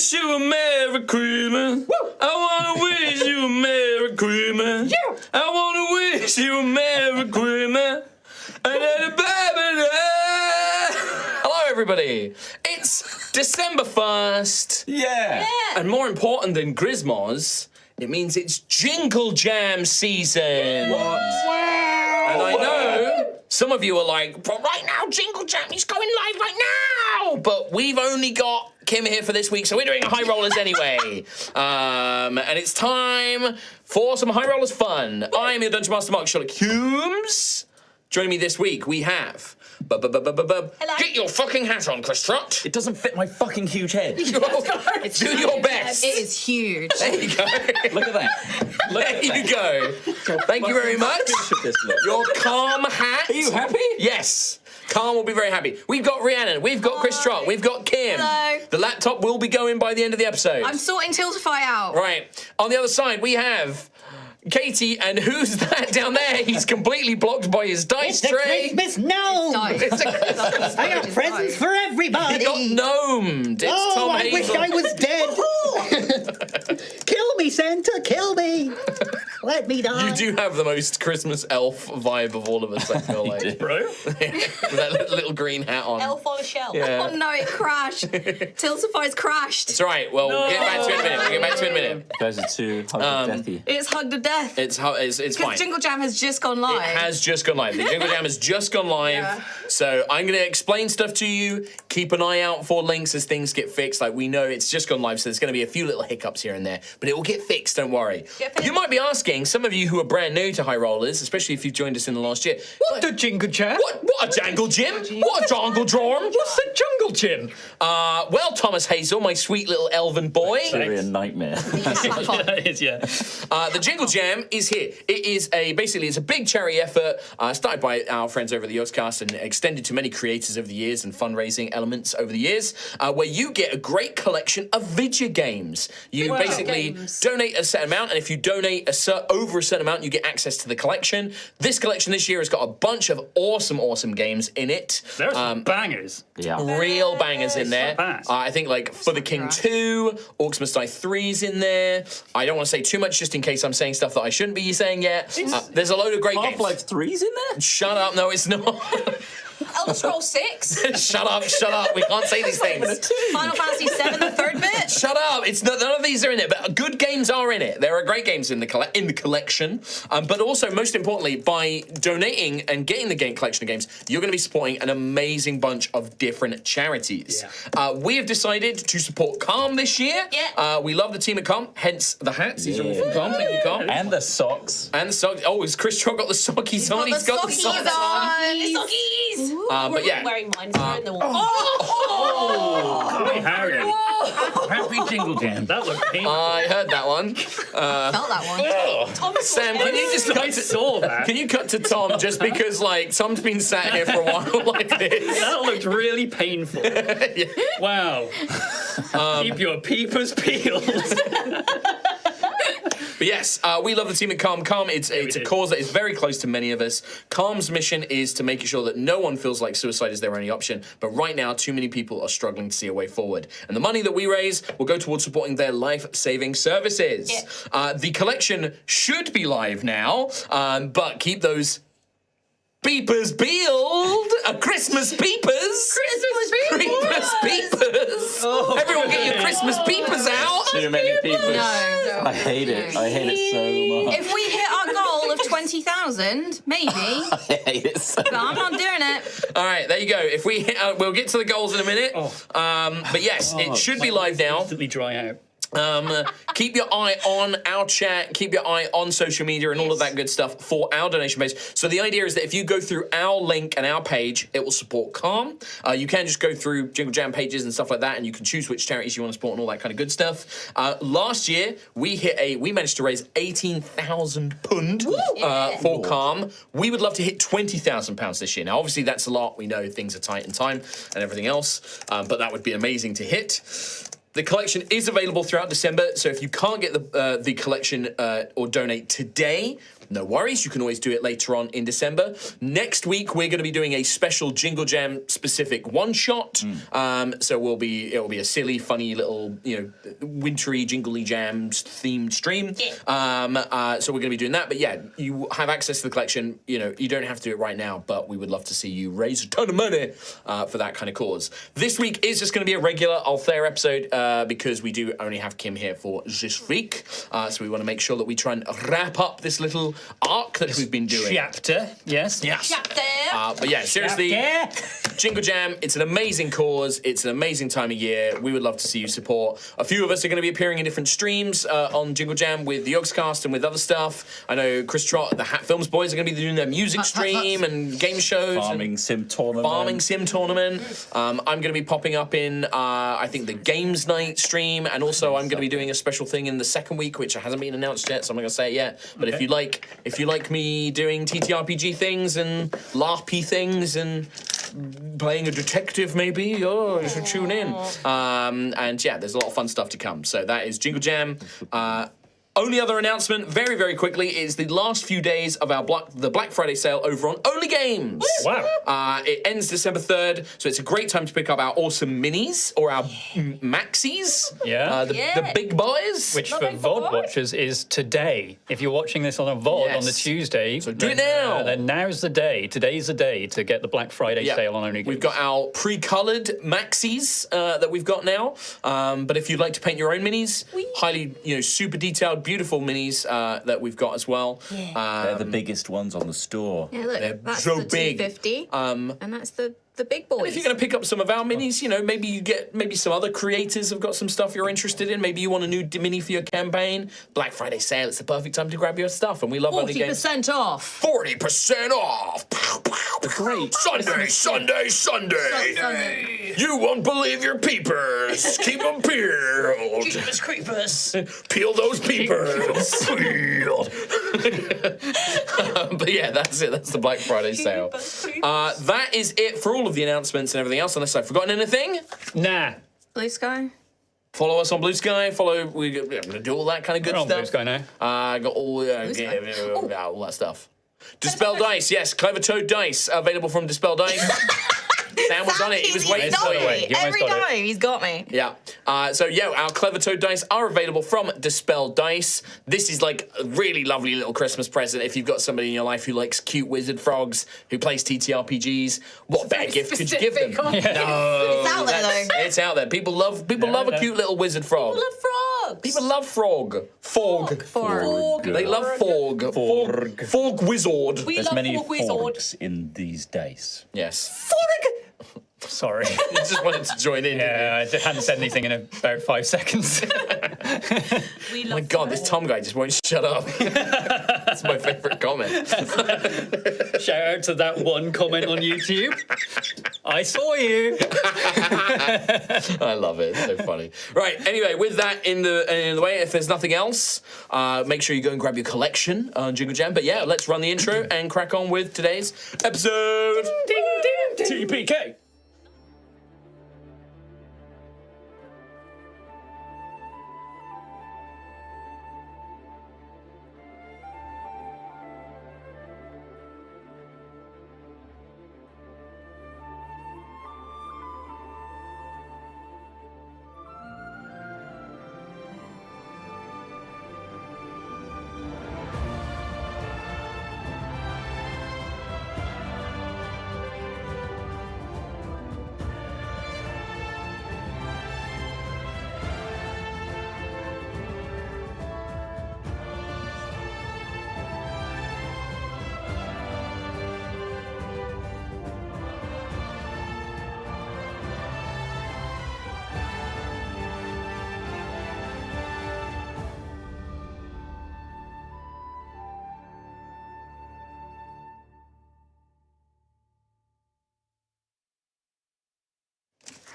wish you a Merry Christmas. I wanna wish you a Merry Christmas. I wanna wish you a Merry Christmas. Hello, everybody. It's December 1st. Yeah. And more important than Grismos, it means it's Jingle Jam season. What? Wow. And I know some of you are like, but right now, Jingle Jam is going live right now. But we've only got Kim here for this week, so we're doing High Rollers anyway. And it's time for some High Rollers fun. I'm your Dungeon Master Mark Sherlock Holmes. Joining me this week, we have... Get your fucking hat on, Chris Trott. It doesn't fit my fucking huge head. Do your best. It is huge. There you go. Look at that. There you go. Thank you very much. Your calm hat. Are you happy? Yes. Calm will be very happy. We've got Rhiannon, we've got Chris Trott, we've got Kim. Hello. The laptop will be going by the end of the episode. I'm sorting Tiltify out. Right. On the other side, we have Katie, and who's that down there? He's completely blocked by his dice tray. Christmas gnome! It's a I got presents for everybody! He got gnomed. It's Oh, Tom I wish Hazel. I was dead! Kill me, Santa, kill me! Let me die. You do have the most Christmas elf vibe of all of us, I feel like. Bro? With that little green hat on. Elf on a shelf. Yeah. Oh no, it crashed. Tiltify's crashed. It's all right. Well, we'll get back to it in a minute. We'll get back to it in a minute. You guys are too deathy. It's hugged to death. It's fine. Because Jingle Jam has just gone live. It has just gone live. The Jingle Jam has just gone live. Yeah. So I'm going to explain stuff to you. Keep an eye out for links as things get fixed. Like, we know it's just gone live, so there's going to be a few little hiccups here and there. But it will get fixed, don't worry. You might be asking, some of you who are brand new to High Rollers, especially if you've joined us in the last year. What the Jingle Jam? What a jangle gym? What a jangle drum? What's the Jungle Gym? Well, Thomas Hazel, my sweet little elven boy. It's really a nightmare. It is, yeah. The Jingle Jam is here. It is basically it's a big charity effort started by our friends over the Yogscast and extended to many creators over the years and fundraising elements over the years, where you get a great collection of video games. You basically donate a set amount, and if you donate over a certain amount, you get access to the collection. This collection this year has got a bunch of awesome games in it. There's some bangers. Yeah. Real bangers in there. Fast. I think like For the King 2, Orcs Must Die 3's in there. I don't want to say too much just in case I'm saying stuff that I shouldn't be saying yet. There's a load of great games. Half-Life 3's in there? Shut up, no it's not. Elder Scrolls 6. Shut up, we can't say these things. Final Fantasy 7, the third bit. Shut up, it's not, none of these are in it, but good games are in it. There are great games in the collection, but also, most importantly, by donating and getting the game collection of games, you're going to be supporting an amazing bunch of different charities. Yeah. We have decided to support Calm this year. Yeah. We love the team at Calm, hence the hats. These are all from Calm, thank you, Calm. And the socks. And the socks. Oh, has Chris Trott got the sockies on? He's got the socks on. The Sockies. But yeah. Wearing mine, so in the wall. Hey, Harry. Happy Jingle Jam. That looked painful. I heard that one. Felt that one. Sam, can you just I saw that. Can you cut to Tom just because, like, Tom's been sat here for a while like this? That looked really painful. Wow. Keep your peepers peeled. But yes, we love the team at Calm. Calm, it's a cause that is very close to many of us. Calm's mission is to make sure that no one feels like suicide is their only option. But right now, too many people are struggling to see a way forward. And the money that we raise will go towards supporting their life-saving services. Yeah. The collection should be live now, but keep those beepers peeled. Christmas beepers. Christmas beepers. Oh. Everyone get your Christmas beepers out. Too many people. No. I hate it. I hate it so much. If we hit our goal of 20,000, maybe. I hate it so But I'm not doing it. All right, there you go. If we hit, we'll get to the goals in a minute. But yes, it should be live now. Instantly dry out. Keep your eye on our chat, keep your eye on social media and all of that good stuff for our donation base. So the idea is that if you go through our link and our page, it will support Calm. You can just go through Jingle Jam pages and stuff like that, and you can choose which charities you want to support and all that kind of good stuff. Last year, we managed to raise £18,000 for Calm. We would love to hit £20,000 this year. Now, obviously, that's a lot. We know things are tight in time and everything else, but that would be amazing to hit. The collection is available throughout December, so if you can't get the collection or donate today, no worries. You can always do it later on in December. Next week, we're going to be doing a special Jingle Jam specific one-shot. So it'll be a silly, funny little, wintry Jingly Jams themed stream. Yeah. So we're going to be doing that. But yeah, you have access to the collection. You don't have to do it right now, but we would love to see you raise a ton of money for that kind of cause. This week is just going to be a regular Altheya episode because we do only have Kim here for this week. So we want to make sure that we try and wrap up this little arc that we've been doing. Chapter, yes. Yes. Chapter. But yeah, seriously, Jingle Jam, it's an amazing cause. It's an amazing time of year. We would love to see you support. A few of us are going to be appearing in different streams on Jingle Jam with the Yogscast and with other stuff. I know Chris Trott, the Hat Films boys, are going to be doing their music stream and game shows. Farming sim tournament. I'm going to be popping up in, I think, the Games Night stream, and also I'm going to be doing a special thing in the second week, which hasn't been announced yet, so I'm not going to say it yet. But if you like me doing TTRPG things and LARPy things and playing a detective, maybe, you should tune in. And yeah, there's a lot of fun stuff to come. So that is Jingle Jam. Only other announcement, very, very quickly, is the last few days of the Black Friday sale over on Only Games. Wow. It ends December 3rd, so it's a great time to pick up our awesome minis or our maxis. Yeah. The big boys. Which for VOD watchers is today. If you're watching this on a VOD on the Tuesday, so do it now. Then now's the day. Today's the day to get the Black Friday sale on Only Games. We've got our pre-coloured maxis that we've got now. But if you'd like to paint your own minis, highly, super detailed, beautiful minis that we've got as well. Yeah. They're the biggest ones on the store. Yeah, look, They're that's so the big. 250, and that's the big boys. And if you're going to pick up some of our minis, maybe some other creators have got some stuff you're interested in. Maybe you want a new mini for your campaign. Black Friday sale, it's the perfect time to grab your stuff, and we love Only Games. 40% off. 40% off. Great. Sunday. You won't believe your peepers. Keep them peeled. Jeepers creepers. Peel those peepers. Peeled. But yeah, that's it. That's the Black Friday sale. That is it for all of the announcements and everything else, unless I've forgotten anything. Nah. Blue Sky. Follow us on Blue Sky. We're going to do all that kind of good We're on stuff. Blue Sky now. Got all that stuff. Dispel Dice, yes. Clever Toad Dice, available from Dispel Dice. Sam was on it. He was waiting for you. Every time he's got me. Yeah. Our Clever Toad Dice are available from Dispel Dice. This is like a really lovely little Christmas present if you've got somebody in your life who likes cute wizard frogs, who plays TTRPGs. What better gift could you give them? No, It's out there, though. It's out there. People love a cute little wizard frog. Love frogs. People love frog. Forg. Forg. They love Forg. Forg wizard. We There's love many Forg Wizard. forks in these days. Yes. Sorry. You just wanted to join in. Yeah, I hadn't said anything in about 5 seconds. We Oh love my God, this Tom guy just won't shut up. That's my favourite comment. Shout out to that one comment on YouTube. I saw you. I love it. It's so funny. Right. Anyway, with that in the way, if there's nothing else, make sure you go and grab your collection on Jingle Jam. But yeah, let's run the intro and crack on with today's episode. Ding, ding, ding. TPK.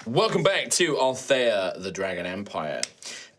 Welcome back to Altheya, the Dragon Empire.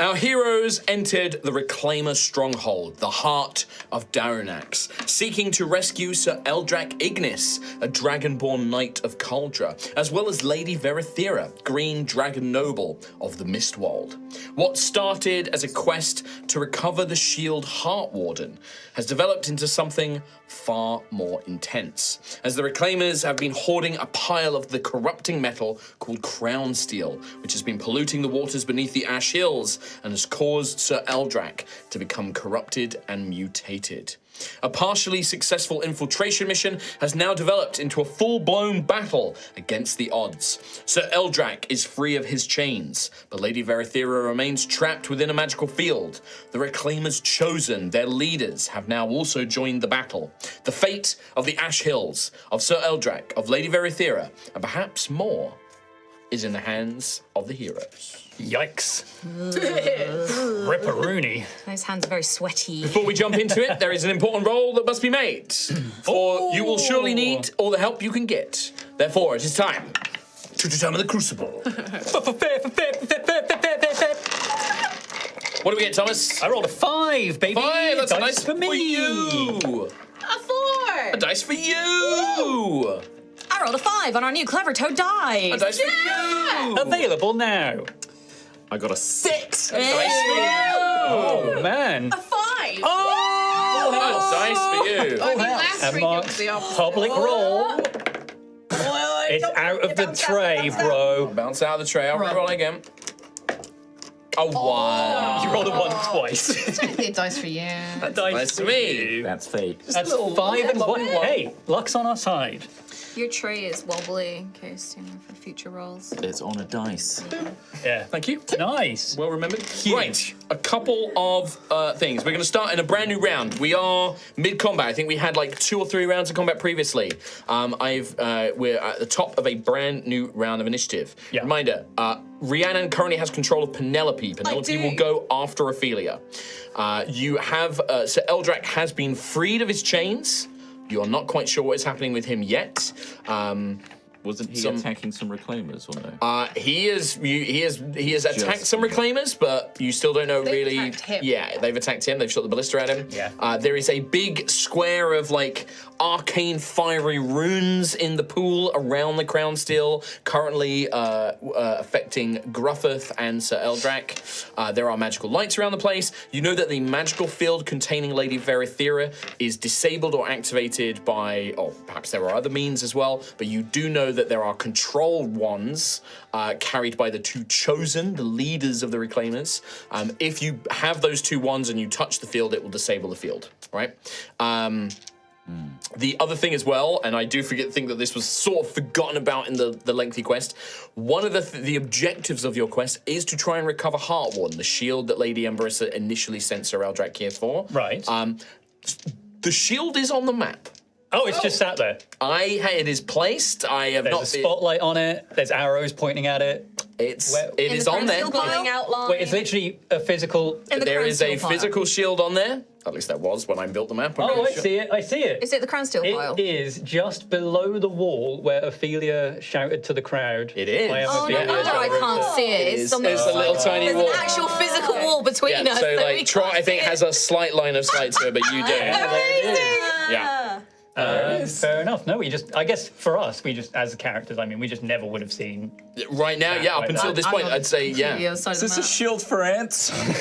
Our heroes entered the Reclaimer stronghold, the heart of Daranax, seeking to rescue Sir Eldrak Ignis, a dragonborn knight of Caldra, as well as Lady Verithera, green dragon noble of the Mistwold. What started as a quest to recover the shield Heartwarden has developed into something far more intense, as the Reclaimers have been hoarding a pile of the corrupting metal called crown steel, which has been polluting the waters beneath the Ash Hills and has caused Sir Eldrak to become corrupted and mutated. A partially successful infiltration mission has now developed into a full-blown battle against the odds. Sir Eldrak is free of his chains, but Lady Verithera remains trapped within a magical field. The Reclaimers chosen, their leaders, have now also joined the battle. The fate of the Ash Hills, of Sir Eldrak, of Lady Verithera, and perhaps more, is in the hands of the heroes. Yikes. Ripperoonie. Those hands are very sweaty. Before we jump into it, there is an important roll that must be made. For you will surely need all the help you can get. Therefore, it is time to determine the crucible. What do we get, Thomas? I rolled a 5, baby. 5, that's a Dice nice for me. you. A 4. A dice for you. I rolled a 5 on our new Clever Toad dice. A dice for you. Available now. I got a 6. A dice for you. Oh, man. A 5. Oh! A dice for you. I think last And week it was Mark's the opposite. public roll. It's out of the tray, bro. Bounce out of the tray. I'll roll again. Oh, wow. You rolled a 1 twice. Technically a dice for you. That dice Nice to for me. you. That's fate. That's 5 and 1. Hey, luck's on our side. Your tray is wobbly in case, for future rolls. It's on a dice. Yeah. Thank you. Nice. Well remembered. Right, a couple of things. We're going to start in a brand new round. We are mid-combat. I think we had like 2 or 3 rounds of combat previously. We're at the top of a brand new round of initiative. Yeah. Reminder, Rhiannon currently has control of Penelope. Penelope will go after Ophelia. You have, Sir Eldrak has been freed of his chains. You are not quite sure what is happening with him yet. Wasn't he attacking some reclaimers or no? He has attacked some reclaimers, but you still don't know They've really. attacked him. Yeah, they've attacked him. They've shot the ballista at him. Yeah. There is a big square of like arcane fiery runes in the pool around the crown steel, currently affecting Gruffith and Sir Eldrak. There are magical lights around the place. You know that the magical field containing Lady Verithera is disabled or activated by, or perhaps there are other means as well, but you do know that there are control wands carried by the 2 chosen, the leaders of the Reclaimers. If you have those 2 wands and you touch the field, it will disable the field, right? The other thing as well, and I do think that this was sort of forgotten about in the lengthy quest, one of the objectives of your quest is to try and recover Heartwarden, the shield that Lady Emberissa initially sent Sir Eldrak here for. Right. The shield is on the map. Oh, it's just sat there. It is placed. I have There's not. a spotlight on it. There's arrows pointing at it. It In is the on there. pencil pile? outline. Wait, it's literally a physical. In the There crown is a steel pile. physical shield on there. At least that was when I built the map. Oh, I see it. I see it. Is it the crown steel pile? It is just below the wall where Ophelia shouted to the crowd. It is. I am Oh, no Ophelia. wonder I can't see it. It's on the a little tiny There's wall. an actual physical wall between Yeah, us. so that we like Trot, I can't think, see has it. a slight line of sight to it, but you don't. Amazing! Yeah. Fair enough. No, I guess for us, we just, as characters, we just never would have seen. Right now, yeah, up Right until now. this point, I'd say, The yeah. other side Is of the this a map. shield for ants? For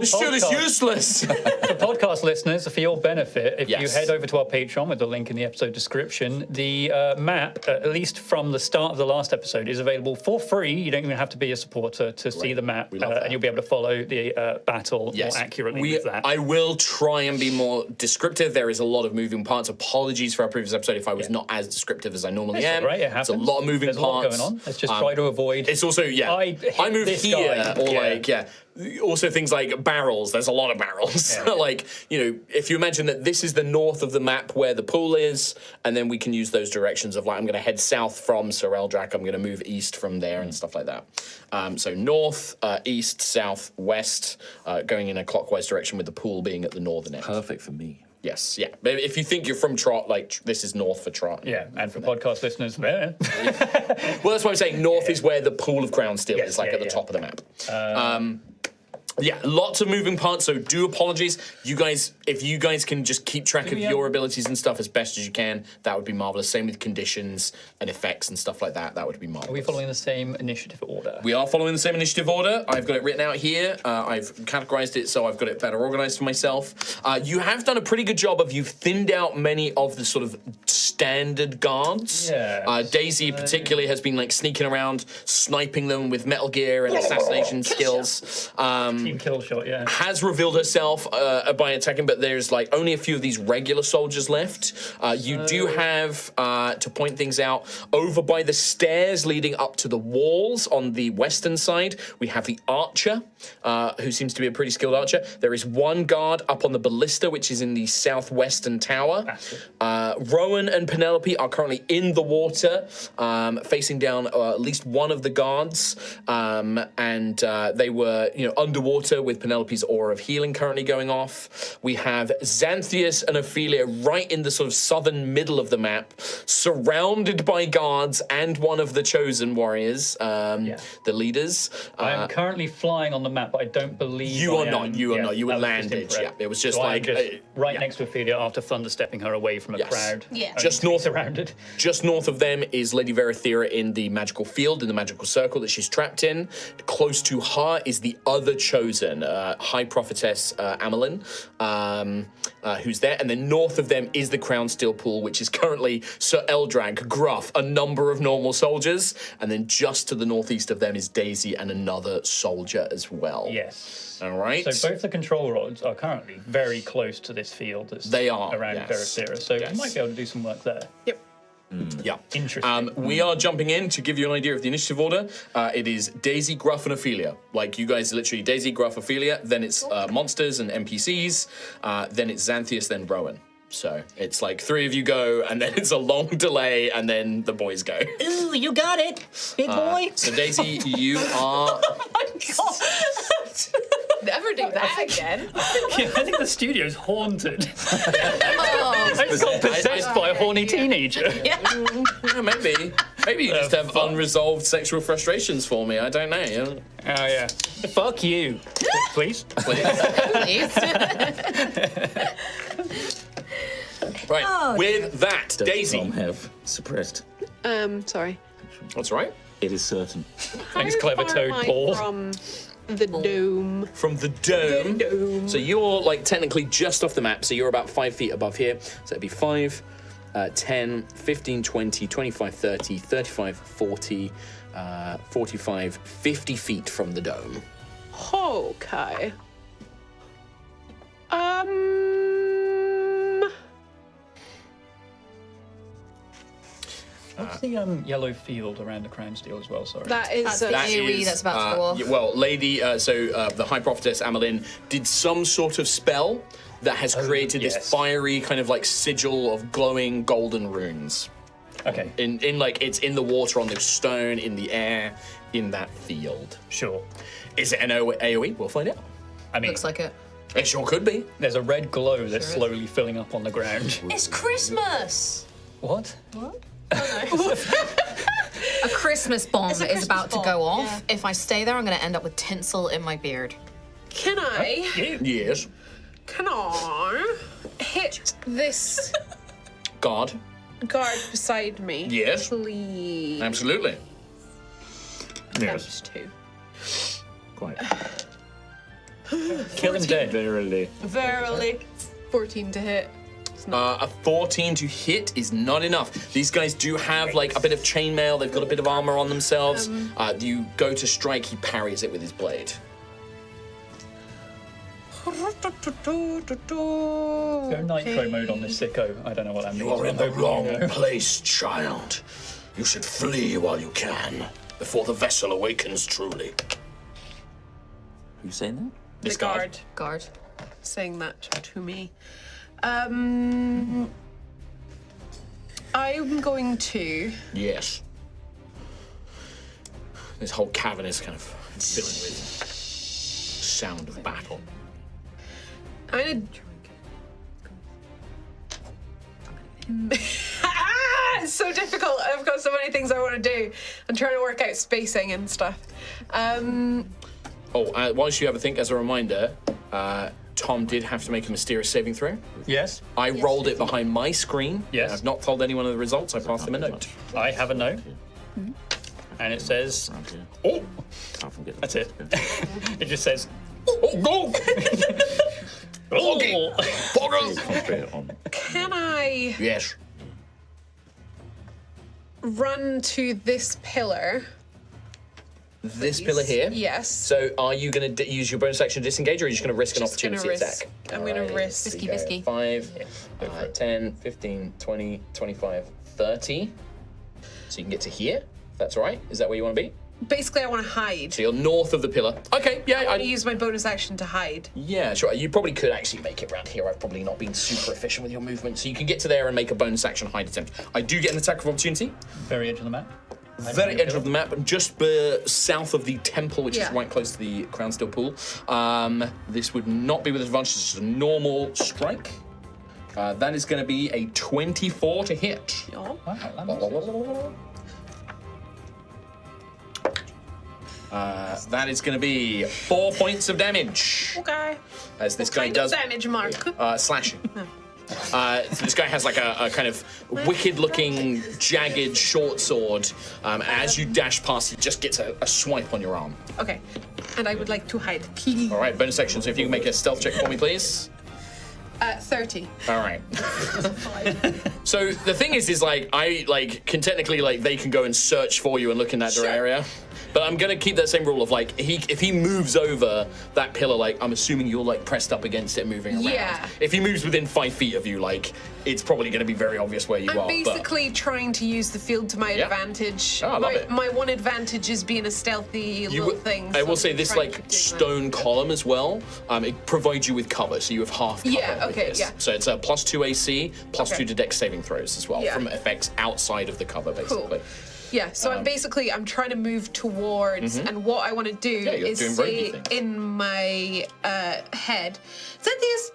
Shield is podcast, useless. for podcast listeners, for your benefit, if you Yes. head over to our Patreon with the link in the episode description, the map, at least from the start of the last episode, is available for free. You don't even have to be a supporter to see the map, We love that. and you'll be able to follow the battle more accurately with that. I will try and be more descriptive. There is a lot of moving parts. Apologies for our previous episode if I was not as descriptive as I normally am. Right, it happens. It's a lot of moving There's parts. a lot going on. Let's just try to avoid. It's also, I hit I move this here, guy. or Yeah. like, also things like barrels. There's a lot of barrels. Yeah. Like, if you imagine that this is the north of the map where the pool is, and then we can use those directions of like, I'm going to head south from Sir Eldrak, I'm going to move east from there and stuff like that. So north, east, south, west, going in a clockwise direction with the pool being at the northern end. Perfect for me. Yes, yeah. But if you think you're from Trot, like this is north for Trot. Yeah, and for podcast listeners, Well, that's why I'm saying north is where the pool of Crown Steel is, like at the top of the map. Yeah, lots of moving parts, so do apologies. You guys, if you guys can just keep track of your abilities and stuff as best as you can, that would be marvelous. Same with conditions and effects and stuff like that. That would be marvelous. are we following the same initiative order? We are following the same initiative order. I've got it written out here. I've categorized it so I've got it better organized for myself. You have done a pretty good job of, you've thinned out many of the sort of standard guards. Yeah. Daisy particularly has been like sneaking around, sniping them with Metal Gear and assassination skills. Team kill shot, yeah. Has revealed herself by attacking, but there's like only a few of these regular soldiers left. You do have, to point things out, over by the stairs leading up to the walls on the western side, we have the archer, who seems to be a pretty skilled archer. There is one guard up on the ballista, which is in the southwestern tower. Rowan and Penelope are currently in the water, facing down at least one of the guards, and they were, underwater with Penelope's aura of healing currently going off. We have Xanthius and Ophelia right in the sort of southern middle of the map, surrounded by guards and one of the chosen warriors, the leaders. I am currently flying on the map, but I don't believe You I are not. am. You are not. You were that was just landed. incorrect. Yeah, it was just So like I'm just next to Ophelia after thunderstepping her away from a crowd. Yeah. Just north, surrounded. just north of them is Lady Verathera in the magical field, in the magical circle that she's trapped in. Close to her is the other chosen, High Prophetess Amelin, who's there. And then north of them is the Crown Steel Pool, which is currently Sir Eldrag, Gruff, a number of normal soldiers. And then just to the northeast of them is Daisy and another soldier as well. Yes. All right. So both the control rods are currently very close to this field that's They are, around yes. Verathera, so Yes. you might be able to do some work there. Yep. Yeah. Interesting. We are jumping in to give you an idea of the initiative order. It is Daisy, Gruff, and Ophelia. Like, you guys literally Daisy, Gruff, Ophelia, then it's monsters and NPCs, then it's Xanthius, then Rowan. So it's like 3 of you go, and then it's a long delay, and then the boys go. Ooh, you got it, big boy. So Daisy, you are... Never do that again. Yeah, I think the studio's haunted. I just got possessed by a horny teenager. Yeah, maybe you just have unresolved sexual frustrations for me. I don't know. Oh, yeah. Fuck you. Please? Please. Right, Oh, with that, Does Daisy. Tom have suppressed? Sorry. That's right. It is certain. Thanks, clever How far toad am I Paul. from the dome. From the dome. So you're like technically just off the map, so you're about 5 feet above here. So it'd be 5, 10, 15, 20, 25, 30, 35, 40, 45, 50 feet from the dome. Okay. What's the yellow field around the Crown Steel as well, sorry? That is. That's the AoE that's about to go off. Well, Lady, the High Prophetess Amelin did some sort of spell that has created this yes. fiery kind of like sigil of glowing golden runes. Okay, In like, it's in the water, on the stone, in the air, in that field. sure. Is it an AoE? We'll find out. I mean, Looks like it. It sure could be. there's a red glow that's Sure is. slowly filling up on the ground. It's Christmas. What? A Christmas bomb It's a is Christmas about to bomb, go off. yeah. If I stay there, I'm going to end up with tinsel in my beard. Can I? Yes. Can I hit this Guard. guard beside me? Yes. Please. Absolutely. Times 2. Quite. Kill him dead. Verily. Verily. 14 to hit. A 14 to hit is not enough. These guys do have like a bit of chainmail. They've got a bit of armor on themselves. You go to strike, he parries it with his blade. Go nitro mode on this sicko. I don't know what that means. You are in the I'm hoping you know. wrong place, child. You should flee while you can, before the vessel awakens truly. Who's saying that? This The guard Guard. saying that to me. I'm going to. Yes. This whole cavern is kind of filling with sound of battle. I'm gonna It's so difficult. I've got so many things I want to do. I'm trying to work out spacing and stuff. Whilst you have a think, as a reminder, Tom did have to make a mysterious saving throw. Yes. I rolled it behind my screen. Yes. I've not told anyone of the results. I passed him a note. I have a note. And it says, Around here. oh, Apart from getting that's it. It just says, Oh, go! oh. concentrate on. Can I Yes. run to this pillar? This pillar here. Yes. So, are you going to use your bonus action to disengage, or are you just going to risk an Just gonna opportunity risk. attack? I'm gonna Alright, risk. here we Risky, go. risky. 5, 10, 15, 20, 25, 30. So you can get to here. If that's all right. Is that where you want to be? Basically, I want to hide. So you're north of the pillar. Okay, yeah. I want to use my bonus action to hide. Yeah, sure. You probably could actually make it around here. I've probably not been super efficient with your movement. So you can get to there and make a bonus action hide attempt. I do get an attack of opportunity. Very edge of the map. Very edge of the map, just south of the temple, which is Yeah. right close to the Crown Steel Pool. This would not be with advantage. This is a normal strike. That is going to be a 24 to hit. Oh. That is going to be 4 points of damage. Okay. As this guy Kind does of damage, Mark. slashing. So this guy has like a kind of wicked-looking, jagged short sword. As you dash past, he just gets a swipe on your arm. Okay. And I would like to hide. All right, bonus action. So if you can make a stealth check for me, please. 30. All right. So the thing is like I can technically they can go and search for you and look in that Sure. area. But I'm gonna keep that same rule of if he moves over that pillar, I'm assuming you're pressed up against it, moving around. Yeah. If he moves within 5 feet of you, it's probably gonna be very obvious where you I'm are. basically trying to use the field to my Yeah. advantage. Oh, I love it. My one advantage is being a stealthy little thing. I so will say I'm this trying to do that. stone column as well. It provides you with cover, so you have half cover. Yeah, with okay, this. yeah. So it's a +2 AC, +2 Okay. to Dex saving throws as well Yeah. from effects outside of the cover, basically. Cool. Yeah, so I'm trying to move towards, and what I want to do you're is doing say roguey things. in my head, Cynthia's,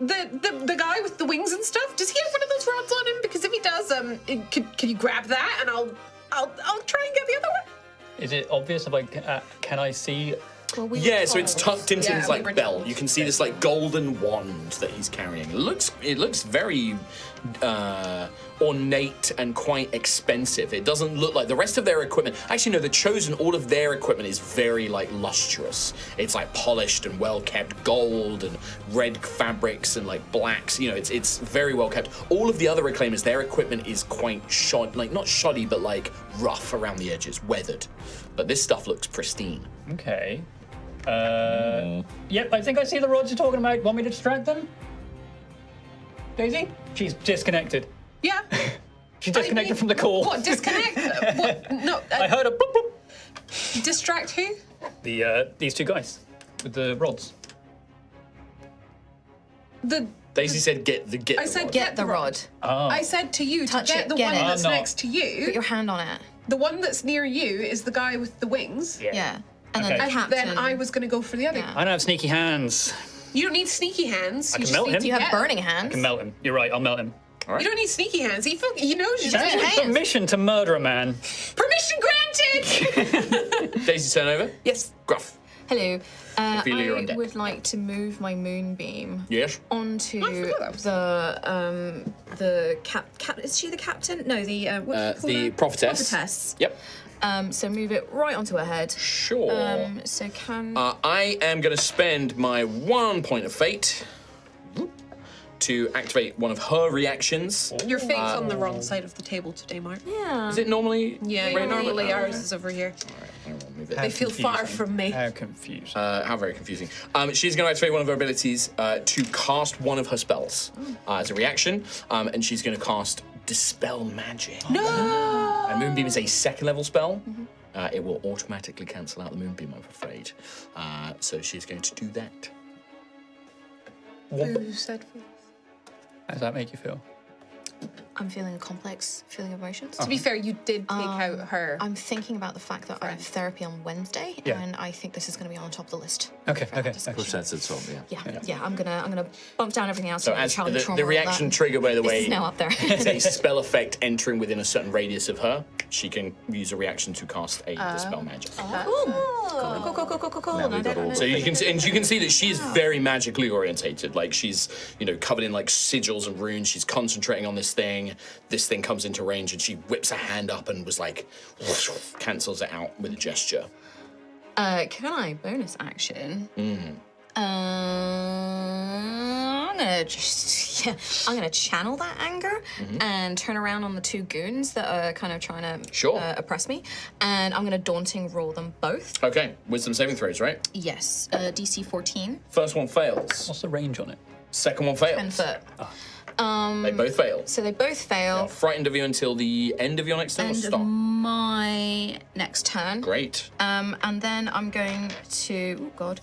the guy with the wings and stuff, does he have one of those rods on him? Because if he does, can you grab that and I'll try and get the other one? Is it obvious if can I see? Well, we Yeah, were so it's told. tucked into Yeah, his we were belt. told. You can see this golden wand that he's carrying. It looks very ornate and quite expensive. It doesn't look like the rest of their equipment. Actually, no, the Chosen, all of their equipment is very lustrous. It's polished and well kept, gold and red fabrics and blacks. It's very well kept. All of the other Reclaimers, their equipment is quite not shoddy, but rough around the edges, weathered. But this stuff looks pristine. Okay. Yep, I think I see the rods you're talking about. Want me to distract them? Daisy? She's disconnected. Yeah. She's disconnected from the call. What, disconnect? What? No, I heard a bloop bloop. distract who? These two guys with the rods. Daisy said get the I said rod. Get the rod. I said to you Touch to get it, the get one it. that's I'm not. next to Put you. your hand on it. The one that's near you is the guy with the wings. Yeah. And Okay. then the And captain. then I was going to go for the other. Yeah. I don't have sneaky hands. You don't need sneaky hands. I you can just melt need him. to You have get burning them. hands. I can melt him. You're right, I'll melt him. You don't need sneaky hands. He knows you. Burning hands. Permission to murder a man. Permission granted. Daisy, turn over. Yes. Gruff. Hello. Ophelia, you're on I deck. would like to move my moonbeam Yes. onto I forgot that was- the cap. Is she the captain? No, the what do you call The her? prophetess. Prophetess. Yep. So move it right onto her head. Sure. So can I am going to spend my 1 point of fate to activate one of her reactions. Your fate's on the wrong side of the table today, Mark. yeah. Is it normally? Yeah, right now? normally ours is over here. I won't move it. They feel far confusing. from me. How confusing. How very confusing. She's going to activate one of her abilities to cast one of her spells as a reaction, and she's going to cast Dispel Magic. No. And Moonbeam is a second level spell. It will automatically cancel out the Moonbeam, I'm afraid. So she's going to do that. Who said? How does that make you feel? I'm feeling a complex feeling of emotions. To be fair, you did take out her. I'm thinking about the fact that I have therapy on Wednesday, Yeah. and I think this is going to be on top of the list. Okay. for that Okay. discussion. Push that to the top, yeah. Yeah. I'm gonna bump down everything else. So and as challenge trauma the and all reaction that. trigger, by the This way, is now up there. is a spell effect entering within a certain radius of her. She can use a reaction to cast a dispel magic. Cool. Cool. Now we got all So you can see that she is very magically orientated. Like she's covered in like sigils and runes. She's concentrating on this thing. This thing comes into range, and she whips her hand up and was like cancels it out with a gesture. Can I bonus action? I'm gonna channel that anger and turn around on the two goons that are kind of trying to oppress me, and I'm gonna daunting roll them both. Okay, wisdom saving throws, right? Yes, DC 14, First one fails. What's the range on it? Second one fails. 10 foot. They both fail. So they both fail. Frightened of you until the end of your next turn. Or End stop. of my next turn. Great. And then I'm going to. Oh God.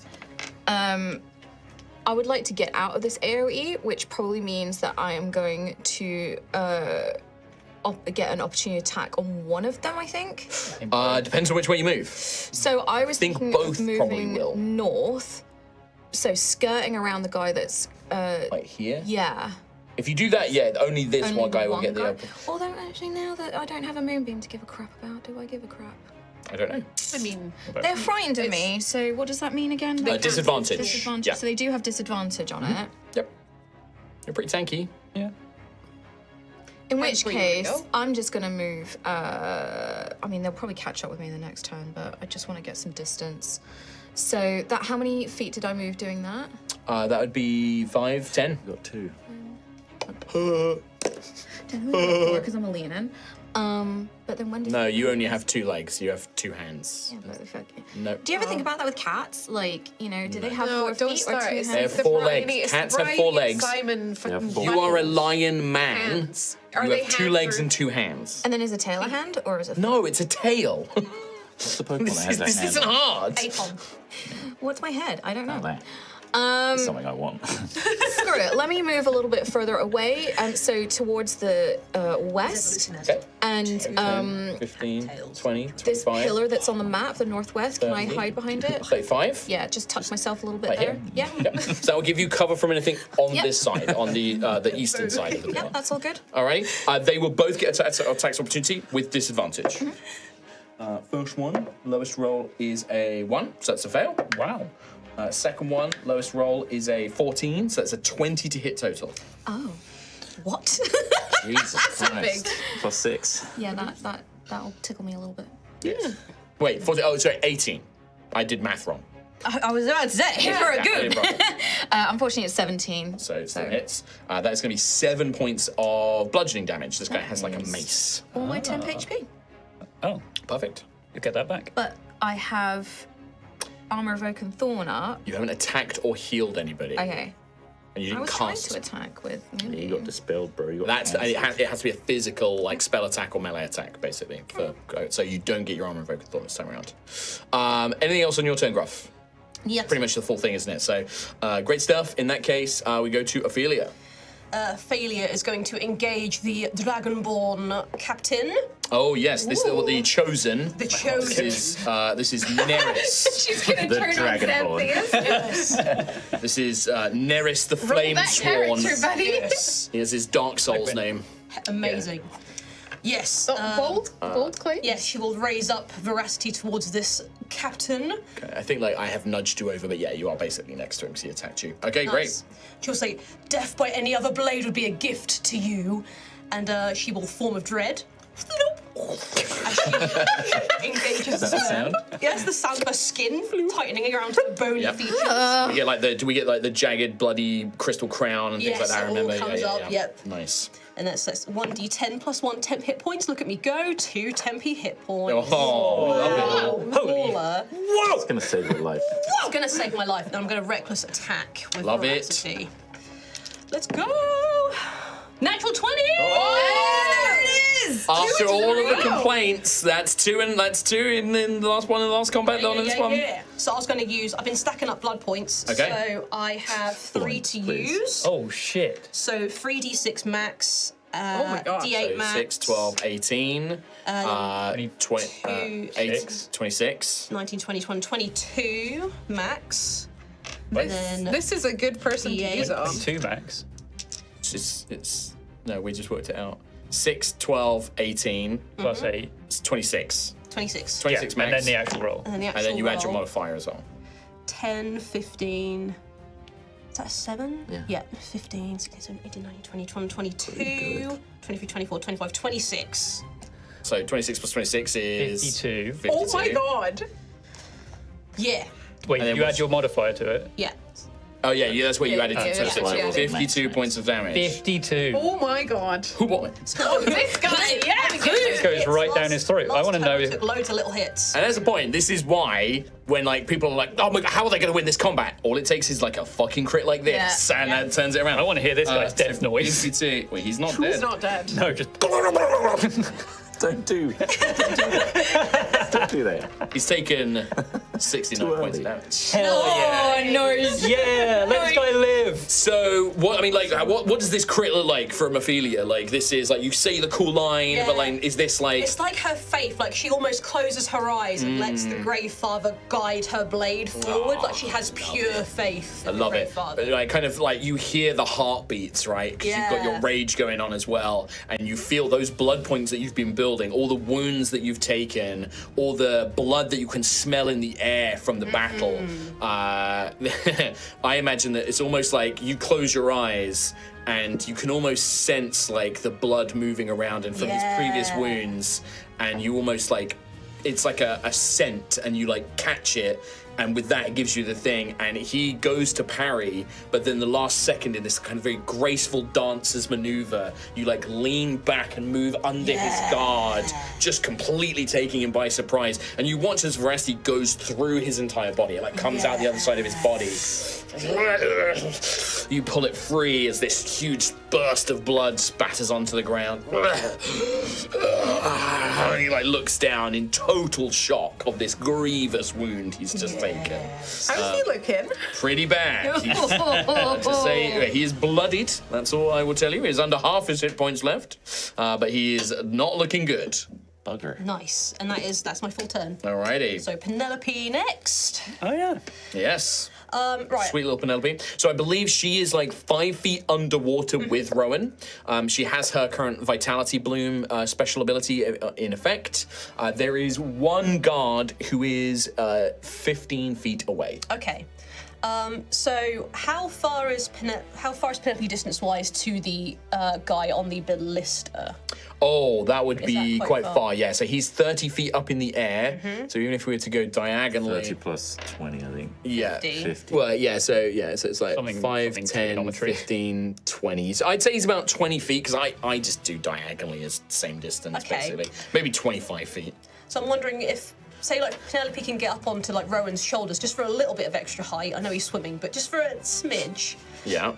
I would like to get out of this AoE, which probably means that I am going to get an opportunity attack on one of them, I think. Depends on which way you move. So I was think thinking both of probably moving will. north. So skirting around the guy that's. Right here. Yeah. If you do that, only this Only one guy will get guy. the. Although, actually, now that I don't have a moonbeam to give a crap about, do I give a crap? I don't know. I mean, They're frightened of me, so what does that mean again? They can't- Disadvantage. Disadvantage. Yeah. So they do have disadvantage on it. Yep. You're pretty tanky. Yeah. In which where you wanna case, go. I'm just gonna move. I mean, they'll probably catch up with me in the next turn, but I just want to get some distance. So that, how many feet did I move doing that? That would be 5, 10. You got 2. Because I'm a leaning. But then when did No, you only have 2 legs. You have 2 hands. Yeah, but if I- No. Do you ever think about that with cats? Like, do they have no, 4 don't feet start. or 2 It's They have hands? the 4 Bryony- legs. it's the Cats have Bryony 4 and legs. Simon fucking four. You are a lion man. hands. Are You they have 2 hands legs or- and 2 hands. And then is a tail a hand or is it? No, it's a tail. What's the Pokemon that has that this hand? isn't hard. Apon. What's my head? I don't know. That. It's something I want. Screw it. Let me move a little bit further away, so towards the west, Okay. and 15, 20, this 25. pillar that's on the map, the northwest. Can I 30. hide behind it? 35. Yeah, just touch myself a little bit Right there. here? Yeah. So that will give you cover from anything on Yep. this side, on the eastern side of the Yeah, pillar. that's all good. Alrighty. They will both get attacks opportunity with disadvantage. First one, lowest roll is a 1, so that's a fail. Wow. Second one, lowest roll is a 14, so that's a 20 to hit total. Oh, what? Jesus Christ. Plus 6. Yeah, that'll tickle me a little bit. Yes. Wait, 40, sorry, 18. I did math wrong. I was about to say for a I did good. wrong. Unfortunately, it's 17. So it still hits. That is going to be 7 points of bludgeoning damage. This guy has like a mace. All my 10 HP. Oh, Perfect. you get that back. But I have Armor of Oak and Thorn up. You haven't attacked or healed anybody. Okay. And you I didn't was trying cast. to attack with. You got dispelled, bro. You got That's cancelled. it has to be a physical like spell attack or melee attack basically. So you don't get your armor invoker thought this time around. Anything else on your turn, Gruff? Yes. Pretty much the full thing, isn't it? So great stuff. In that case, we go to Ophelia. Failure is going to engage the Dragonborn captain. Oh yes, this is the chosen. The chosen. This is Neris. She's gonna The turn on Dragonborn. Xanthias. This is Neris the Roll Flame that Sworn. character, buddy. Yes. He has his Dark Souls name. Amazing. Yes. Bold claim. Yes, she will raise up veracity towards this captain. Okay, I think like I have nudged you over, but yeah, you are basically next to him because he attacked you. Okay, great. Nice. She'll say, "Death by any other blade would be a gift to you," and she will form of dread. As she engages Is that the sound? Yes, the sound of her skin tightening around her bony Yep. features. We get like do we get like the jagged, bloody crystal crown and things Yes, like that? I it all remember. comes up, yep. Nice. And that's 1d10 plus 1 temp hit points. Look at me go. 2 tempy hit points. Oh, lovely. Baller. It's going to save your life. It's going to save my life. Then I'm going to reckless attack with Love it. veracity. Let's go. Natural 20. There it is. After all of the complaints, that's two in the last one in the last combat on this one. So I was going to use. I've been stacking up blood points. Okay. So I have 3 to please. use. Oh shit. So 3d6 max, Oh my god. D8 So max. 6, 12, 18, 26. 19, 20, 21, 22 max. This, then this is a good person to D8. use it on. 2 max. It's no, we just worked it out. 6, 12, 18, Plus 8. it's 26. 26. 26 max. And then the actual roll. And then the And actual then you add your roll, modifier as well. 10, 15. Is that a 7? Yeah. 15, 16, 17, 18, 19, 20, 21, 22, 23, 24, 25, 26. So 26 plus 26 is 52. 52. Oh my god. Yeah. Wait, And then you what's- add your modifier to it. Yeah. Oh yeah, that's what you Yeah, added yeah, to yeah, 26. yeah, yeah. 52 points of damage. 52. Oh my god. Who what? Oh, this guy, yes! This goes right down his throat. I want to know Took loads of little hits. And there's a point. This is why when like people are like, oh my god, how are they going to win this combat? All it takes is like a fucking crit like this, and that turns it around. I want to hear this guy's death noise. 52. Wait, he's not dead. He's not dead. No, just. Don't do that. Don't do that. He's taken 69 points of damage. Hell yeah. Oh, no. Yeah, let this guy live. So what? I mean, like, what does this crit look like from Ophelia? Like, this is like you say the cool line, but like, is this like? It's like her faith, like she almost closes her eyes and lets the Grave Father guide her blade forward, like she has pure faith. I love it. But, like, kind of like you hear the heartbeats, right? Because you've got your Yeah. rage going on as well, and you feel those blood points that you've been building, all the wounds that you've taken, all the blood that you can smell in the air from the battle. I imagine that it's almost like you close your eyes and you can almost sense like the blood moving around and from these previous wounds, and you almost like it's like a scent, and you like catch it, and with that it gives you the thing, and he goes to parry, but then the last second in this kind of very graceful dancer's maneuver, you like lean back and move under his guard, just completely taking him by surprise, and you watch as Veracity goes through his entire body. It like comes out the other side of his body. You pull it free as this huge burst of blood spatters onto the ground. And he like looks down in total shock of this grievous wound he's just taken. How's he looking? Pretty bad. To say he is bloodied. That's all I will tell you. He's under half his hit points left, but he is not looking good. Bugger. Nice, and that's my full turn. Alrighty. So Penelope next. Oh, yeah. Yes. Right. Sweet little Penelope. So I believe she is like 5 feet underwater with Rowan. She has her current Vitality Bloom special ability in effect. There is one guard who is 15 feet away. Okay. So how far is Penelope distance-wise to the guy on the ballista? Oh, that would be that quite quite far, yeah. So he's 30 feet up in the air. So even if we were to go diagonally. 30 plus 20, I think. Yeah. 50. Well, yeah, so it's like Something- 5, something 10, trigonometry. 15, 20. So I'd say he's about 20 feet, because I just do diagonally as same distance, Okay. basically. Maybe 25 feet. So I'm wondering if, say, like Penelope can get up onto like Rowan's shoulders just for a little bit of extra height. I know he's swimming, but just for a smidge. Yeah.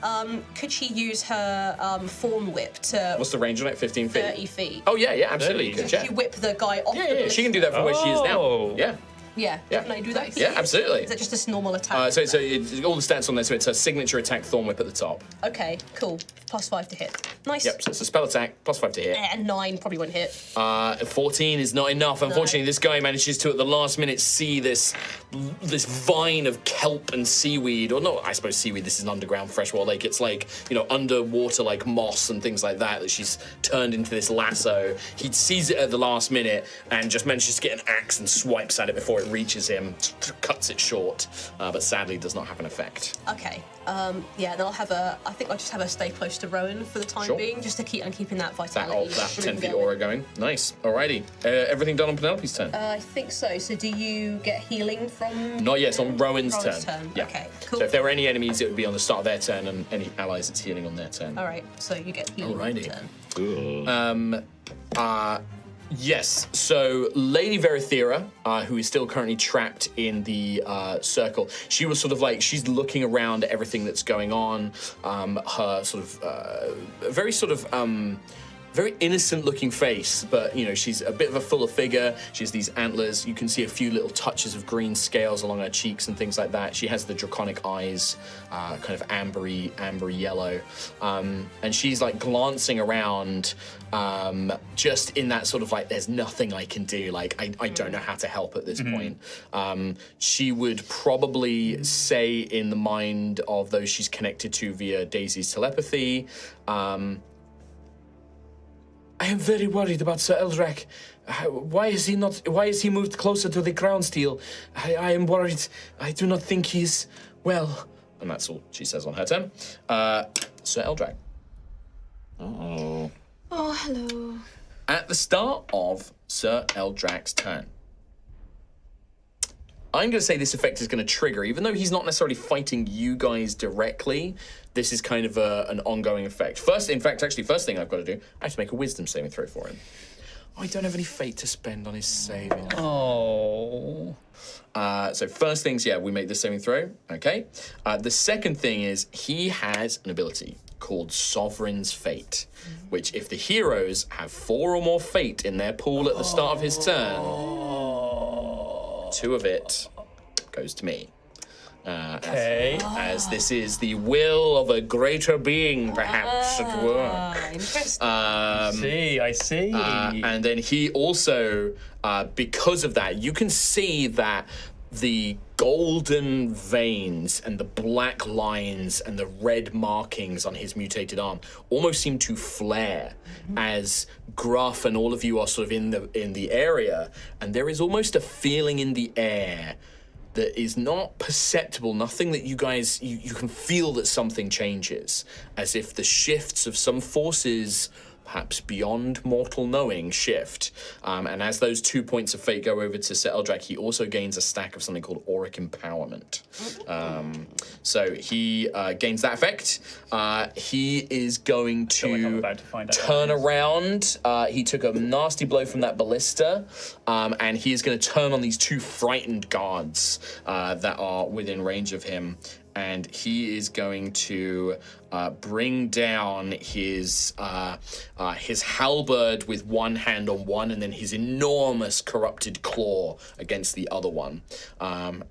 Could she use her form whip to What's the range on it? 15 feet? 30 feet? Oh, yeah, absolutely. You So can she check. whip the guy off Yeah, the yeah, she can do that from where she is now. Oh. Yeah. Yeah. Yeah. Can I do that? Yeah, absolutely. Is that just this normal attack? So all the stats on there, so it's a signature attack Thorn Whip at the top. Okay, cool. +5 to hit. Nice. Yep, so it's a spell attack, +5 to hit. And 9 probably won't hit. 14 is not enough. Unfortunately, this guy manages to, at the last minute, see this vine of kelp and seaweed, or not, I suppose seaweed, this is an underground freshwater lake. It's like, underwater, like moss and things like that she's turned into this lasso. He sees it at the last minute and just manages to get an axe and swipes at it before it reaches him, cuts it short, but sadly does not have an effect. Okay. Yeah, then I think I'll just have her stay close to Rowan for the time Sure. being, just to keep on keeping that That, vitality. that 10 feet going. aura going. Nice. Alrighty. Everything done on Penelope's turn? I think so. So do you get healing from... Not yet, it's on Rowan's Rowan's turn. turn. Yeah. Okay, cool. So if there were any enemies, it would be on the start of their turn, and any allies, it's healing on their turn. All right, so you get healing on Alrighty. turn. Yes, so Lady Verithera, who is still currently trapped in the circle, she was sort of like, she's looking around at everything that's going on. Her sort of, very sort of very innocent-looking face, but she's a bit of a fuller figure. She has these antlers. You can see a few little touches of green scales along her cheeks and things like that. She has the draconic eyes, kind of ambery yellow, and she's like glancing around, just in that sort of like, there's nothing I can do. Like I don't know how to help at this point. She would probably say in the mind of those she's connected to via Daisy's telepathy. I am very worried about Sir Eldrak. Why is he moved closer to the ground steel? I am worried. I do not think he's well. And that's all she says on her turn. Sir Eldrak. Uh-oh. Oh, hello. At the start of Sir Eldrak's turn, I'm going to say this effect is going to trigger, even though he's not necessarily fighting you guys directly. This is kind of an ongoing effect. First thing I've got to do, I have to make a wisdom saving throw for him. I don't have any fate to spend on his saving. Oh. So first things, we make the saving throw. Okay. The second thing is he has an ability called Sovereign's Fate, which if the heroes have 4 or more fate in their pool at the start of his turn, 2 of it goes to me. Okay. As this is the will of a greater being, perhaps, at work. Interesting. I see. And then he also, because of that, you can see that the golden veins and the black lines and the red markings on his mutated arm almost seem to flare as Gruff and all of you are sort of in the area, and there is almost a feeling in the air that is not perceptible, nothing that you guys, you can feel that something changes, as if the shifts of some forces, perhaps beyond mortal knowing, shift. And as those 2 points of fate go over to Sir Eldrak, he also gains a stack of something called Auric Empowerment. So he gains that effect. He is going to turn around. He took a nasty blow from that ballista, and he is going to turn on these 2 frightened guards that are within range of him. And he is going to bring down his halberd with one hand on one, and then his enormous corrupted claw against the other one. He's going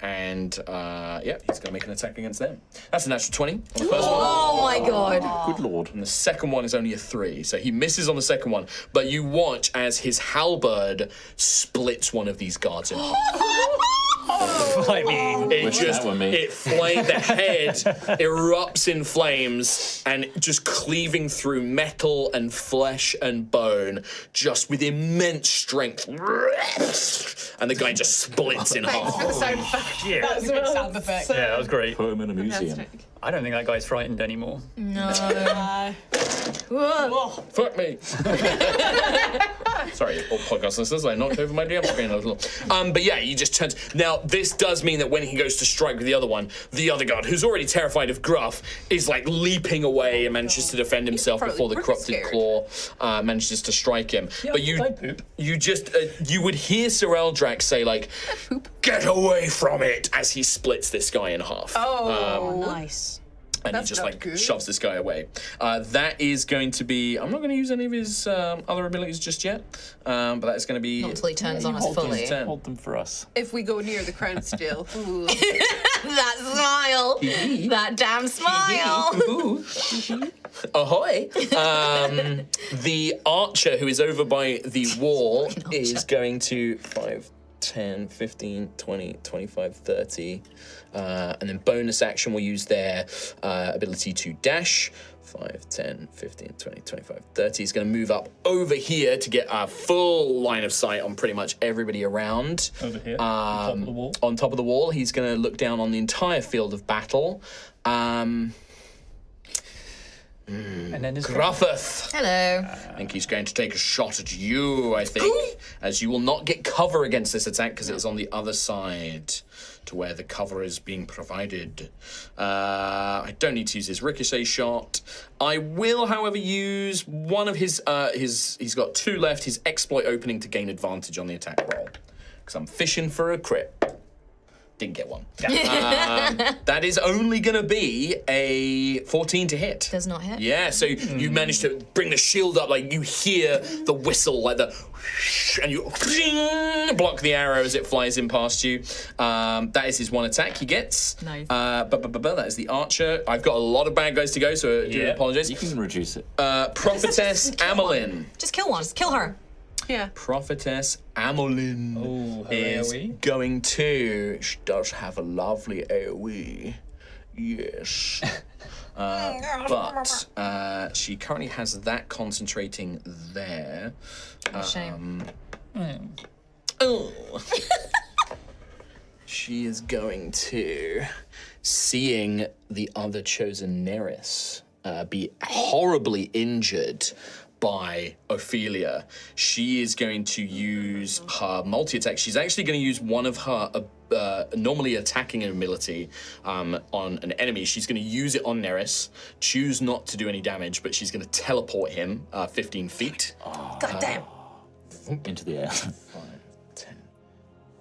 to make an attack against them. That's a natural 20 on the first one. Oh my god. Good lord. And the second one is only a 3, so he misses on the second one. But you watch as his halberd splits one of these guards in half. I mean, the head erupts in flames and just cleaving through metal and flesh and bone, just with immense strength. And the guy just splits in half. For the sound effect. Yeah. That was a good sound effect. Yeah, that was great. Put him in a museum. I don't think that guy's frightened anymore. No. Fuck me. Sorry, all podcast listeners, I knocked over my DM screen a little. But yeah, he just turns. Now, this does mean that when he goes to strike with the other one, the other guard, who's already terrified of Gruff, is like leaping away and manages to defend himself before the corrupted claw manages to strike him. Yeah, but you would hear Sir Eldrak say like, "Get away from it!" as he splits this guy in half. Oh, Nice. And That's he just not like good. shoves this guy away. That is going to be. I'm not going to use any of his other abilities just yet, but that's going to be. Not until he turns on us fully. Hold them for us. if we go near the crown still. Ooh. That smile. That damn smile. Ahoy! The archer who is over by the wall is going to 5, 10, 15, 20, 25, 30. And then bonus action will use their ability to dash. 5, 10, 15, 20, 25, 30. He's going to move up over here to get a full line of sight on pretty much everybody around. Over here, on top of the wall. On top of the wall. He's going to look down on the entire field of battle. And then there's Gruffith. Hello. I think he's going to take a shot at you, I think, as you will not get cover against this attack because it's on the other side to where the cover is being provided. I don't need to use his ricochet shot. I will, however, use one of his he's got 2 left, his exploit opening to gain advantage on the attack roll, because I'm fishing for a crit. Didn't get one. That is only going to be a 14 to hit. Does not hit. Yeah, so you manage to bring the shield up, like you hear the whistle, like the, and you block the arrow as it flies in past you. That is his one attack he gets. Nice. That is the archer. I've got a lot of bad guys to go, so I do apologize. You can reduce it. Prophetess Amelin. Just kill one. Just kill her. Yeah. Prophetess Amelin is AoE? going to. She does have a lovely AoE. Yes. But she currently has that concentrating there. Shame. Oh. She is going to, seeing the other chosen Neris be horribly injured by Ophelia, she is going to use her multi-attack. She's actually going to use one of her normally attacking ability on an enemy. She's going to use it on Neris, choose not to do any damage, but she's going to teleport him 15 feet. God damn. Into the air. 5, 10,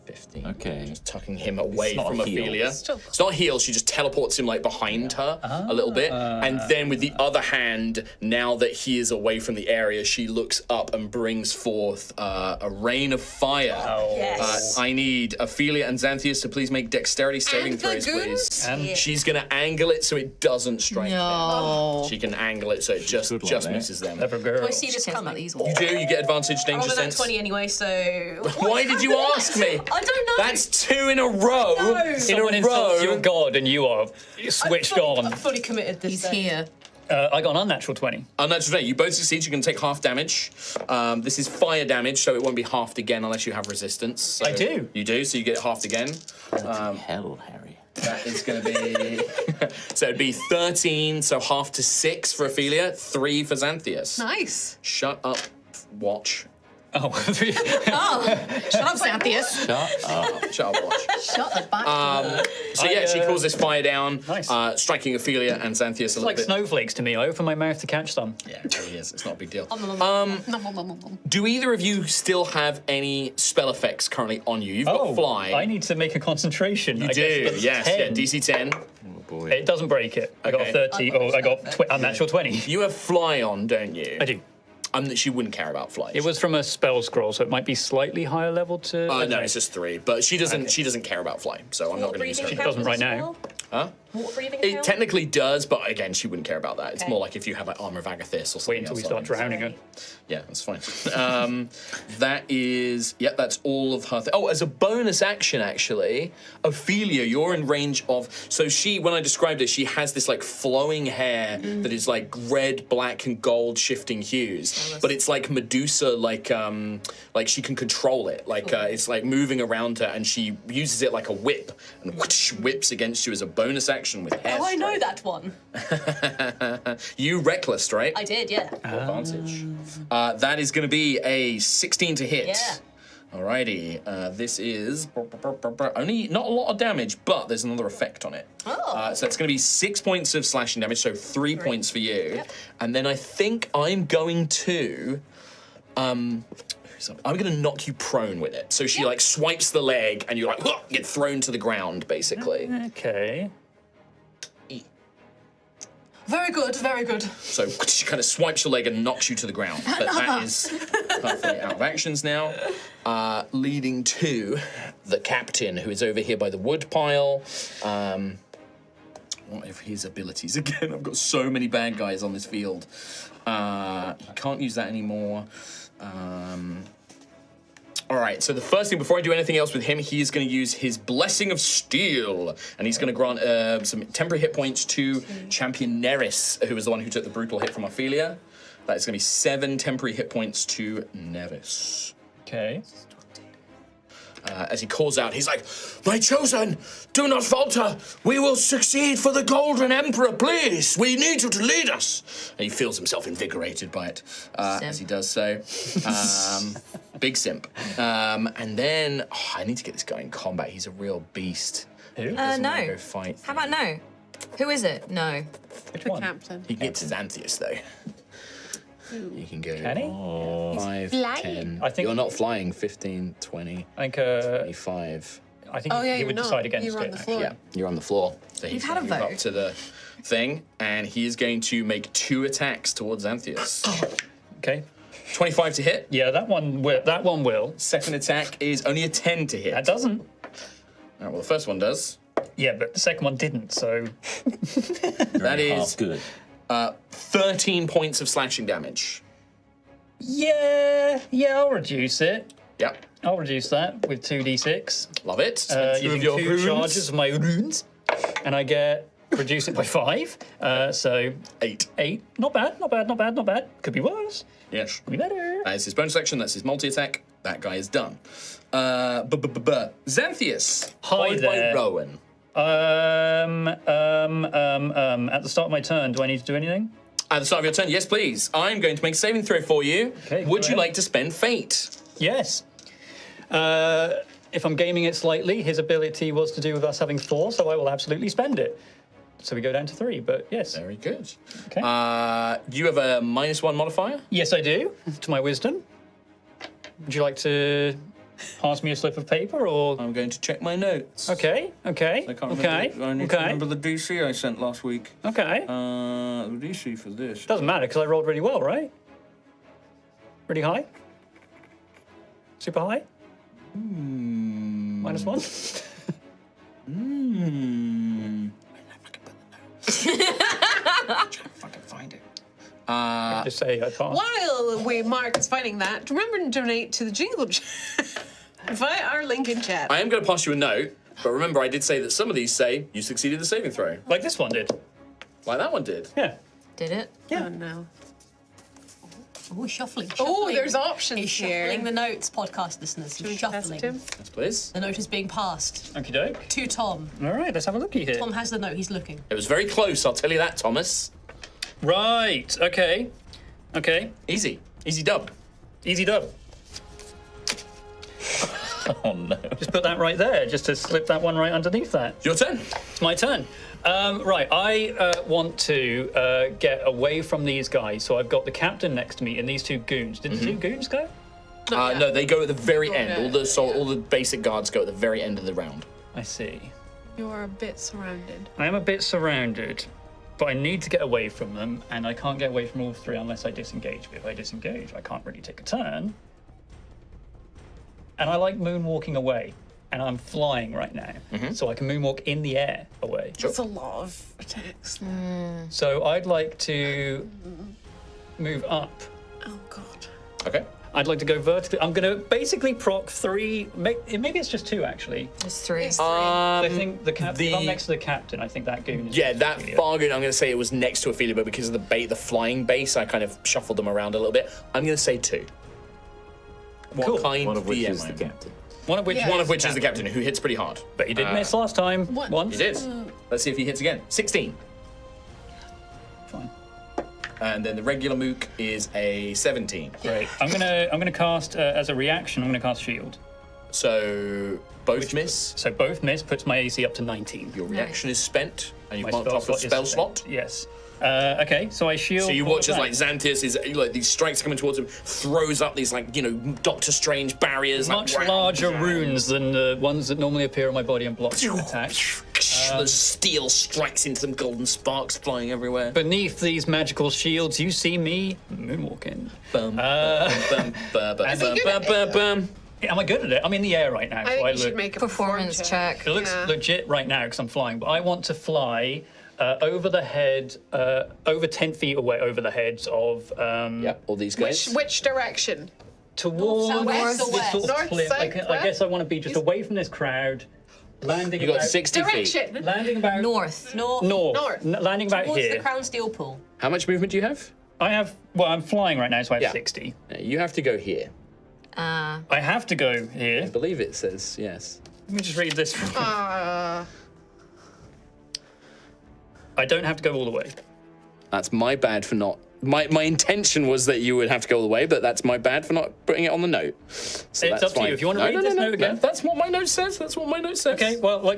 15. Okay. Just tucking him away not from a heal. Ophelia. It's not a heal, she just teleports him like behind her a little bit. And then with the other hand, now that he is away from the area, she looks up and brings forth a rain of fire. Yes. I need Ophelia and Xanthias to please make dexterity saving And the throws, please. goons? And She's gonna angle it so it doesn't strike No. them. She can angle it so it just Good one, mate. misses them. clever girl. Do I see this Cares about coming? these You ones. do, you get advantage I danger rolled a nat sense. 20 anyway, so... Why did you ask me? I don't know. That's 2 in a row. In Someone a insults your row. god and you are switched on. I'm fully committed this He's day. here. I got an unnatural 20. Unnatural 20. You both succeed. You can take half damage. This is fire damage, so it won't be halved again unless you have resistance. So I do. You do, so you get it halved again. Hell, Harry. That is going to be... so it'd be 13, so half to 6 for Ophelia, 3 for Xanthias. Nice. Shut up, watch. Oh, Shut up, Xanthias. Shut up, watch. Shut the back. So yeah, she calls this fire down, Nice. striking Ophelia and Xanthias a little like bit. snowflakes to me. I open my mouth to catch some. Yeah, it really is. It's not a big deal. Nom. Do either of you still have any spell effects currently on you? You've got fly. I need to make a concentration. You I do, guess that's yes. 10. Yeah, DC 10. Oh boy. It doesn't break it. I got Okay. 30. I got unnatural 20. You have fly on, don't you? I do. She wouldn't care about fly. It was from a spell scroll, so it might be slightly higher level to. No, it's just 3. But she doesn't. She doesn't care about fly, so I'm not going to use her. She doesn't right now. Huh? Water breathing It count? technically does, but again, she wouldn't care about that. It's Okay. more like if you have like armor of Agathis or something. Wait until we else start on it. drowning her. Yeah, that's fine. That is, that's all of her. As a bonus action, actually, Ophelia, you're in range of. So she, when I described her, she has this like flowing hair that is like red, black, and gold shifting hues. But it's like Medusa, like she can control it. Like it's like moving around her, and she uses it like a whip and whips against you as a bonus action with hair. Oh, I know that one. You reckless, right? I did, yeah. Advantage. That is going to be a 16 to hit. Yeah. Alrighty. This is only not a lot of damage, but there's another effect on it. Oh. So it's going to be 6 points of slashing damage, so 3 points for you. And then I think I'm going to. I'm going to knock you prone with it. So she like swipes the leg, and you like get thrown to the ground, basically. Okay. Very good, very good. So she kind of swipes your leg and knocks you to the ground. But that is perfectly out of actions now. Leading to the captain, who is over here by the wood pile. What are his abilities again? I've got so many bad guys on this field. He can't use that anymore. All right, so the first thing, before I do anything else with him, he is going to use his Blessing of Steel, and he's going to grant some temporary hit points to Champion Neris, who was the one who took the brutal hit from Ophelia. That is going to be 7 temporary hit points to Neris. Okay. As he calls out, he's like, "My chosen, do not falter. We will succeed for the Golden Emperor, please. We need you to lead us." And he feels himself invigorated by it as he does so. Big simp. And then, I need to get this guy in combat. He's a real beast. Who? Doesn't wanna No. go fight. How about no? Who is it? No. Which one? Captain. He gets Xanthias, though. You can go Can he? 5, flying. 10. I think- You're not flying. 15, 20, I think 25. I think Oh, yeah, he you're would not. decide against You're on it. the floor. Yeah, you're on the floor. So he's You've had a gonna move up vote. to the thing, and he is going to make 2 attacks towards Xanthias. Okay. 25 to hit. Yeah, that one will. Second attack is only a 10 to hit. That doesn't. Well, the first one does. Yeah, but the second one didn't, so... That is Half good. 13 points of slashing damage. Yeah, I'll reduce it. Yep, I'll reduce that with 2d6. love it. Spend 2 Using of your 2 runes. charges of my runes. And I get... reduce it by 5. So 8. 8. Not bad, not bad, not bad, not bad. Could be worse. Yes. Could be better. That is his bonus action. That's his multi-attack. That guy is done. Xanthias. Hi followed there. by Rowan. At the start of my turn, do I need to do anything? At the start of your turn, yes, please. I'm going to make a saving throw for you. Okay, Would go you ahead. like to spend fate? Yes. If I'm gaming it slightly, his ability was to do with us having 4, so I will absolutely spend it. So we go down to 3, but yes. Very good. Okay. You have a -1 modifier? Yes, I do, to my wisdom. Would you like to pass me a slip of paper, or... I'm going to check my notes. Okay. I can't remember. I need to remember the DC I sent last week. Okay. The DC for this. Doesn't matter, because I rolled really well, right? Really high? Super high? -1? Fucking find it. Just say I can't. While Mark is finding that, remember to donate to the Jingle Chat via our link in chat. I am going to pass you a note, but remember I did say that some of these say you succeeded the saving throw. Like this one did. Like that one did. Yeah. Did it? Oh no. Oh, shuffling. Oh, there's options He's here. shuffling the notes, podcast listeners. He's shuffling. Yes, please. The note is being passed Okie doke. to Tom. All right, let's have a looky here. Tom has the note. He's looking. It was very close, I'll tell you that, Thomas. Right, okay. Okay, Easy. Easy dub. easy dub. Oh no. Just put that right there, just to slip that one right underneath that. Your turn. It's my turn. Right, I want to get away from these guys. So I've got the captain next to me and these 2 goons. Did the 2 goons go? No, they go at the very end. yet. All the basic guards go at the very end of the round. I see. You're a bit surrounded. I am a bit surrounded, but I need to get away from them, and I can't get away from all 3 unless I disengage. But if I disengage, I can't really take a turn. And I like moonwalking away, and I'm flying right now, so I can moonwalk in the air away. That's a lot of attacks. So I'd like to move up. Oh god. Okay. I'd like to go vertically. I'm going to basically proc 3. Maybe it's just 2 actually. It's 3. I think the captain. If I'm the- next to the captain, I think that goon is. Yeah, that Ophelia. Fargoon, I'm going to say it was next to Ophelia, but because of the flying base, I kind of shuffled them around a little bit. I'm going to say 2. What Cool. kind One of which DM is the am I? captain. One of which. Yeah. One of which is the captain, who hits pretty hard. But he did miss last time. What? Once. He did. Let's see if he hits again. 16. Fine. And then the regular mook is a 17. Great. I'm gonna cast as a reaction. I'm gonna cast shield. So both miss. So both miss puts my AC up to 19. Your reaction is spent, and you've My marked off a is spell spent. slot. Yes. Okay, so I shield. So you all watch as of like that. Xanthias is like these strikes coming towards him, throws up these like Doctor Strange barriers, much like, larger runes than the ones that normally appear on my body and block attacks. The steel strikes into them, golden sparks flying everywhere. Beneath these magical shields, you see me moonwalking. Bum, bum, bum, bum, And- bum, bum, bum, bum. Am I good at it? I'm in the air right now, I so think I you should look. make a Performance perform check. It looks Yeah. legit right now because I'm flying, but I want to fly over the head, over 10 feet away over the heads of. Yep, all these guys. Which direction? Towards south, west, this or west? sort of North, cliff. south, I guess I want to be just away from this crowd, landing. You got about, 60 feet. Direction. Landing about North. North. North. Landing about Towards here. the Crown Steel Pool. How much movement do you have? I have. Well, I'm flying right now, so I have Yeah. 60. You have to go here. I have to go here. I believe it says yes. Let me just read this. I don't have to go all the way. That's my bad for not. My intention was that you would have to go all the way, but that's my bad for not putting it on the note. So It's that's up to you. fine. If you want to read this note again. That's what my note says. That's what my note says. Okay. Well,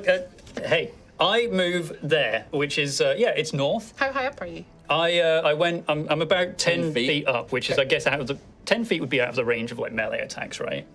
hey, I move there, which is it's north. How high up are you? I went. I'm about 10 feet. feet up, which is I guess out of the 10 feet would be out of the range of like melee attacks, right?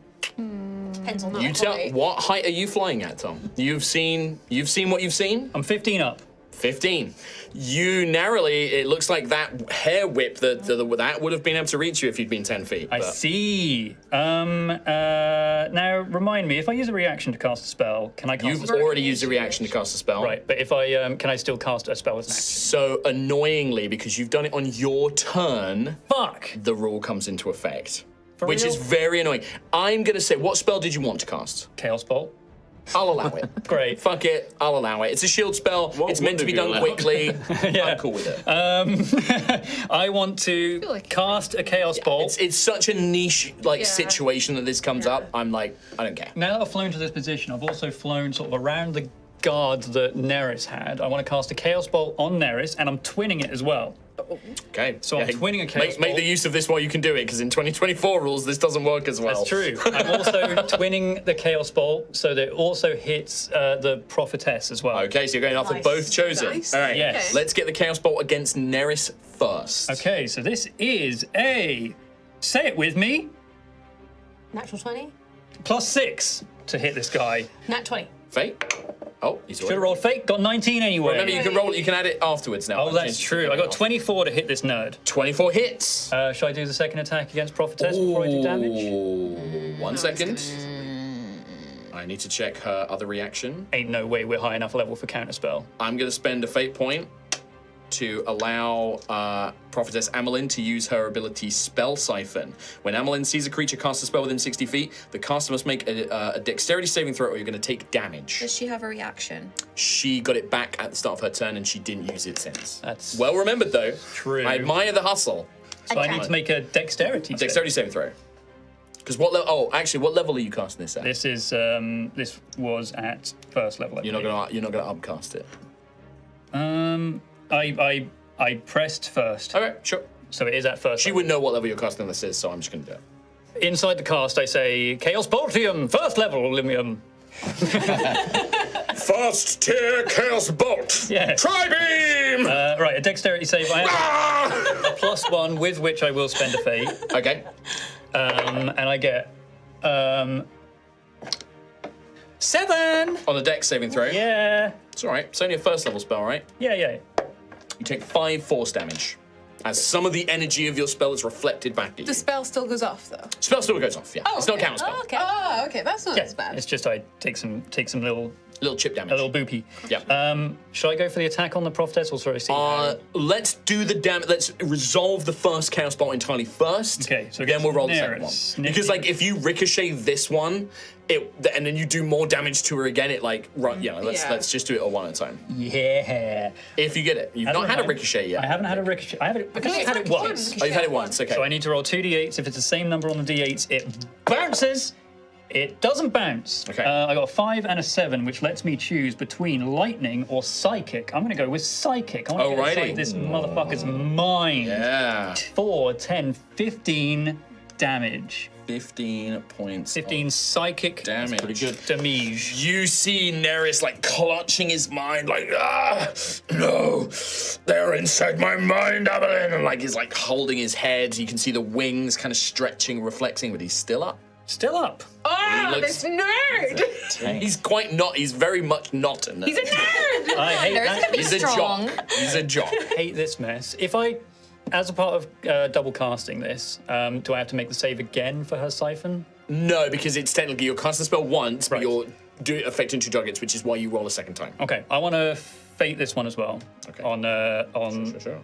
Depends on that. You tell. height. What height are you flying at, Tom? You've seen what you've seen. I'm 15 up. 15. You narrowly. It looks like that hair whip that would have been able to reach you if you'd been 10 feet. I but- see. Now remind me, if I use a reaction to cast a spell, can I cast a You've spell? already used a reaction to cast a spell. Right, but if I can I still cast a spell as an action? So annoyingly, because you've done it on your turn, Fuck. the rule comes into effect, For which real? is very annoying. I'm gonna say, what spell did you want to cast? Chaos Bolt. I'll allow it. Great. Fuck it. I'll allow it. It's a shield spell. What It's meant to would be have you done allowed? quickly. I'm cool with it. I want to like- cast a Chaos Bolt. It's such a niche situation that this comes up. I'm like, I don't care. Now that I've flown to this position, I've also flown sort of around the guard that Neris had. I want to cast a Chaos Bolt on Neris, and I'm twinning it as well. Okay. So I'm twinning a Chaos Make Bolt. the use of this while you can do it, because in 2024 rules, this doesn't work as well. That's true. I'm also twinning the Chaos Bolt so that it also hits the Prophetess as well. Okay, so you're going after Nice. both chosen. Nice. All right. Yes. Okay. Let's get the Chaos Bolt against Neris first. Okay, so this is a, say it with me, Natural 20. +6 to hit this guy. Nat 20. Fate. Oh, he's Should have already. rolled fake, got 19 anyway. Remember, you can roll. You can add it afterwards now. Oh, that's true. I got 24 to hit this nerd. 24 hits. Should I do the second attack against Prophetess before I do damage? Ooh, 1 second. I need to check her other reaction. Ain't no way we're high enough level for counterspell. I'm going to spend a fate point to allow Prophetess Amelin to use her ability Spell Siphon. When Amelin sees a creature cast a spell within 60 feet, the caster must make a dexterity saving throw or you're going to take damage. Does she have a reaction? She got it back at the start of her turn and she didn't use it since. That's Well remembered, though. true. I admire the hustle. So I need to make a dexterity. Dexterity saving throw. Because what level? Oh, actually, what level are you casting this at? This is this was at first level. You're not gonna upcast it. I pressed first, Okay, sure. so it is at first. She level. would know what level your casting this is, so I'm just gonna do it. Inside the cast, I say Chaos Boltium, first level Limium. First tier Chaos Bolt. Yeah. Tri-beam. Right, a dexterity save. I have a +1 with which I will spend a fate, Okay. and I get 7. On the dex saving throw. Yeah, It's all right. It's only a first level spell, right? yeah. You take 5 force damage, as some of the energy of your spell is reflected back at you. The spell still goes off though. Spell still goes off. Yeah. Oh, It's not okay. counter spell. Oh, okay. Oh, okay, that's not Yeah, as bad. it's just I take some little Little chip damage. a little boopy. Yeah. Should I go for the attack on the Prophetess or should I see? Let's do the damage. Let's resolve the first Chaos Bolt entirely first. Okay, so then we'll roll the second Neris. one. Because like if you ricochet this one, and then you do more damage to her again, it like let's just do it all one at a time. Yeah. If you get it, you've not had a ricochet yet. I haven't had a ricochet. I think I've had it once. Oh, you've had it once. Okay. So I need to roll 2d8s. If it's the same number on the d8s, it bounces. It doesn't bounce. Okay. I got a 5 and a 7, which lets me choose between lightning or psychic. I'm going to go with psychic. I want to get Alrighty. inside this motherfucker's mind. Yeah. 4, 10, 15 damage. 15 points. 15 psychic damage. That's pretty good. Damage. You see Neris like clutching his mind, like, no, they're inside my mind, Amelin. And like he's like holding his head. You can see the wings kind of stretching, reflecting, but he's still up. Still up. Oh, looks- this nerd! He's quite not. He's very much not a nerd. He's a nerd! I hate There's that. gonna be He's a strong. jock. He's a jock. Hate this mess. If I, as a part of double casting this, do I have to make the save again for her siphon? No, because it's technically you're casting a spell once, but Right. you're doing it affecting 2 targets, which is why you roll a second time. Okay, I want to fate this one as well. Okay. On Sure.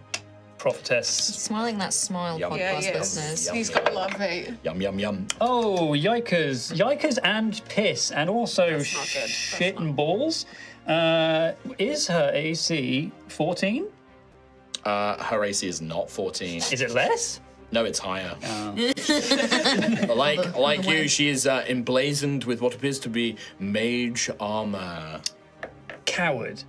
Prophetess. Smiling that smile, Yum. podcast Yeah, he is. listeners. He's got a lot of hate. Yum yum yum. Oh, yikers and piss, and also not good. That's shit not- and balls. Is her AC 14? Her AC is not 14. Is it less? No, it's higher. Like you, she is emblazoned with what appears to be mage armor. Coward.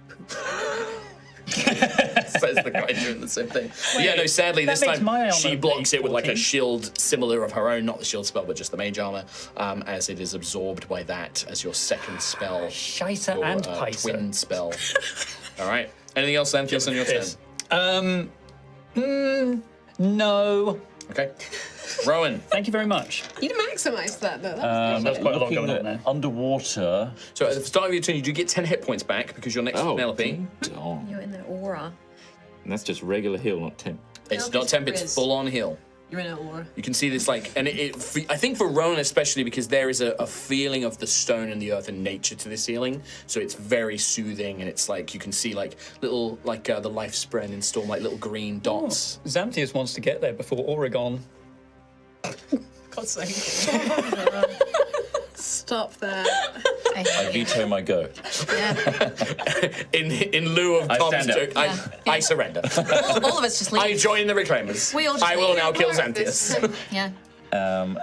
Says the guy doing the same thing. But yeah, no, sadly, that this makes time my armor she blocks be it with like a 14. shield similar of her own, not the shield spell, but just the mage armor, as it is absorbed by that as your second spell. Scheisse Your and Peiser. twin spell. All right. Anything else, Antheus, on your turn? Piss. No. Okay. Rowan. Thank you very much. You'd maximise that though. That's quite a lot Looking going on at there. underwater. So at the start of your turn, you do get 10 hit points back because you're next to Penelope. Dong. You're in the aura. And that's just regular heal, not temp. It's not temp, it's full on heal. You're in an aura. You can see this, like, and I think for Rowan especially, because there is a feeling of the stone and the earth and nature to this healing, so it's very soothing, and it's like you can see like little, like the life spread in Storm, like little green dots. Xanthias wants to get there before Oregon. God's sake. Stop that. I veto my go. In lieu of I Tom's stand up. joke, I surrender. All of us just leave. I join the Reclaimers. We all just I will leave. now kill Part of this. Xanthias. Yeah.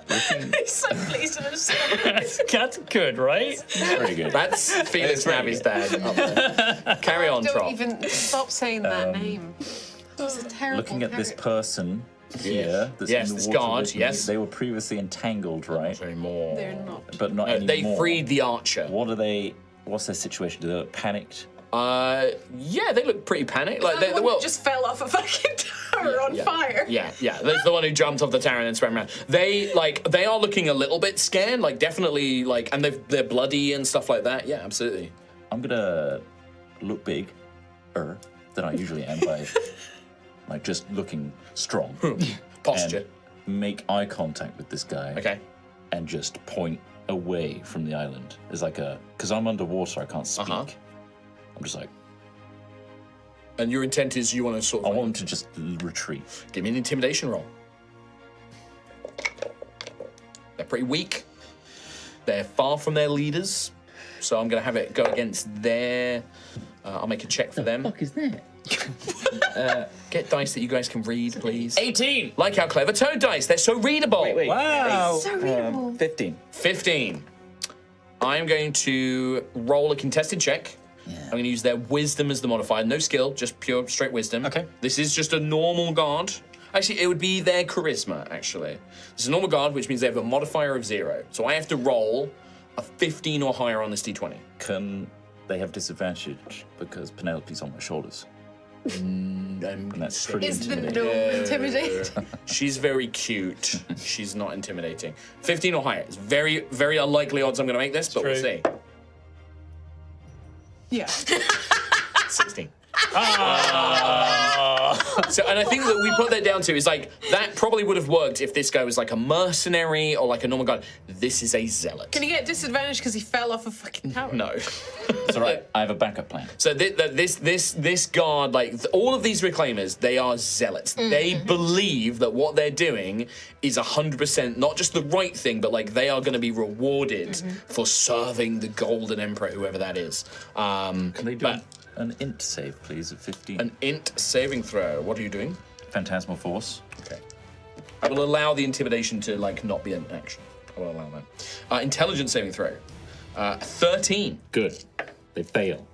Looking He's so pleased with himself. That's good, right? pretty good. That's Felix Navi's dad. Up there. Carry on, Don't Trop. even stop saying that name. It's a terrible Looking at this character. person here, that's Yes, in the this water guard, with me, yes. they were previously entangled, right? Not anymore. They're not. But not They anymore. freed the archer. What are they? What's their situation? Do they look panicked? Yeah, they look pretty panicked. Like That they one well, just fell off a fucking tower on fire. Yeah, that's the one who jumped off the tower and then swam around. They are looking a little bit scared, like definitely like, and they're bloody and stuff like that. Yeah, absolutely. I'm gonna look big, than I usually am by like just looking strong. Posture. And make eye contact with this guy. Okay. And just point away from the island. It's like because I'm underwater, I can't speak. I'm just like, And your intent is you want to sort of. I want him to just retreat. Give me an intimidation roll. They're pretty weak. They're far from their leaders, so I'm going to have it go against their. I'll make a check for them. What the fuck is that? Get dice that you guys can read, please. 18. Like our clever toad dice. They're so readable. Wait. Wow. So readable. 15. 15. I'm going to roll a contested check. I'm going to use their wisdom as the modifier. No skill, just pure straight wisdom. Okay. This is just a normal guard. Actually, it would be their charisma, actually. This is a normal guard, which means they have a modifier of 0. So I have to roll a 15 or higher on this d20. Can they have disadvantage because Penelope's on my shoulders? And that's pretty Is the intimidating. gnome intimidated? She's very cute. She's not intimidating. 15 or higher. It's very, very unlikely odds I'm going to make this, but we'll True. see. Yeah. 16. So, and I think that we put that down to is like, that probably would have worked if this guy was like a mercenary or like a normal guard. This is a zealot. Can he get disadvantage because he fell off a fucking tower? No. It's all right. I have a backup plan. So this guard, like all of these reclaimers, they are zealots. They believe that what they're doing is 100% not just the right thing, but like they are going to be rewarded for serving the Golden Emperor, whoever that is. Can they do an int save, please, at 15? An int saving throw. What are you doing? Phantasmal Force. Okay. I will allow the intimidation to like not be an action. I will allow that. Intelligence saving throw. 13. Good. They fail.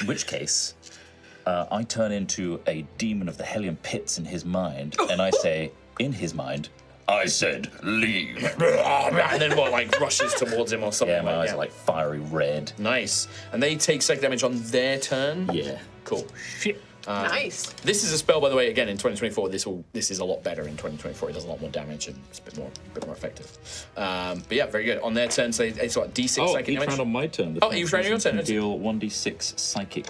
In which case, I turn into a demon of the Hellion pits in his mind, and I say, in his mind, I said, leave. And then what, like rushes towards him or something? Yeah, my eyes are like fiery red. Nice. And they take psychic damage on their turn? Yeah. Cool. Shit. Nice. This is a spell, by the way, again, in 2024. This is a lot better in 2024. It does a lot more damage and it's a bit more effective. But yeah, very good. On their turn, so it's what, D6 psychic each damage? round on my turn. Oh, each round on your turn. Deal 1d6 psychic.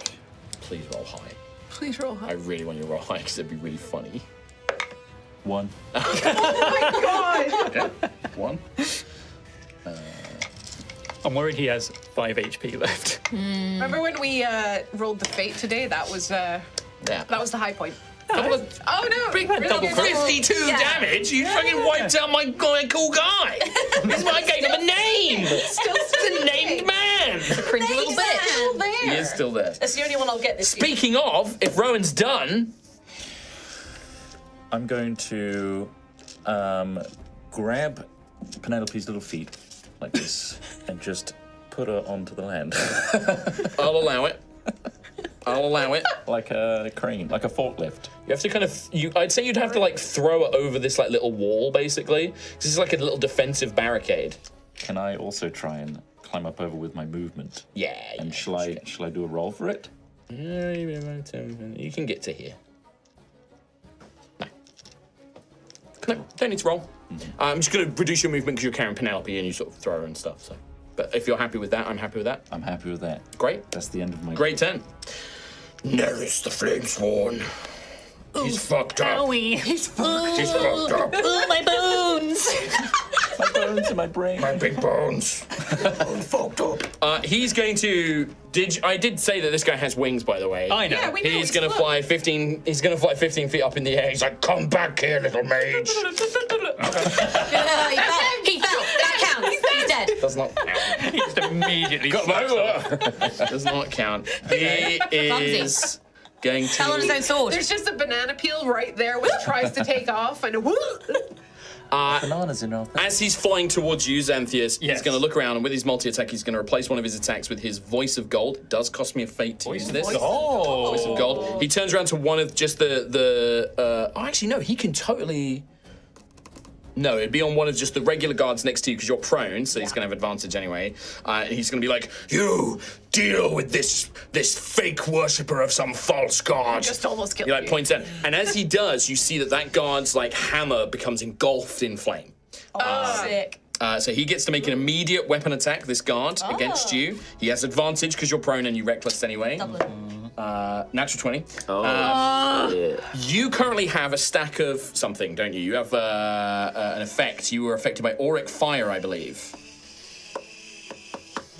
Please roll high. Please roll I high. really want you to roll high because it'd be really funny. 1. Okay. 1. I'm worried he has 5 HP left. Remember when we rolled the fate today? That was Yeah. that was the high point. Couple of Oh no! big really double good. 52 damage. You fucking wiped out my cool guy. This is why I gave him a name. Still He's a named man. Cringe little bitch. Still there. He is still there. That's the only one I'll get this year. Speaking of, if Rowan's done, I'm going to grab Penelope's little feet like this and just put her onto the land. I'll allow it. I'll allow it. Like a crane, like a forklift. You have to kind of, I'd say you'd have to like throw it over this like little wall, basically. This is like a little defensive barricade. Can I also try and climb up over with my movement? Yeah. And shall I do a roll for it? Yeah, you can get to here. No. Don't need to roll. I'm just going to reduce your movement because you're carrying Penelope and you sort of throw her and stuff. So, but if you're happy with that, I'm happy with that. I'm happy with that. Great. That's the end of my. Great turn. Neris the Flamesworn. He's fucked up. Owie. He's fucked up. Ooh, my bones. My bones in my brain. My big bones. I'm fucked up. He's going to. I did say that this guy has wings, by the way. I know. Yeah, we know. He's gonna fly 15. He's gonna fly 15 feet up in the air. He's like, "Come back here, little mage." He fell. That counts. He's dead. Does not count. He just immediately. Come over. Does not count. He is going to. Fell on his own sword. There's just a banana peel right there which tries to take off and Bananas in our thing. As he's flying towards you, Xanthius, he's Yes. going to look around, and with his multi-attack, he's going to replace one of his attacks with his Voice of Gold. It does cost me a fate to use this. Oh. Voice of Gold. He turns around to one of just oh, actually, no, he can totally... No, it'd be on one of just the regular guards next to you because you're prone, so he's going to have advantage anyway. And he's going to be like, "You deal with this fake worshipper of some false god." just almost killed He like you. points out, and as he does, you see that guard's like hammer becomes engulfed in flame. Sick. So he gets to make an immediate weapon attack, this guard, against you. He has advantage because you're prone and you reckless anyway. Natural 20. You currently have a stack of something, don't you? You have an effect. You were affected by auric fire, I believe.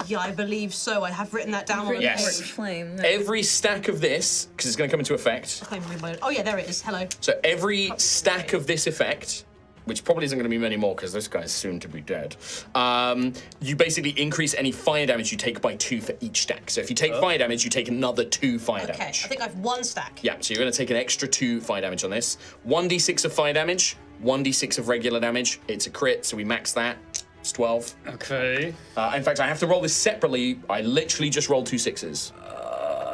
Yeah, I believe so. I have written that down on the Yes. page. Flame. Every stack of this, because it's going to come into effect. Oh yeah, there it is. Hello. So every stack of this effect, which probably isn't going to be many more because this guy's soon to be dead, you basically increase any fire damage you take by 2 for each stack. So if you take fire damage, you take another 2 fire Okay, damage. I think I have 1 stack. Yeah, so you're going to take an extra 2 fire damage on this. 1d6 of fire damage, 1d6 of regular damage. It's a crit, so we max that. It's 12. Okay. In fact, I have to roll this separately. I literally just rolled 2 6s.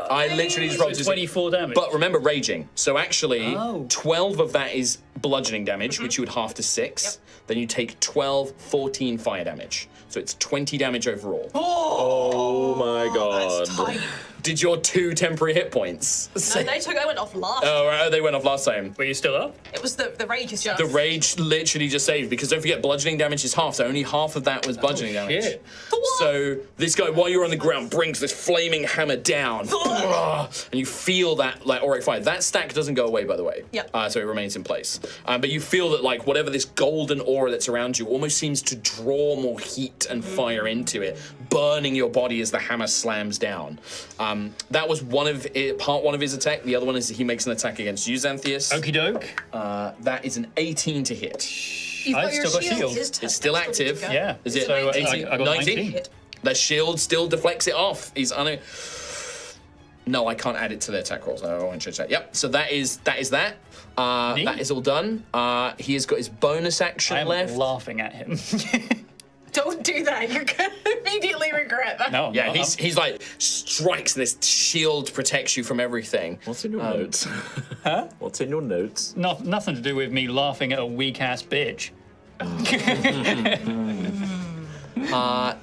I literally just rolled 2 24 damage. But remember, raging. So actually, Oh. 12 of that is bludgeoning damage, which you would half to 6. Then you take 12, 14 fire damage. So it's 20 damage overall. Oh my god. Tight. Did your 2 temporary hit points? No, I went off last. Oh, right, they went off last time. Were you still up? It was the rage is just. The rage literally just saved, because don't forget, bludgeoning damage is half, so only half of that was bludgeoning damage. shit. So this guy, while you're on the ground, brings this flaming hammer down, and you feel that like auric fire. That stack doesn't go away, by the way. Yep. So it remains in place. But you feel that like whatever this golden aura that's around you almost seems to draw more heat and fire into it, burning your body as the hammer slams down. That was part one of his attack. The other one is he makes an attack against you, Xanthius. Okie doke. That is an 18 to hit. You've I've got your still got shield. shield. It's still active. Yeah. Is it So, 18? I got 19. The shield still deflects it off. No, I can't add it to the attack rolls. I won't change that. Yep. So that is that. Neat. That is all done. He has got his bonus action I am left. laughing at him. Don't do that. You're gonna immediately regret that. No. Yeah, no, he's like strikes, and this shield protects you from everything. What's in your notes? Huh? What's in your notes? nothing to do with me laughing at a weak ass bitch.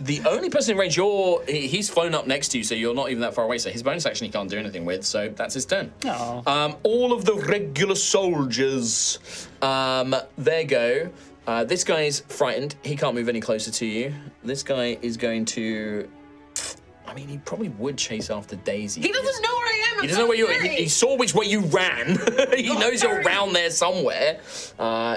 The only person in range, he's flown up next to you, so you're not even that far away. So his bonus action he can't do anything with. So that's his turn. Aw. All of the regular soldiers, there go. This guy is frightened. He can't move any closer to you. This guy is going to. I mean, he probably would chase after Daisy. He doesn't know where I am. He doesn't know where you are. He saw which way you ran. He knows you're around there somewhere.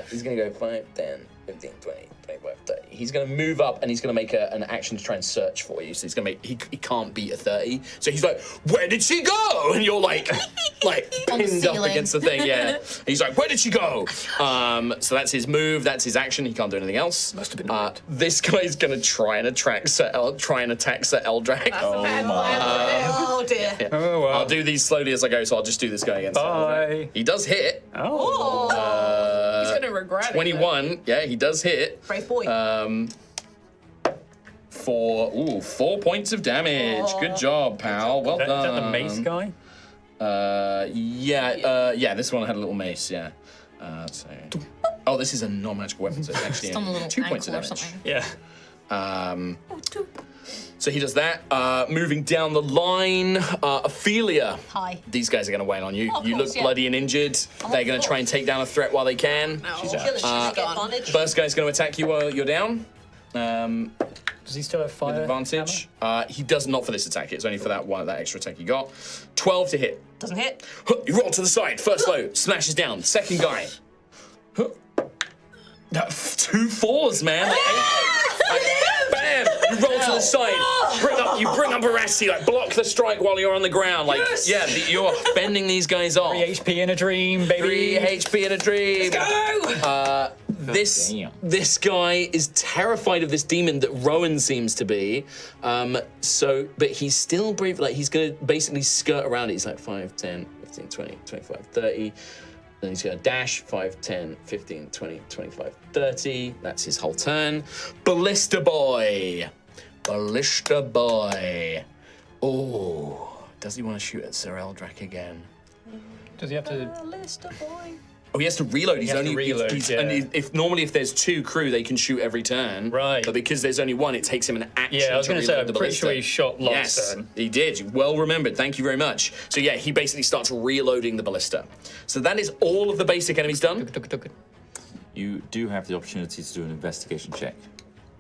He's going to go 5, 10, 15, 20, 25, 30. He's going to move up and he's going to make an action to try and search for you. So he's going to make. He can't beat a 30. So he's like, "Where did she go?" And you're like On the pinned up ceiling. against the thing. Yeah. He's like, "Where did she go?" So that's his move. That's his action. He can't do anything else. Must have been This guy's going to try and attack Sir Eldrak. Oh dear. Oh, well. I'll do these slowly as I go, so I'll just do this guy against Bye. Eldrak. He does hit. Oh. He's gonna regret it. 21. Yeah, he does hit. Brave boy. For 4 points of damage. Good job, pal. Well Is that done. the mace guy? Yeah, this one had a little mace, yeah. Oh, this is a non-magical weapon, so it's actually Just on the little 2 points of ankle or damage. something. Yeah. So he does that. Moving down the line, Ophelia. Hi. These guys are going to wait on you. Oh, of You course, look yeah. bloody and injured. They're going to try and take down a threat while they can. She's out. Killing get advantage. First guy's going to attack you while you're down. Does he still have fire? Advantage. He does not for this attack. It's only for that extra attack you got. 12 to hit. Doesn't hit. You roll to the side. First blow smashes down. Second guy. 2 4s, man. Bam! You roll to the side. You bring up Barassi, like block the strike while you're on the ground. Like, yeah, you're fending these guys off. 3 HP in a dream, baby. 3 HP in a dream. Go! This guy is terrified of this demon that Rowan seems to be. But he's still brave. Like, he's going to basically skirt around it. He's like 5, 10, 15, 20, 25, 30. Then he's going to dash 5, 10, 15, 20, 25, 30. That's his whole turn. Ballista Boy. Ballista Boy. Oh, does he want to shoot at Sir Eldrak again? Does he have to? Ballista boy. Oh, he has to reload. He's has to only reload, he's yeah. only if there's 2 crew, they can shoot every turn. Right. But because there's only 1, it takes him an action. Yeah, I was going to say, reload I'm the pretty sure ballista. he shot last Yes, turn. he did. Well remembered. Thank you very much. So yeah, he basically starts reloading the ballista. So that is all of the basic enemies done. You do have the opportunity to do an investigation check,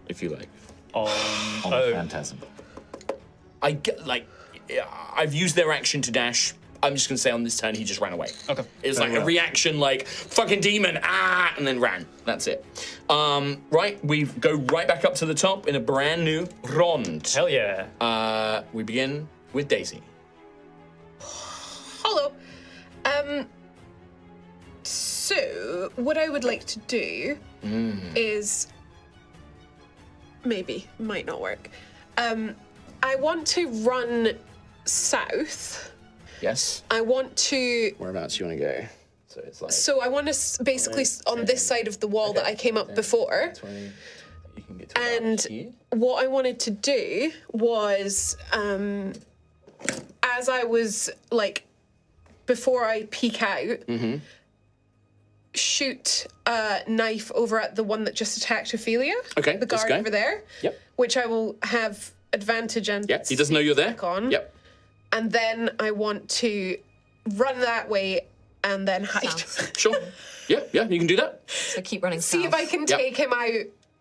If you like. on the phantasm. I've used their action to dash. I'm just going to say on this turn, he just ran away. Okay. It's Very like a well. reaction, like, fucking demon, and then ran. That's it. Right, we go right back up to the top in a brand new rond. Hell yeah. We begin with Daisy. Hello. So what I would like to do is might not work. I want to run south. Yes? I want to. Whereabouts you want to go? So it's like So I want to basically on this side of the wall that I came up before. 20. You can get to And about here. what I wanted to do was, as I was like, before I peek out, shoot a knife over at the one that just attacked Ophelia. Okay, The this guard guy. over there. Yep. Which I will have advantage and. Yep, he doesn't know you're there. back on. Yep. And then I want to run that way and then hide. South. Sure. Yeah, you can do that. So keep running See south. if I can Yep. take him out.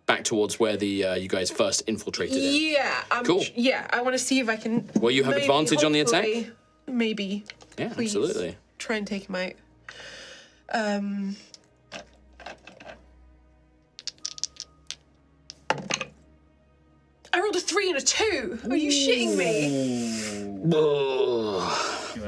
Back towards where the you guys first infiltrated in. Yeah. Cool. Yeah, I want to see if I can. Well, you have advantage on the attack? hopefully, Maybe. Yeah, Please. absolutely. Try and take him out. I rolled a 3 and a 2. Are you shitting me?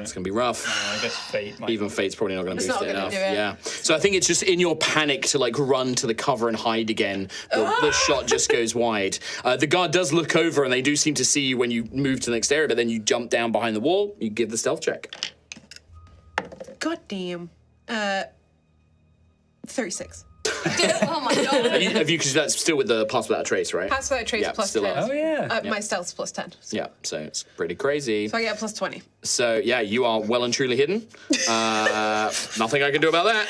It's gonna be rough. I guess fate might. Even Fate's probably not going to It's boost not it gonna enough. do it. Yeah. So I think it's just in your panic to like run to the cover and hide again. The shot just goes wide. The guard does look over and they do seem to see you when you move to the next area, but then you jump down behind the wall. You give the stealth check. God damn. 36. Oh my god. Have you? Because that's still with the plus without a trace, right? Pass without trace Yeah, plus still 10. up. Oh yeah. My stealth's plus 10. Yeah. So it's pretty crazy. So I get a plus 20. So yeah, you are well and truly hidden. Nothing I can do about that.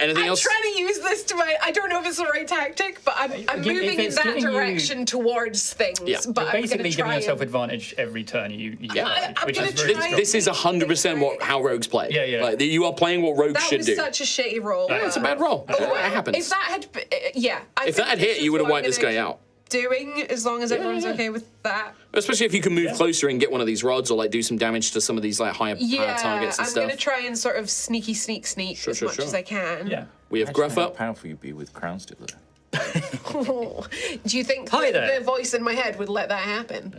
Anything I'm else? trying to use this to my. I don't know if it's the right tactic, but I'm If moving in it's that giving you- direction towards things. Yeah. But You're I'm basically gonna giving try yourself and, advantage every turn you Yeah. I'm which gonna is very try- strong. This is 100% how rogues play. Yeah, yeah. Like, you are playing what rogues That should was do. such a shitty roll. Yeah, It's a bad roll. It happens. If that had, yeah. If that had hit, you would have wiped this guy out. Doing as long as everyone's yeah. okay with that. Especially if you can move closer and get one of these rods or like do some damage to some of these like higher targets and I'm stuff. gonna try and sort of sneak Sure, as sure, much sure. as I can. Yeah. We have Imagine Gruff how up. powerful you'd be with Crown Stick, though. Do you think Hi that there. the voice in my head would let that happen?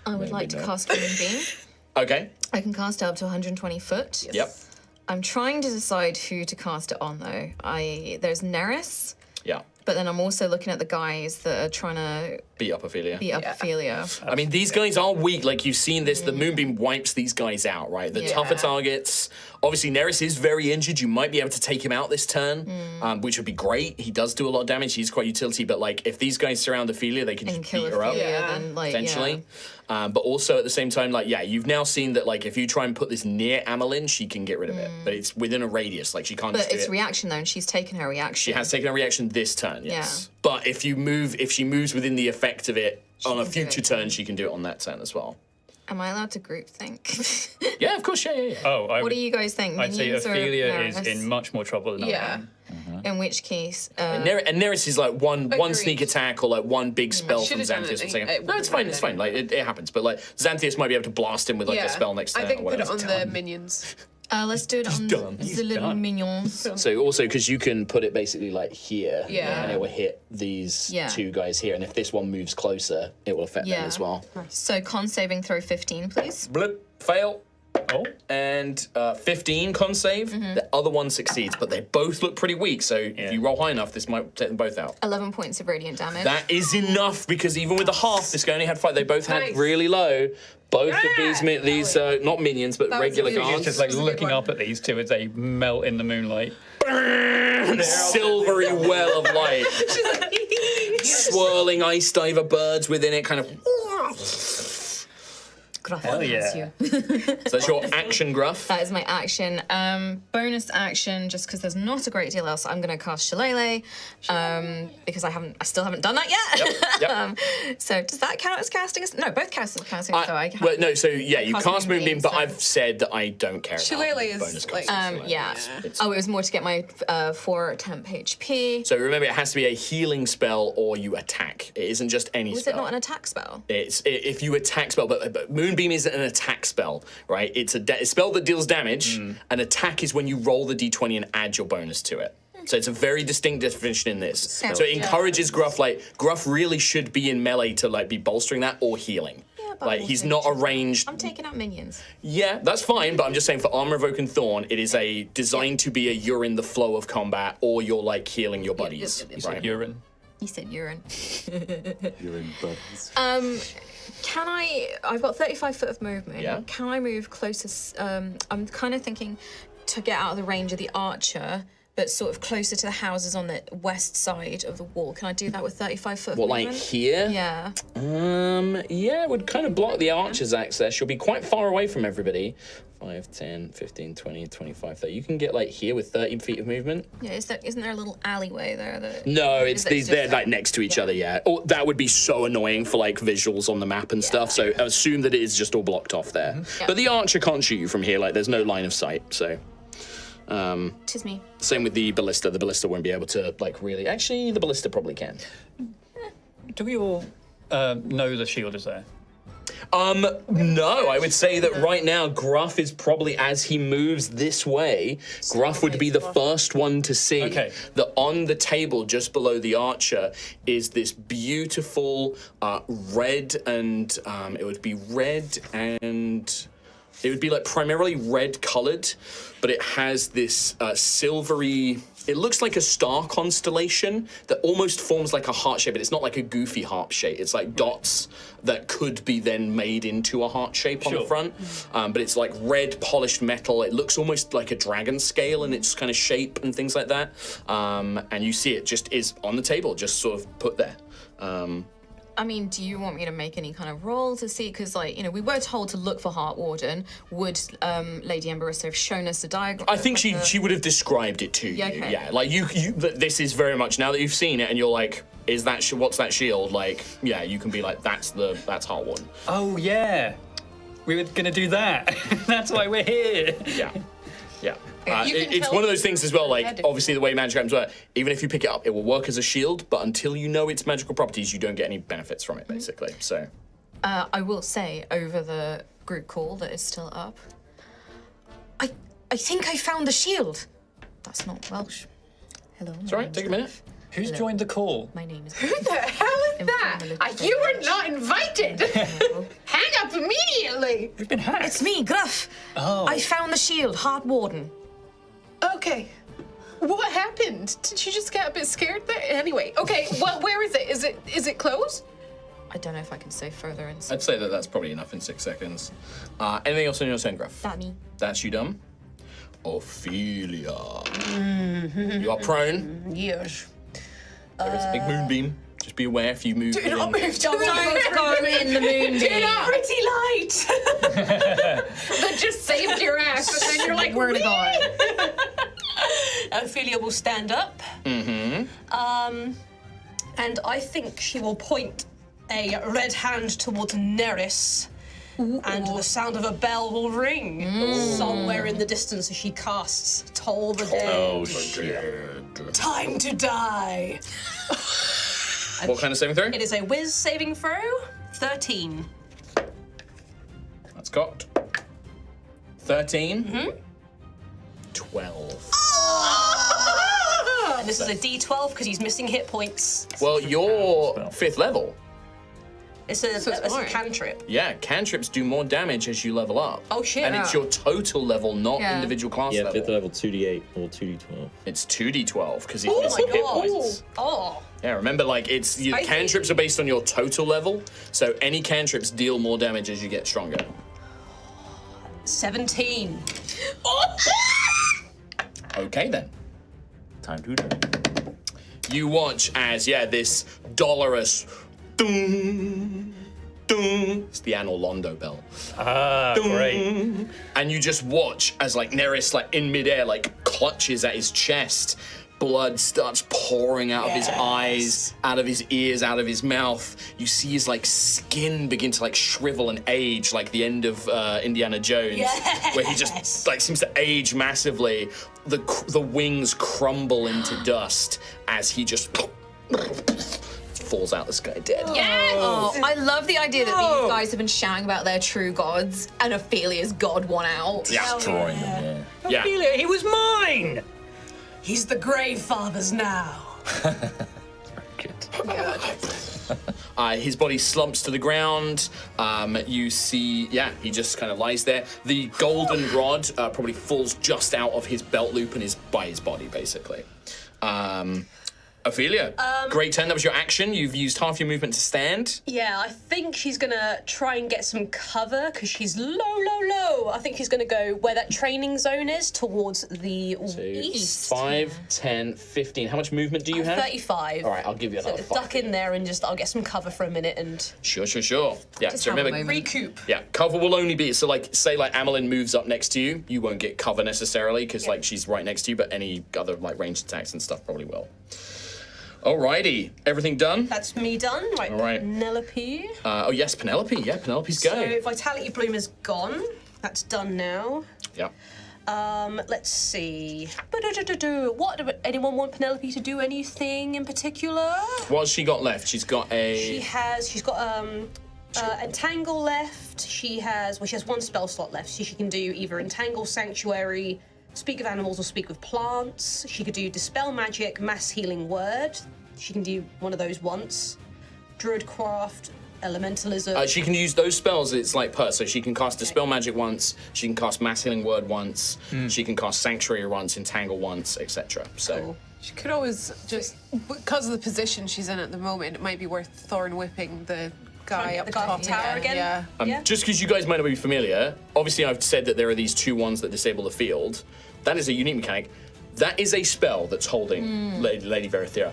I would like to cast Green Beam. Okay. I can cast it up to 120 foot. Yep. I'm trying to decide who to cast it on though. There's Neris, Yeah. but then I'm also looking at the guys that are trying to Beat up Ophelia. beat up Yeah. Ophelia. I mean, these guys are weak. Like, you've seen this. The Moonbeam wipes these guys out, right? The Yeah. tougher targets. Obviously, Neris is very injured. You might be able to take him out this turn, which would be great. He does do a lot of damage. He's quite utility. But, like, if these guys surround Ophelia, they can And just kill beat her up. Ophelia, Yeah. then like Potentially. But also at the same time, like, yeah, you've now seen that, like, if you try and put this near Amelin, she can get rid of it. But it's within a radius. Like, she can't But just do it's it. reaction though, and she's taken her reaction. She has taken a reaction this turn, yes. But if she moves within the effect of it on a can do future it. turn, she can do it on that turn as well. Am I allowed to group think? Yeah, of course. Yeah. Oh, What do you guys think? I'd say Minions or Ophelia is Neris? in much more trouble than I Yeah. am. In which case, And Neris is like one sneak attack or like one big spell from Should've done Xanthias. it. For second. It No, it's would've fine. been It's fine. Like it happens. But like Xanthias might be able to blast him with like a spell next turn. I think or put it whatever. on the minions. let's do it on done. the little done. minions. So also because you can put it basically like here, Yeah. and it will hit these Yeah. two guys here, and if this one moves closer, it will affect them Yeah. as well. So con saving throw 15, please. Blip, fail. Oh, And 15 con save. The other one succeeds, but they both look pretty weak. So if you roll high enough, this might take them both out. 11 points of radiant damage. That is enough because even with the half, this guy only had 5. They both had Nice. really low. Both of these not minions, but That was regular huge. he's guards. just like That's a good looking one. up at these two as they melt in the moonlight. Silvery well of light. Swirling ice diver birds within it, kind of. Gruff Hell has yeah. you. So that's your action, Gruff. That is my action. Bonus action, just because there's not a great deal else, I'm going to cast Shillelagh, because I still haven't done that yet. Yep. So does that count as casting? No, both cast as casting. So I Well, no, so yeah, you cast cast Moonbeam, Moonbeam, but so- I've said that I don't care about Shillelagh is, bonus like- casting. yeah. It's- Oh, it was more to get my 4 temp HP. So remember, it has to be a healing spell or you attack. It isn't just any Was spell. it not an attack spell? If you attack spell, but Moonbeam isn't an attack spell, right? It's a spell that deals damage. An attack is when you roll the d20 and add your bonus to it. So it's a very distinct definition in this. So it encourages Gruff. Like Gruff really should be in melee to like be bolstering that or healing. Yeah, but Like I'm he's also not taking- arranged. I'm taking out minions. Yeah, that's fine, but I'm just saying for Armor of Oak and Thorn, it is designed to be you're in the flow of combat or you're like healing your buddies. It's like urine. You said urine. You're in buddies. Can I've got 35 foot of movement. Yeah. Can I move closer? I'm kind of thinking to get out of the range of the archer, but sort of closer to the houses on the west side of the wall. Can I do that with 35 foot of What, like movement? here? Yeah. Yeah, it would kind of block the archer's access. You'll be quite far away from everybody. 5, 10, 15, 20, 25, 30. You can get like here with 30 feet of movement. Yeah, isn't there a little alleyway there? No, it's Is it these. just They're like- like next to each other. Yeah. Oh, that would be so annoying for like visuals on the map and stuff. So assume that it is just all blocked off there. But the archer can't shoot you from here. Like there's no line of sight. So Tis me. same with the ballista. The ballista won't be able to like really. Actually, the ballista probably can. Do we all know the shield is there? No, I would say that right now Gruff is probably, as he moves this way, Gruff would be the first one to see that on the table just below the archer is this beautiful red and it would be red and it would be like primarily red colored, but it has this silvery. It looks like a star constellation that almost forms like a heart shape, but it's not like a goofy heart shape. It's like dots that could be then made into a heart shape on the front. But it's like red polished metal. It looks almost like a dragon scale in its kind of shape and things like that. And you see it just is on the table, just sort of put there. I mean, do you want me to make any kind of roll to see? Because, like, you know, we were told to look for Heart Warden. Would Lady Emberissa have shown us a diagram? I think she would have described it to you. okay. Yeah, like this is very much now that you've seen it and you're like, is that what's that shield? Like, yeah, you can be like, that's Heart Warden. Oh yeah, we were gonna do that. That's why we're here. Yeah. Yeah. You can It's tell one of those things as well, like, Magic. obviously the way magic items work, even if you pick it up, it will work as a shield, but until you know its magical properties, you don't get any benefits from it, basically. So, I will say over the group call that is still up. I think I found the shield. That's not Welsh. Hello. it's all right, take a minute. Who's joined the call? My name is. Who the hell is that? You were not invited. Hang up immediately. We've been hacked. It's me, Gruff. Oh. I found the shield, Heart Warden. Okay. What happened? Did you just get a bit scared there? Anyway, okay. Well, where is it? Is it closed? I don't know if I can say further in. I'd say that that's probably enough in 6 seconds. Anything else on your turn, Gruff? That me. That's you done? Ophelia. You are prone. Yes. There is a big moonbeam. Just be aware if you move. Do not within- move. Don't go in the moonbeam. Do not. Pretty light. That just saved your ass, and then you're like, Word of God. Ophelia will stand up. And I think she will point a red hand towards Neris. And the sound of a bell will ring somewhere in the distance as she casts Toll the Dead. Oh, shit. Time to die. What kind of saving throw? It is a whiz saving throw, 13. That's cocked. 13. 12. And this is a D12 because he's missing hit points. Well, you're 5th level. It's a more. cantrip. Yeah, cantrips do more damage as you level up. Oh, shit. And it's your total level, not Yeah. individual class Yeah, level. 5th level 2d8 or 2d12. It's 2d12 because he's Oh missing my hit god. points. Oh. Yeah, remember, like, it's your Spicy. cantrips are based on your total level, so any cantrips deal more damage as you get stronger. 17. Okay, then. Time to die. You watch as, this dolorous doom, doom. It's the Anor Londo bell. Ah, great. And you just watch as, like, Neris, like, in midair, like, clutches at his chest. Blood starts pouring out of his eyes, out of his ears, out of his mouth. You see his, like, skin begin to, like, shrivel and age, like the end of Indiana Jones, where he just, like, seems to age massively. The wings crumble into dust as he just falls out the sky dead. Oh, I love the idea that these guys have been shouting about their true gods, and Ophelia's god won out. Yeah. Destroying them, yeah. Yeah. Ophelia, he was mine! He's the Grave Fathers now. His body slumps to the ground. You see, he just kind of lies there. The golden rod probably falls just out of his belt loop and is by his body, basically. Ophelia, great turn. That was your action. You've used half your movement to stand. Yeah, I think she's gonna try and get some cover because she's low. I think she's gonna go where that training zone is towards the east. 5, 10, 15. How much movement do you have? 35. All right, I'll give you So another 5. duck in there and I'll get some cover for a minute and Sure. Yeah, Just so have a remember, moment. recoup. yeah, cover will only be, so like, say like Amelin moves up next to you, you won't get cover necessarily because like she's right next to you, but any other like ranged attacks and stuff probably will. Alrighty, everything done? That's me done. Right, All right. Penelope. Oh yes, Penelope. Yeah, Penelope's go. So Vitality Bloom is gone. That's done now. Yeah. Let's see. Anyone want Penelope to do anything in particular? What's she got left? She's got She's a. got Entangle left. She has one spell slot left, so she can do either Entangle, Sanctuary, Speak with Animals, or Speak with Plants. She could do Dispel Magic, Mass Healing Word. She can do one of those once. Druidcraft, Elementalism. She can use those spells. It's like per. So she can cast Dispel Magic once. She can cast Mass Healing Word once. She can cast Sanctuary once, Entangle once, etc. So. Cool. She could always just, because of the position she's in at the moment, it might be worth Thorn whipping the guy up the guy top up the tower again? Yeah. Yeah. Just because you guys might not be familiar, obviously I've said that there are these 2 ones that disable the field. That is a unique mechanic. That is a spell that's holding Lady Verithia.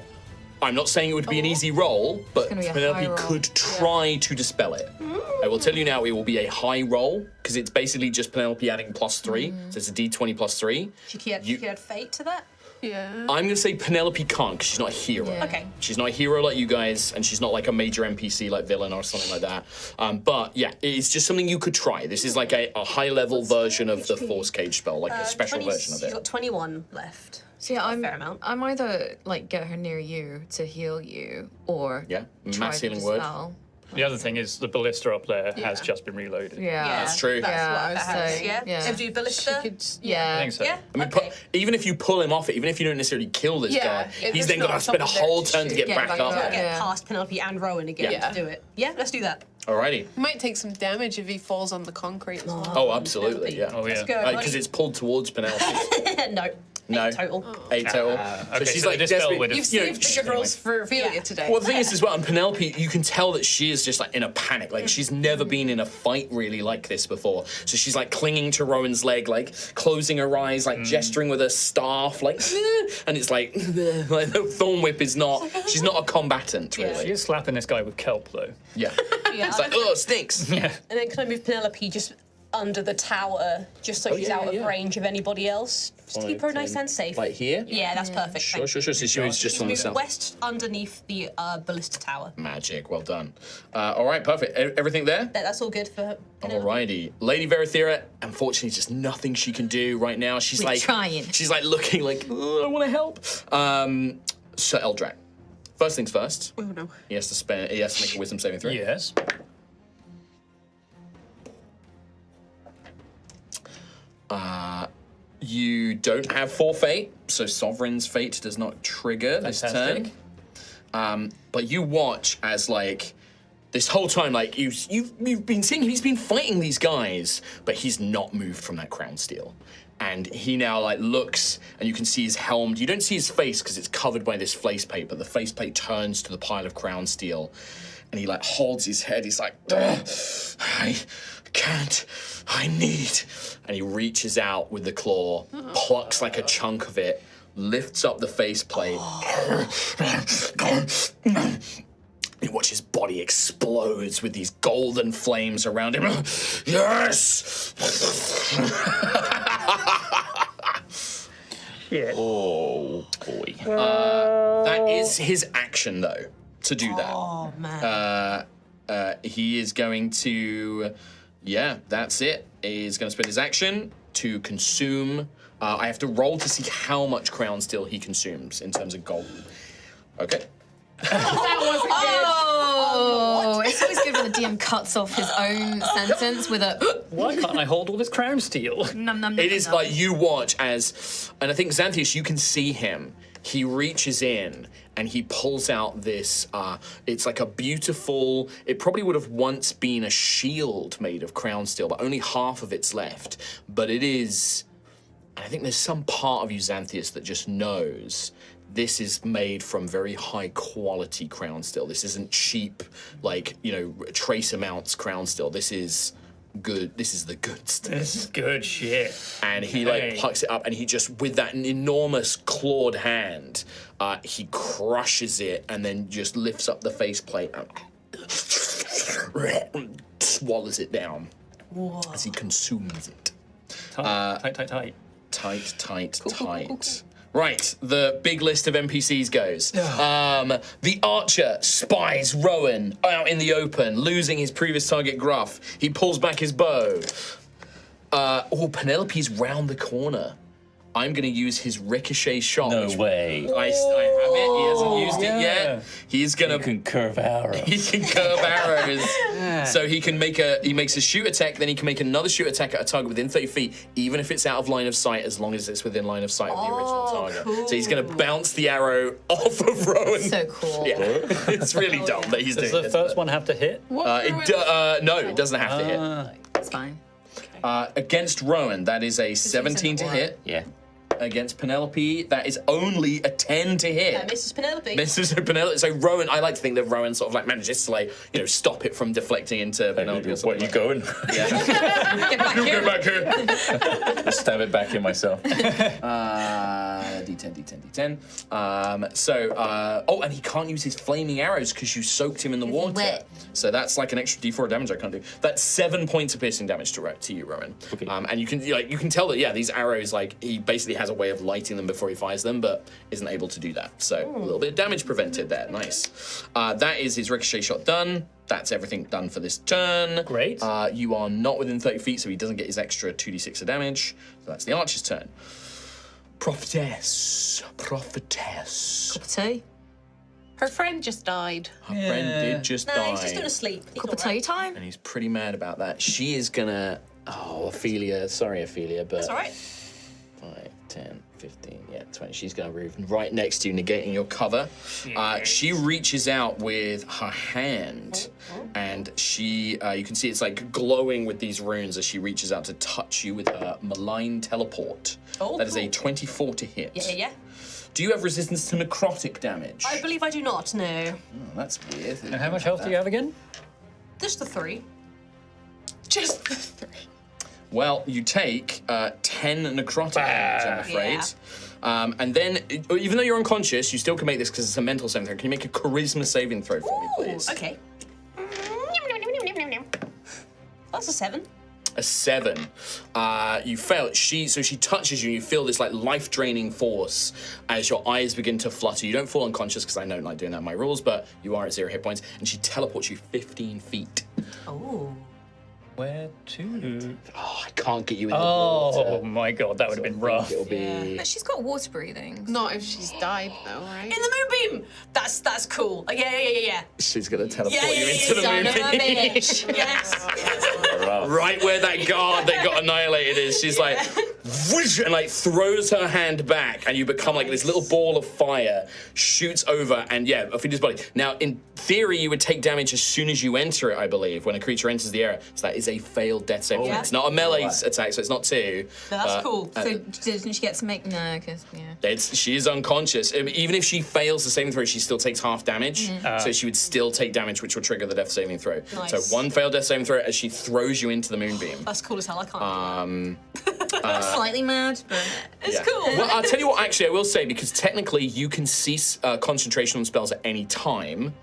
I'm not saying it would be an easy roll, but gonna be a high Penelope roll. could try to dispel it. I will tell you now, it will be a high roll, because it's basically just Penelope adding +3, so it's a d20 +3. She could add Fate to that. Yeah. I'm going to say Penelope can't, because she's not a hero. Yeah. Okay. She's not a hero like you guys, and she's not like a major NPC like villain or something like that. But yeah, it's just something you could try. This is like a high-level version of the Force Cage spell, like a special version of She's it. got 21 left. So yeah, a fair amount. I'm either like get her near you to heal you, or Yeah, try Mass to Healing Word. dispel. The other thing is the ballista up there has just been reloaded. Yeah, That's true. That's what I was so, saying. Yeah. So do Ballista. She could, yeah. I think so. Yeah. I mean, Okay. even if you pull him off it, even if you don't necessarily kill this Yeah, guy, if he's there's then got to not spend a someone there whole to turn to shoot. get Yeah, back back up. up. Get Yeah. past Penelope and Rowan again Yeah. to do it. Yeah, let's do that. Alrighty. might take some damage if he falls on the concrete as well. Oh, absolutely, yeah. Oh, yeah. Let's go. Because it's pulled towards Penelope. No. No. 8 total. 8 total. Okay, so she's so like the dispel desperate. would have- You've you know, saved the girls for Ophelia today. Well, the thing is, as well, and Penelope, you can tell that she is just like in a panic. Like she's never been in a fight really like this before. So she's like clinging to Rowan's leg, like closing her eyes, like gesturing with her staff, like, and it's like the Thorn Whip is not. She's not a combatant She really. is slapping this guy with kelp, though. Yeah. Yeah. It's like, oh, stinks. And then can I move Penelope just under the tower, just so she's out of range of anybody else. Just to keep her nice and safe. Like here? Yeah, that's perfect. Sure. So she moves just on the Move south. west underneath the ballista tower. Magic, well done. All right, perfect. Everything there? That's all good for Penelope. Alrighty. Lady Verathera, unfortunately, just nothing she can do right now. She's We're like trying. She's like looking like, I want to help. Sir Eldrak. First things first. Oh no. He has to make a wisdom saving throw. Yes. You don't have forfeit, so Sovereign's Fate does not trigger this Fantastic. turn. But you watch as like this whole time, like you've been seeing he's been fighting these guys, but he's not moved from that crown steel. And he now like looks, and you can see his helm. You don't see his face because it's covered by this faceplate, but the faceplate turns to the pile of crown steel, and he like holds his head. He's like, I can't, I need. And he reaches out with the claw, plucks like a chunk of it, lifts up the faceplate. You watch his body explodes with these golden flames around him. Yes! Yeah. Oh boy. That is his action, though, to do that. Oh, man. He is going to, that's it. He's going to spend his action to consume. I have to roll to see how much crown steel he consumes in terms of gold. Okay. Oh, it's always good when the DM cuts off his own sentence with a Why can't I hold all this crown steel? num num. It is like you watch as, and I think Xanthius, you can see him. He reaches in and he pulls out this, it's like a beautiful, it probably would have once been a shield made of crown steel, but only half of it's left. But it is, I think there's some part of you, Xanthius, that just knows this is made from very high quality crown steel. This isn't cheap, like, trace amounts crown steel. This is good. This is the good stuff. This is good shit. And he like plucks it up, and he just, with that enormous clawed hand, he crushes it, and then just lifts up the faceplate and swallows it down as he consumes it. Tight. Tight. Right, the big list of NPCs goes. The archer spies Rowan out in the open, losing his previous target, Gruff. He pulls back his bow. Penelope's round the corner. I'm going to use his ricochet shot. No way. I have it. He hasn't used it yet. He's going You to... can curve arrows. He can curve arrows. So he makes a shoot attack, then he can make another shoot attack at a target within 30 feet, even if it's out of line of sight, as long as it's within line of sight of the original target. Cool. So he's going to bounce the arrow off of Rowan. So cool. Yeah, it's really dumb that he's doing Does the this. first one have to hit? No, it doesn't have to hit. It's fine. Against Rowan, that is a 17 to hit. Yeah. Against Penelope, that is only a 10 to hit. Mrs. Penelope. Mrs. Penelope. So Rowan, I like to think that Rowan sort of like manages to like, stop it from deflecting into Penelope. Or Where something you going? Yeah. Get back You here. go back here. Just stab it back in myself. D10. And he can't use his flaming arrows because you soaked him in the water. wet. So that's like an extra D4 damage I can't do. That's 7 points of piercing damage to you, Rowan. Okay. And you can tell that these arrows, like, he basically has a way of lighting them before he fires them, but isn't able to do that. So a little bit of damage prevented there. Nice. That is his ricochet shot done. That's everything done for this turn. Great. You are not within 30 feet, so he doesn't get his extra 2d6 of damage. So that's the archer's turn. Prophetess. Tea. Her friend just died. Her friend did just No, die. he's just going to sleep. Cup of tea time. And he's pretty mad about that. She is gonna... Oh, Ophelia. Sorry, Ophelia, but... That's all right. 5, 10, 15, 20. She's going to move right next to you, negating your cover. She reaches out with her hand, and she, you can see it's like glowing with these runes as she reaches out to touch you with her malign teleport. Oh, that is a cool. 24 to hit. Yeah. Do you have resistance to necrotic damage? I believe I do not, no. Oh, that's weird. And how much health do you have again? Just the 3. Just the 3. Well, you take 10 necrotic damage, I'm afraid. Yeah. And then, even though you're unconscious, you still can make this because it's a mental saving throw. Can you make a charisma saving throw for me, please? Okay. That's a 7. a 7. You fail. She touches you, and you feel this like life-draining force as your eyes begin to flutter. You don't fall unconscious because I don't like doing that in my rules, but you are at 0 hit points, and she teleports you 15 feet. Oh. Where to? Oh, I can't get you in the Oh water. my god, that would have been rough. It'll be. But she's got water breathing. Not if she's died, though, right? In the moonbeam. That's cool. Yeah. She's gonna teleport Yeah, you yeah, into the Son of a moonbeam. bitch. Yes. Right where that guard that got annihilated is, she's like, whoosh, and like throws her hand back, and you become like this little ball of fire, shoots over, and yeah, Althea's body. Now, in theory, you would take damage as soon as you enter it, I believe, when a creature enters the area. So that is a failed death save. Yeah. It's not a melee attack, so it's not 2. That's cool. So doesn't she get to make no? Because yeah. She is unconscious. Even if she fails the saving throw, she still takes half damage. So she would still take damage, which will trigger the death saving throw. Nice. So 1 failed death saving throw as she throws you into the moonbeam. That's cool as hell. I can't. Slightly mad, but It's cool. Well, I'll tell you what, actually, I will say, because technically you can cease concentration on spells at any time.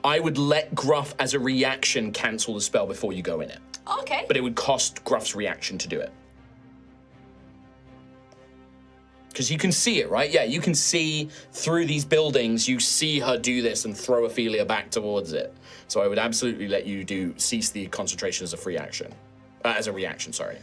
I would let Gruff, as a reaction, cancel the spell before you go in it. Okay. But it would cost Gruff's reaction to do it. Because you can see it, right? Yeah, you can see through these buildings, you see her do this and throw Altheya back towards it. So I would absolutely let you cease the concentration as a free action. As a reaction, sorry.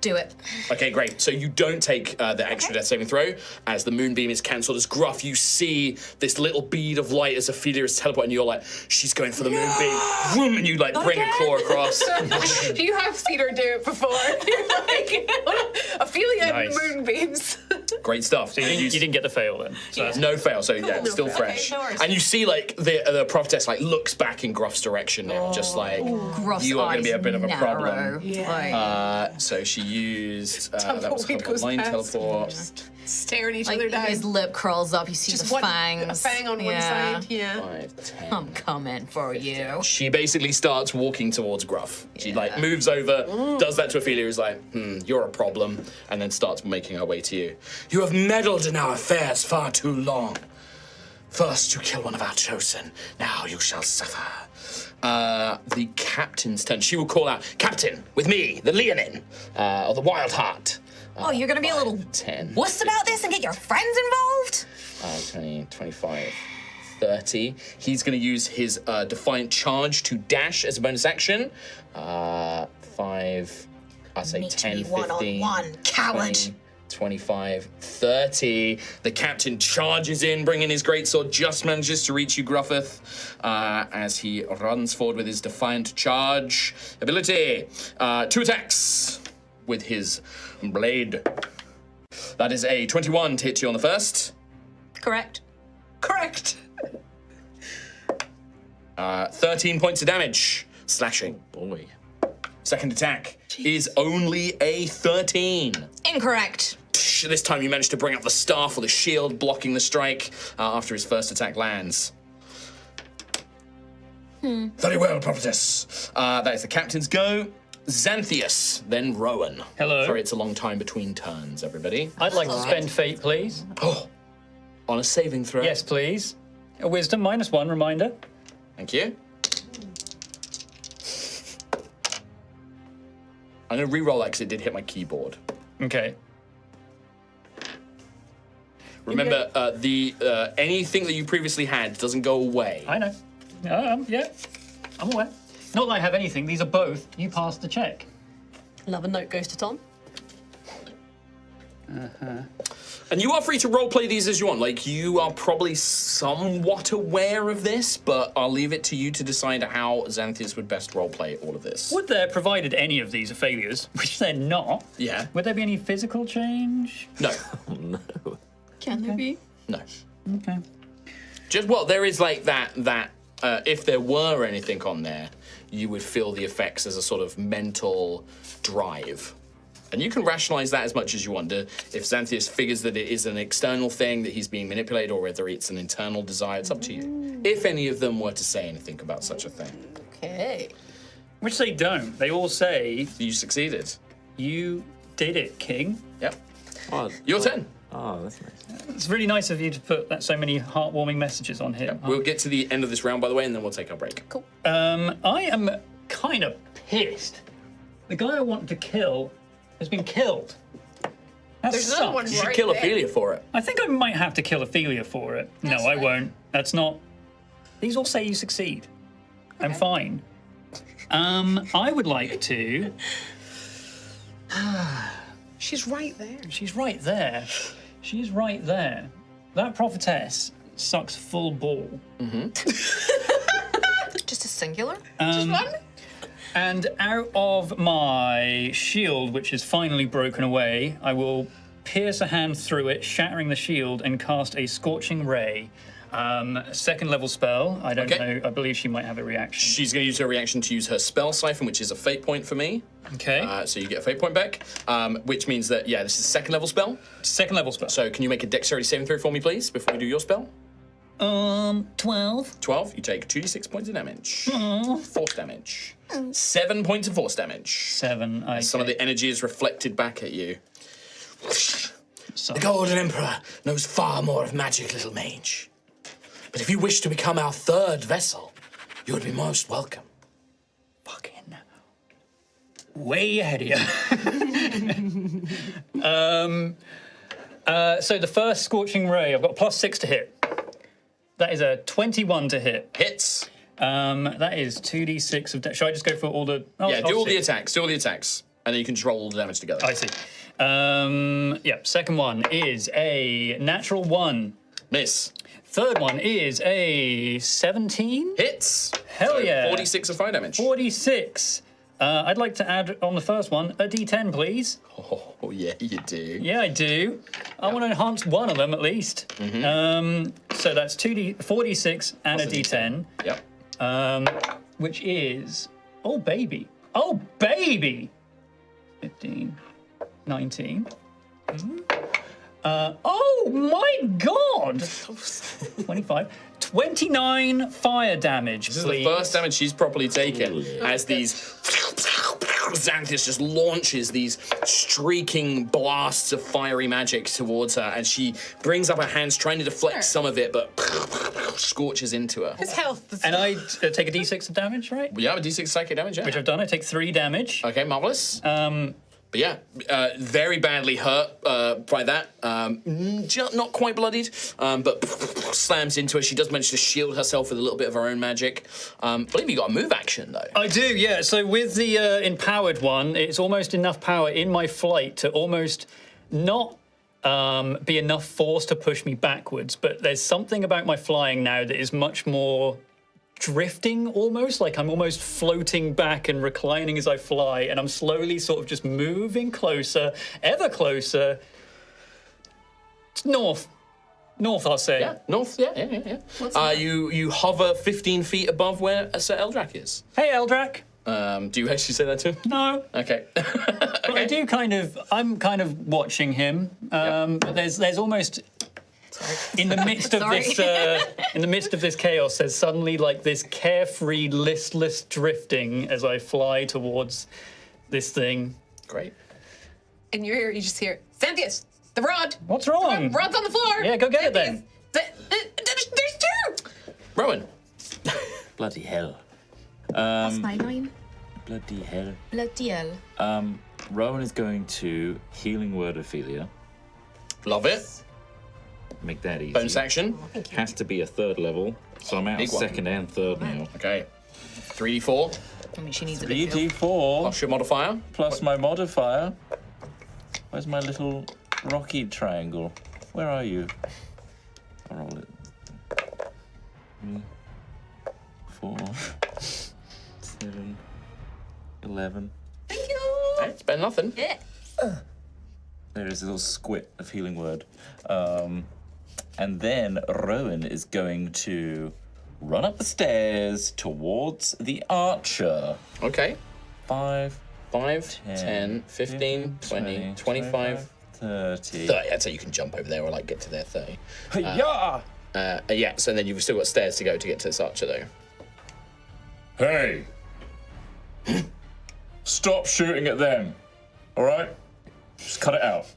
do it. Okay, great. So you don't take the extra death saving throw. As the moonbeam is cancelled, as Gruff, you see this little bead of light as Altheya is teleporting, and you're like, she's going for the moonbeam. Vroom, and you like bring a claw across. You have seen her do it before. You're like, Ophelia Nice. and moonbeams. Great stuff. So you didn't get the fail then. So that's No fail, so yeah, it's still fail. fresh. Okay, no worries. And you see like the prophetess like looks back in Gruff's direction now, just like Gruff's you are going to be a eyes bit of a narrow. problem. Like, So she used that was Tumbleweed goes line past. teleport. Staring each other down. his lip curls up. You see Just the one fangs. a fang on one Yeah. side. Yeah. 5, 10. I'm coming for you. She basically starts walking towards Gruff. She like moves over, does that to Ophelia, who's like, you're a problem, and then starts making her way to you. You have meddled in our affairs far too long. First, you kill one of our chosen. Now you shall suffer. The captain's turn. She will call out, Captain, with me, the Leonin, or the Wild Heart. Oh, you're gonna be a little 10. wuss about this and get your friends involved? 20, 25, 30. He's going to use his Defiant Charge to dash as a bonus action. 5, I say Meet 10, me 15, one-on-one, coward. 20, 25, 30. The captain charges in, bringing his greatsword, just manages to reach you, Gruffith, as he runs forward with his Defiant Charge ability. 2 attacks with his blade. That is a 21 to hit you on the first. Correct. Correct. 13 points of damage. Slashing. Boy. Second attack is only a 13. Incorrect. This time you manage to bring up the staff or the shield, blocking the strike after his first attack lands. Very well, prophetess. That is the captain's go. Xanthius, then Rowan. Hello. Sorry, it's a long time between turns, everybody. I'd like to spend fate, please. Oh, on a saving throw. Yes, please. A wisdom -1 reminder. Thank you. I'm going to re-roll that because it did hit my keyboard. Okay. Remember, anything that you previously had doesn't go away. I know. Yeah. I'm aware. Not that I have anything. These are both. You passed the check. Another note goes to Tom. And you are free to roleplay these as you want. Like, you are probably somewhat aware of this, but I'll leave it to you to decide how Xanthius would best roleplay all of this. Would there, provided any of these are failures, which they're not, Yeah. would there be any physical change? No. Can there be? No. Okay. Just, well, there is like that, if there were anything on there, you would feel the effects as a sort of mental drive. And you can rationalize that as much as you want. If Xanthius figures that it is an external thing, that he's being manipulated, or whether it's an internal desire, it's up to you. If any of them were to say anything about such a thing. Okay. Which they don't. They all say, You succeeded. you did it, King. Yep. Oh, Your turn. oh, that's nice. It's really nice of you to put so many heartwarming messages on here. We'll get to the end of this round, by the way, and then we'll take our break. Cool. I am kind of pissed. The guy I wanted to kill has been killed. That There's another one sucks. You should right kill there. Ophelia for it. I think I might have to kill Ophelia for it. No, I won't. That's not. These all say you succeed. I'm fine. I would like to. She's right there. She's right there. She's right there. That prophetess sucks full ball. Just a singular? Just one? And out of my shield, which is finally broken away, I will pierce a hand through it, shattering the shield, and cast a Scorching Ray. Second level spell. I don't know. I believe she might have a reaction. She's going to use her reaction to use her spell siphon, which is a fate point for me. Okay. So you get a fate point back, which means that, yeah, this is a second level spell. Second level spell. So can you make a dexterity saving throw for me, please, before we do your spell? 12. 12, you take 2d6 points of damage. Force damage. 7 points of force damage. 7. Some of the energy is reflected back at you. So, The Golden Emperor knows far more of magic, little mage. But if you wish to become our third vessel, you would be most welcome. fucking way ahead of you. So the first Scorching Ray, I've got +6 to hit. That is a 21 to hit. Hits. That is 2d6 of damage. Should I just go for all the... Oh, Yeah, do all the six. attacks. Do all the attacks. And then you can roll all the damage together. I see. Yeah, second one is a natural 1. Miss. Third one is a 17. Hits. Hell So yeah. 46 of fire damage. 46. I'd like to add on the first one a d10, please. Oh, yeah, you do. Yeah, I do. I want to enhance one of them at least. So that's 46 and Plus a d10, Yep. which is... Oh, baby. Oh, baby! 15, 19. Oh, my God! 25. 29 fire damage, This is please. the first damage she's properly taken as these... Xanthus just launches these streaking blasts of fiery magic towards her, and she brings up her hands trying to deflect some of it, but scorches into her. His health is And I take a d6 of damage, right? Yeah, a d6 psychic damage, yeah. Which I've done. I take 3 damage. Okay, marvelous. But yeah, very badly hurt by that. Not quite bloodied, but slams into her. She does manage to shield herself with a little bit of her own magic. I believe you got a move action, though. I do, yeah. So with the empowered one, it's almost enough power in my flight to almost not be enough force to push me backwards. But there's something about my flying now that is much more drifting almost, like I'm almost floating back and reclining as I fly, and I'm slowly sort of just moving closer, ever closer. It's north, I'll say. Yeah, north, yeah. You hover 15 feet above where Sir Eldrak is. Hey, Eldrak. Do you actually say that to him? No. Okay. But I do I'm kind of watching him. But there's almost in the midst of this in the midst of this chaos, there's suddenly like this carefree, listless drifting as I fly towards this thing. Great. in your ear. You just hear, Xanthius, the rod. What's wrong? The rod's on the floor. Yeah, go get it then. There's two. Rowan. Bloody hell. That's my line. Bloody hell. Bloody hell. Rowan is going to Healing Word Ophelia. Love it. Make that easy. Bonus action. Has to be a third level, so I'm out of Big one. second and third now. Okay. 3d4 I mean, she needs a big deal. 3d4 plus your modifier. plus my modifier. Where's my little rocky triangle? Where are you? I'll roll it. 3, 4, 7, 11. Thank you. Okay, it's better than nothing. Yeah. There is a little squit of Healing Word. And then Rowan is going to run up the stairs towards the archer. Okay. 5, 10, 15, 20, 25, 30. 30. I'd say you can jump over there or like get to there 30. Yeah! Yeah, so then you've still got stairs to go to get to this archer though. Hey! Stop shooting at them. All right? Just cut it out.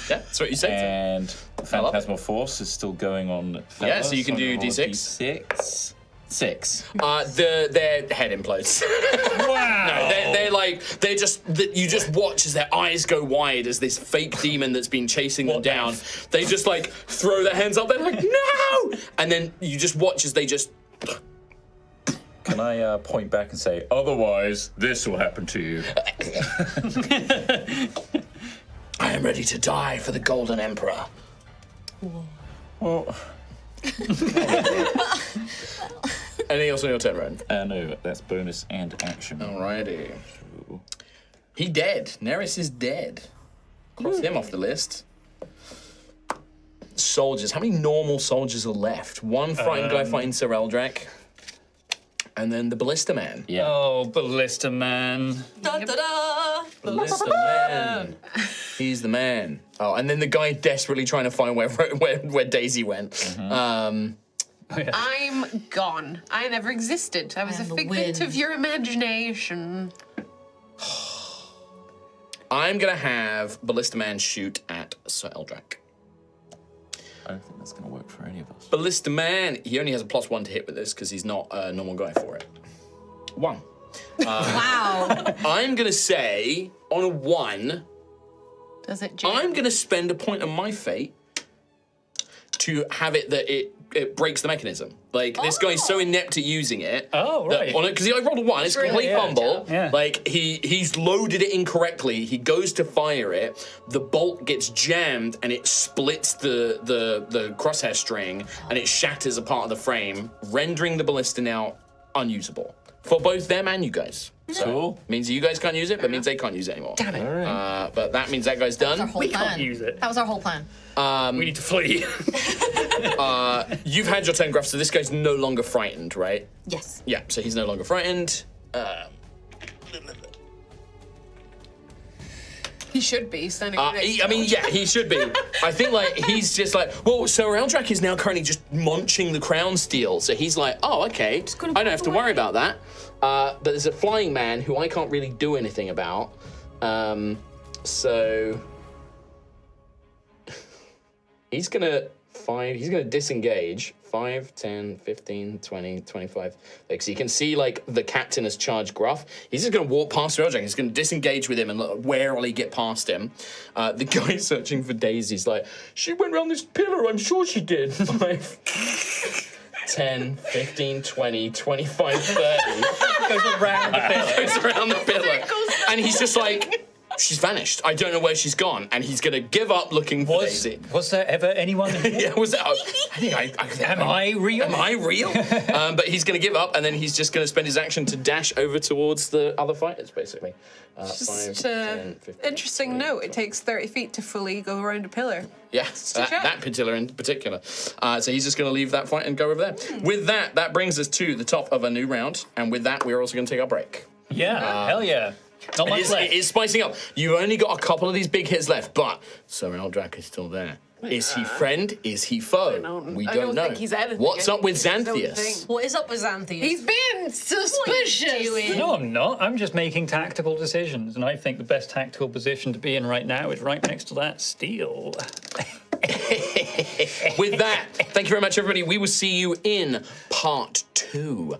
Yeah, that's what you said. And I love it. Phantasmal Force is still going on. Yeah, so you can I'm do gonna roll a D6. D6. 6. Their head implodes. Wow. No, they're just. You just watch as their eyes go wide as this fake demon that's been chasing them down. They just like throw their hands up. They're like, no! And then you just watch as they just. Can I point back and say, otherwise, this will happen to you? I am ready to die for the Golden Emperor. Well, Anything else on your turn, Ren? no, that's bonus and action. Alrighty. He dead. Neris is dead. Cross him off the list. Soldiers. How many normal soldiers are left? One frightened guy fighting Sir Eldrak. And then the Ballista Man. Yeah. Oh, Ballista Man. Da da da. Ballista Man. He's the man. Oh, and then the guy desperately trying to find where Daisy went. I'm gone. I never existed. I was a am the figment of wind. your imagination. I'm going to have Ballista Man shoot at Sir Eldrak. I don't think that's going to work for any of us. Ballista Man, he only has a +1 to hit with this because he's not a normal guy for it. 1. Wow. I'm going to say, on a 1, Does it jam? I'm going to spend a point of my fate to have it that it breaks the mechanism. Like, this guy's so inept at using it. Oh, right. Because I rolled a 1, it's a complete yeah, fumble. yeah. Like, he's loaded it incorrectly. He goes to fire it. The bolt gets jammed, and it splits the crosshair string, and it shatters a part of the frame, rendering the ballista now unusable. For both them and you guys. So, Cool. means you guys can't use it, but means they can't use it anymore. Damn it. All right. But that means that guy's Our done. whole We plan. can't use it. That was our whole plan. We need to flee. You've had your turn, Gruff, so this guy's no longer frightened, right? Yes. Yeah, so he's no longer frightened. He should be standing right next I mean, yeah, he should be. I think, like, he's just like, well, so Eldrak is now currently just munching the crown steel. So he's like, oh, okay, I don't have to worry about that. But there's a flying man who I can't really do anything about. So he's gonna disengage 5, 10, 15, 20, 25. Like, so you can see, like, the captain has charged Gruff. He's just gonna walk past Eldrak. He's gonna disengage with him and warily get past him. The guy searching for Daisy's like, she went around this pillar, I'm sure she did. 5, 10, 15, 20, 25, 30. Goes around the pillar. Goes around the pillar. And he's just like, she's vanished. I don't know where she's gone. And he's going to give up looking for Daisy. Was there ever anyone? Yeah, was that? Am I real? Am I real? But he's going to give up, and then he's just going to spend his action to dash over towards the other fighters, basically. 5, Just 10, 15, interesting 20. note. It takes 30 feet to fully go around a pillar. Yeah, check. that pillar in particular. So he's just going to leave that fight and go over there. With that brings us to the top of a new round, and with that, we're also going to take our break. Yeah, hell yeah. Not much left. It is spicing up. You've only got a couple of these big hits left, but Sir Eldrak is still there. Is he friend? Is he foe? We I don't don't know. think he's anything. What's up with I don't Xanthias? think. What is up with Xanthias? He's being suspicious. No, I'm not. I'm just making tactical decisions, and I think the best tactical position to be in right now is right next to that steel. With that, thank you very much, everybody. We will see you in part 2.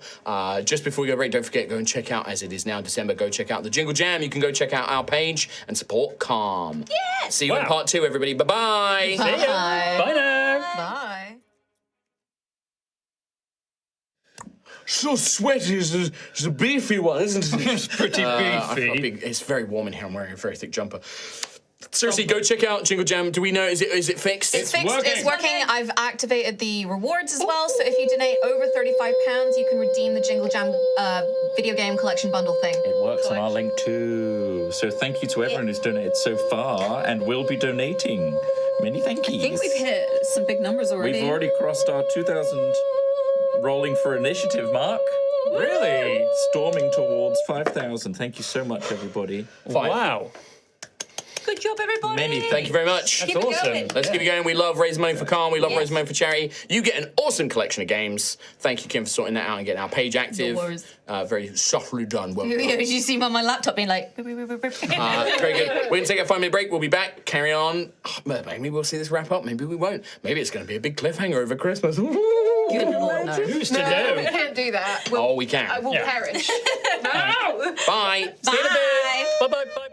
Just before we go break, don't forget, go and check out, as it is now December, go check out the Jingle Jam. You can go check out our page and support Calm. Yeah. See you in Wow. part 2, everybody. Bye-bye. See ya. Bye now. Bye. So sweaty. It's a beefy one, isn't it? It's pretty beefy. It's very warm in here. I'm wearing a very thick jumper. Seriously, go check out Jingle Jam. Do we know, is it fixed? It's fixed. working. It's working. I've activated the rewards as well. So if you donate over £35, you can redeem the Jingle Jam video game collection bundle thing. It works on our link too. So thank you to everyone who's donated so far and will be donating. Many thank yous. I think we've hit some big numbers already. We've already crossed our 2,000 rolling for initiative mark. Really? Storming towards 5,000. Thank you so much, everybody. Wow. Good job, everybody. Many, thank you very much. That's awesome. Let's keep it going. We love raising money for Calm. We love raising money for charity. You get an awesome collection of games. Thank you, Kim, for sorting that out and getting our page active. No worries. Very softly done. Well done. You see me on my laptop being like. Very good. We're going to take a 5-minute break. We'll be back. Carry on. Maybe we'll see this wrap up. Maybe we won't. Maybe it's going to be a big cliffhanger over Christmas. Good lord, no. Who's to No, we know? can't do that. Oh, we can. I will Yeah. perish. No! Bye. See you in a bit. Bye. Bye bye bye.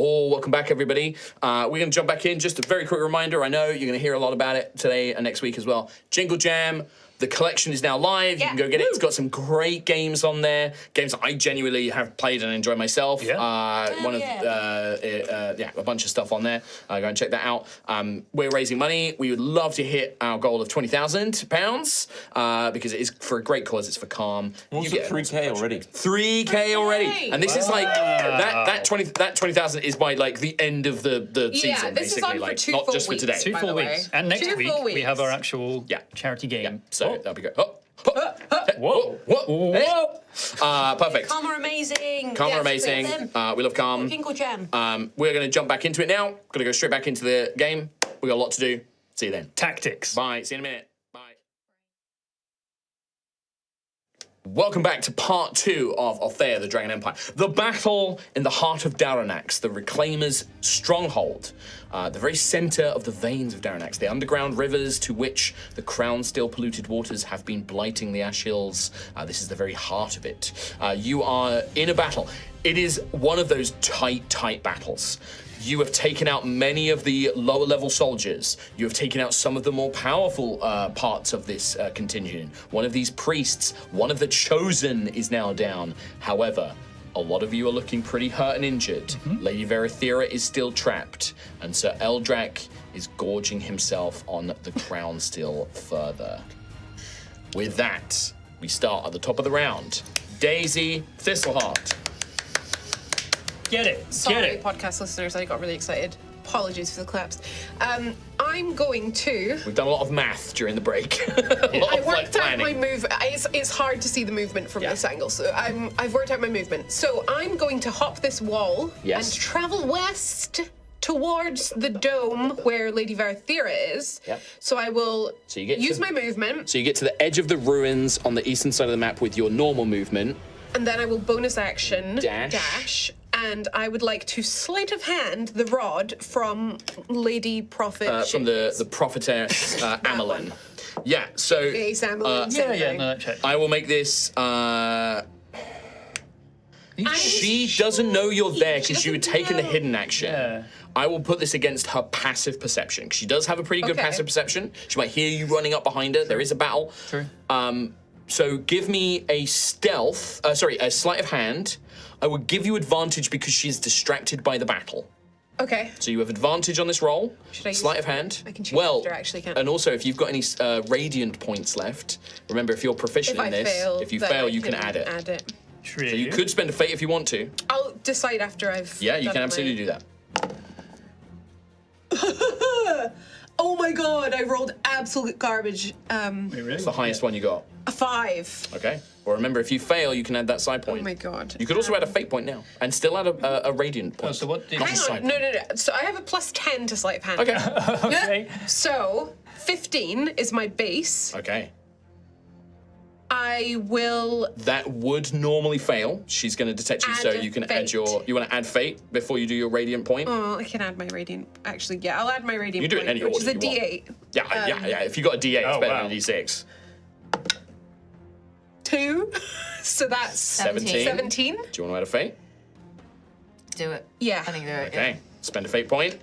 Oh, welcome back, everybody. We're going to jump back in. Just a very quick reminder. I know you're going to hear a lot about it today and next week as well. Jingle Jam. The collection is now live. You can go get it. It's got some great games on there. Games that I genuinely have played and enjoy myself. Yeah. A bunch of stuff on there. Go and check that out. We're raising money. We would love to hit our goal of £20,000 because it is for a great cause. It's for Calm. Also 3K already. 3K already, and this is like that 20,000 is by like the end of the season, this is basically, on for like 2 not full just for weeks, today. 2 full weeks. And next 2 week full we have weeks. our actual charity game. So that'll be good. Whoa. Perfect. Calm are amazing. Calm are Yes, amazing. them. We love Calm. Jingle Jam. We're going to jump back into it now. Going to go straight back into the game. We got a lot to do. See you then. Tactics. Bye. See you in a minute. Bye. Welcome back to part 2 of Altheya, the Dragon Empire. The battle in the heart of Daranax, the Reclaimers' stronghold. The very center of the veins of Daranax, the underground rivers to which the crown-still polluted waters have been blighting the Ash Hills. This is the very heart of it. You are in a battle. It is one of those tight battles. You have taken out many of the lower-level soldiers. You have taken out some of the more powerful parts of this contingent. One of these priests, one of the Chosen, is now down. However, a lot of you are looking pretty hurt and injured. Lady Verathera is still trapped, and Sir Eldrak is gorging himself on the crown still further. With that, we start at the top of the round. Daisy Thistleheart. Get it. Sorry, podcast listeners, I got really excited. Apologies for the claps. I'm going to. We've done a lot of math during the break. I worked out my move. It's hard to see the movement from this angle, so I've worked out my movement. So I'm going to hop this wall and travel west towards the dome where Lady Verathera is. Yep. So I will use my movement. So you get to the edge of the ruins on the eastern side of the map with your normal movement. And then I will bonus action dash. And I would like to sleight of hand the rod from Lady Prophet. From the prophetess Amelin. Yeah, so I will make this. She doesn't know you're there because you had taken the hidden action. Yeah. I will put this against her passive perception. She does have a pretty good passive perception. She might hear you running up behind her. There is a battle. True. So give me a stealth. A sleight of hand. I would give you advantage because she's distracted by the battle. Okay. So you have advantage on this roll. Should I sleight of hand. I can choose after, actually, can't I? And also, if you've got any radiant points left, remember, if you're proficient in this, if you fail, you can add it. True. So you could spend a fate if you want to. I'll decide after I've. Yeah, you can absolutely do that. Oh my god! I rolled absolute garbage. Wait, really? It's the highest one you got. A 5. Okay. Well, remember, if you fail, you can add that side point. Oh my god. You could also add a fate point now, and still add a radiant point. Oh, so what did Hang on. No. So I have a plus 10 to sleight of hand. Okay. Okay. So 15 is my base. Okay. I will. That would normally fail. She's going to detect you, so you can add your. You want to add fate before you do your radiant point? Oh, I can add my radiant. Actually, yeah, I'll add my radiant. You do it in any which order is a you D8. want. Yeah. If you got a D8, it's better than a D6. 2. So that's 17. Do you want to add a fate? Do it. Yeah. I think do it. Okay. Spend a fate point.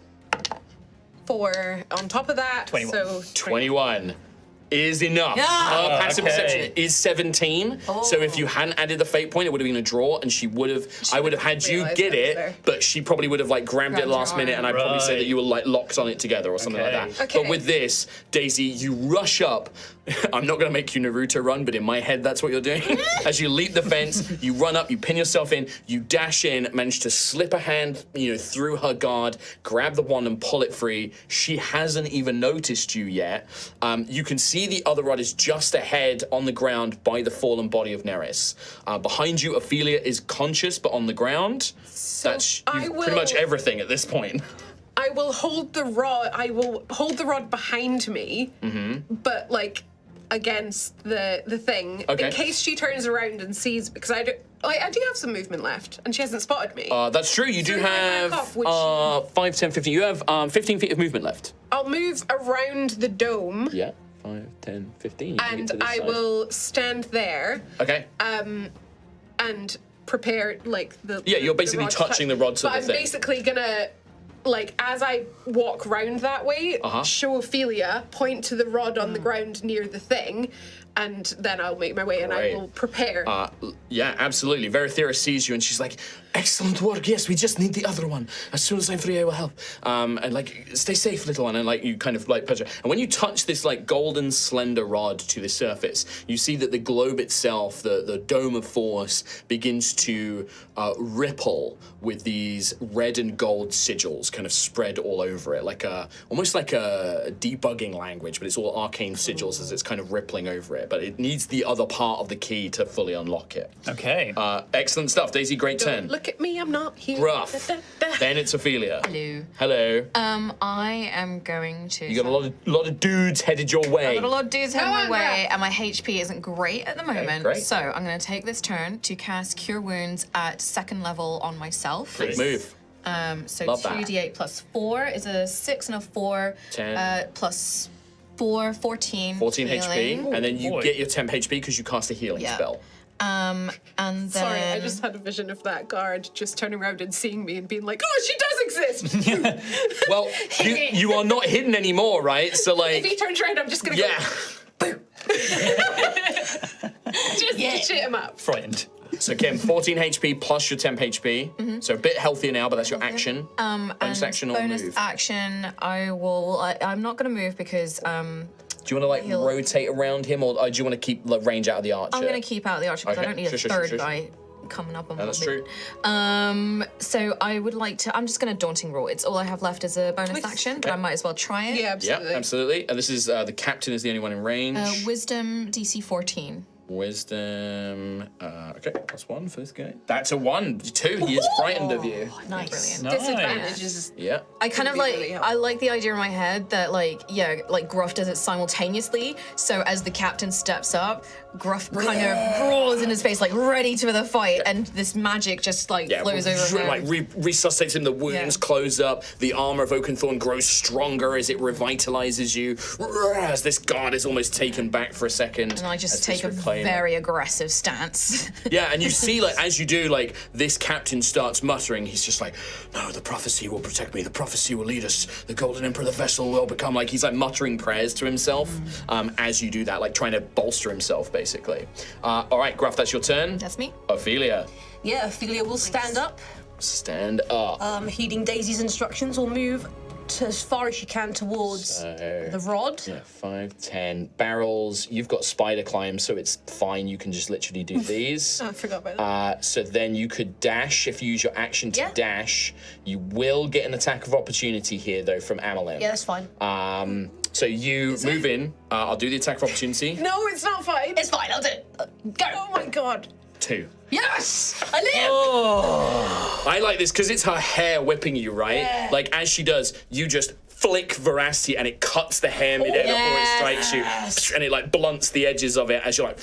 4 on top of that. 21. So 21 is enough. Her passive perception is 17. So if you hadn't added the fate point, it would have been a draw, and I would have had you get it, but she probably would have like grabbed it last minute, and I'd probably say that you were like locked on it together or something like that. Okay. But with this, Daisy, you rush up. I'm not going to make you Naruto run, but in my head, that's what you're doing. As you leap the fence, you run up, you pin yourself in, you dash in, manage to slip a hand, through her guard, grab the wand and pull it free. She hasn't even noticed you yet. You can see the other rod is just ahead on the ground by the fallen body of Neris. Behind you, Ophelia is conscious but on the ground. So that's pretty much everything at this point. I will hold the rod. I will hold the rod behind me, but like against the thing in case she turns around and sees, because I do have some movement left, and she hasn't spotted me. That's true. You do have 5, 10, 15. You have 15 feet of movement left. I'll move around the dome. Yeah, 5, 10, 15. And I will stand there. Okay. And prepare like the. Yeah, you're basically rod to touching the rod to but the I'm thing. basically gonna. Like, as I walk round that way, show Ophelia, point to the rod on the ground near the thing, and then I'll make my way and I will prepare. Yeah, absolutely. Verathera sees you and she's like, excellent work. Yes, we just need the other one. As soon as I'm free, I will help. And like, stay safe, little one. And like, you kind of like touch it. And when you touch this like golden slender rod to the surface, you see that the globe itself, the dome of force, begins to ripple with these red and gold sigils kind of spread all over it, like almost like a debugging language, but it's all arcane sigils as it's kind of rippling over it. But it needs the other part of the key to fully unlock it. Okay. Excellent stuff, Daisy. Great turn. Look at me, I'm not here. Gruff. Then it's Ophelia. Hello. Hello. I am going to. You got a lot of dudes headed your way. I've got a lot of dudes heading my on, way, and my HP isn't great at the moment. great. So I'm going to take this turn to cast Cure Wounds at 2nd level on myself. Great move. So Love that. 2d8 plus 4 is a 6 and a 4. 10. Plus 4, 14. 14 healing. HP, and then you boy. get your temp HP because you cast a healing Yeah. spell. And then. Sorry, I just had a vision of that guard just turning around and seeing me and being like, "Oh, she does exist." Well, you are not hidden anymore, right? So like, If he turns around, I'm just gonna yeah. go just shit him up. Frightened. So Kim, 14 HP plus your temp HP. So a bit healthier now, but that's your action. Bonus action or bonus move? action, I'm not going to move because Do you want to like He'll- rotate around him, or do you want to keep like, range out of the archer? I'm going to keep out the archer because Okay, I don't need a sure, third sure. guy coming up on No, me. that's true. So I would like to. I'm just going to daunting roll. It's all I have left as a bonus action, but I might as well try it. Yeah, Yeah, absolutely. absolutely. And this is the captain is the only one in range. Wisdom DC 14. Wisdom. Okay, plus 1 for this guy. That's a 1. 2. He is frightened of you. Nice. Nice. Disadvantage is Yeah. I kind of Really, like. really I like the idea in my head that like Gruff does it simultaneously. So as the captain steps up, Gruff kind of roars in his face, like ready for the fight, and this magic just like Yeah, flows over him. like resuscitates him. The wounds Yeah. close up. The armor of Oakenthorn grows stronger as it revitalizes you. As this guard is almost taken back for a second. And I just as take this a reclaimer- very aggressive stance. Yeah, and you see, like, as you do, like, this captain starts muttering. He's just like, no, the prophecy will protect me. The prophecy will lead us. The Golden Emperor, the vessel will become, like, he's, like, muttering prayers to himself as you do that, like, trying to bolster himself, basically. All right, Gruff, that's your turn. That's me. Ophelia, Yeah, Ophelia will stand up, stand up. heeding Daisy's instructions, will move as far as she can towards the rod. Yeah, 5, 10 barrels. You've got spider climb, so it's fine. You can just literally do these. I forgot about that. So then you could dash if you use your action to Yeah. dash. You will get an attack of opportunity here, though, from Amelin. Yeah, that's fine. So you move in. I'll do the attack of opportunity. No, it's not fine. It's fine, I'll do it. Go. Oh my god. 2. Yes! I live! Oh. I like this because it's her hair whipping you, right? Yeah. Like, as she does, you just flick Veracity and it cuts the hair midair before it strikes you. And it, like, blunts the edges of it as you're like...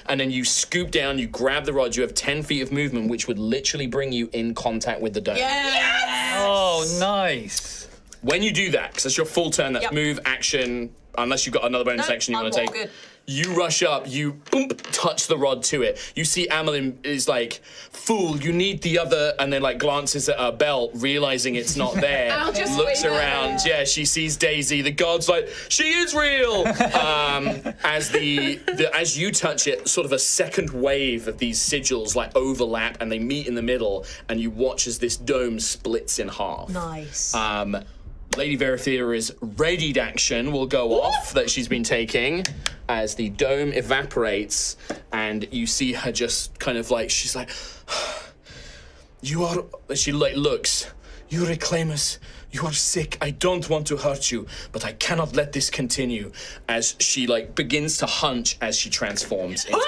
And then you scoop down, you grab the rod, you have 10 feet of movement, which would literally bring you in contact with the dome. Oh, nice. When you do that, because that's your full turn, that's Yep. move, action, unless you've got another bonus No, action you I'm want to all take. good. You rush up, you boom, touch the rod to it. You see Amelin is like, fool, you need the other, and then like glances at her belt, realizing it's not there. I'll just looks wait around, yeah, she sees Daisy. The god's like, she is real! As as you touch it, sort of a second wave of these sigils like overlap and they meet in the middle, and you watch as this dome splits in half. Nice. Lady Verathera's readied action will go off that she's been taking as the dome evaporates and you see her just kind of like, she's like, you are, she like looks, you reclaim us. You are sick. I don't want to hurt you, but I cannot let this continue. As she like begins to hunch as she transforms into a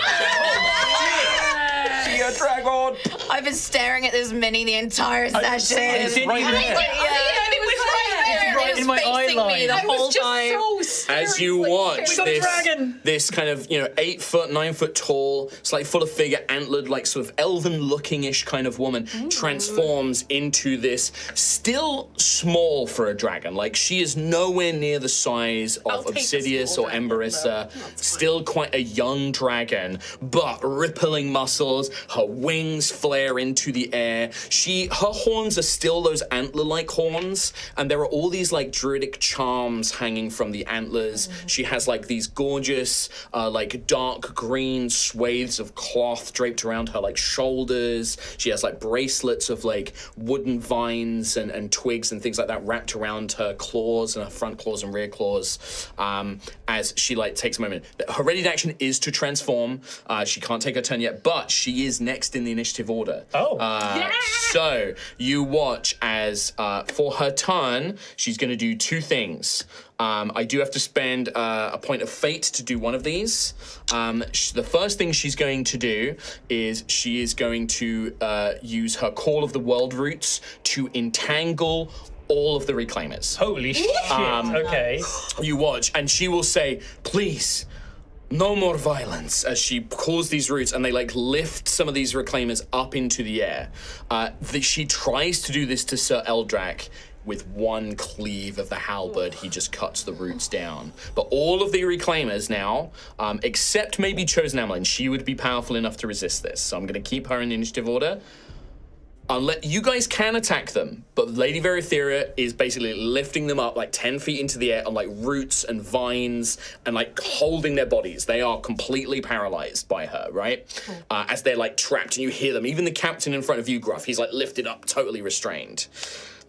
dragon. I've been staring at this mini the entire session. It's right there. It was right there. right in my eye facing me line. the I whole was just time. so As you seriously watch We got a dragon! this kind of 8 foot, 9 foot tall, slightly full of figure, antlered, like sort of elven-looking-ish kind of woman transforms into this still small for a dragon. Like she is nowhere near the size I'll of take a Obsidius small or dragon, Emberissa. though. That's Still quite a young dragon, but rippling muscles. Her wings flare into the air. Her horns are still those antler-like horns, and there are all these like druidic charms hanging from the antlers. She has like these gorgeous, like dark green swathes of cloth draped around her like shoulders. She has like bracelets of like wooden vines and twigs and things like that wrapped around her claws and her front claws and rear claws. As she like takes a moment, her ready to action is to transform. She can't take her turn yet, but she is next in the initiative order. Oh. So you watch as for her turn, she's going to do 2 things. I do have to spend a point of fate to do one of these. The first thing she's going to do is she is going to use her Call of the World roots to entangle all of the Reclaimers. Holy shit. Okay. You watch, and she will say, please, no more violence, as she calls these roots, and they like lift some of these Reclaimers up into the air. She tries to do this to Sir Eldrak. With one cleave of the halberd, he just cuts the roots down. But all of the Reclaimers now, except maybe Chosen Amelin, she would be powerful enough to resist this. So I'm going to keep her in the initiative order. Unless you guys can attack them, but Lady Verathera is basically lifting them up like 10 feet into the air on like roots and vines and like holding their bodies. They are completely paralyzed by her, right? As they're like trapped, and you hear them. Even the captain in front of you, Gruff, he's like lifted up, totally restrained.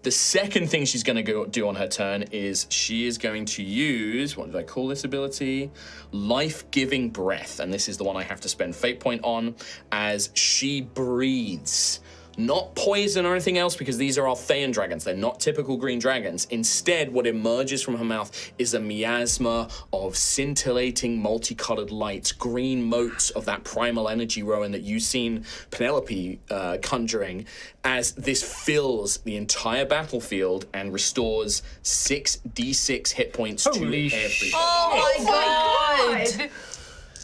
The second thing she's going to do on her turn is she is going to use, what did I call this ability? Life-giving breath, and this is the one I have to spend fate point on, as she breathes. Not poison or anything else, because these are Altheyan dragons. They're not typical green dragons. Instead, what emerges from her mouth is a miasma of scintillating, multicolored lights, green motes of that primal energy, Rowan, that you've seen Penelope conjuring, as this fills the entire battlefield and restores 6d6 hit points to everybody. Oh my god!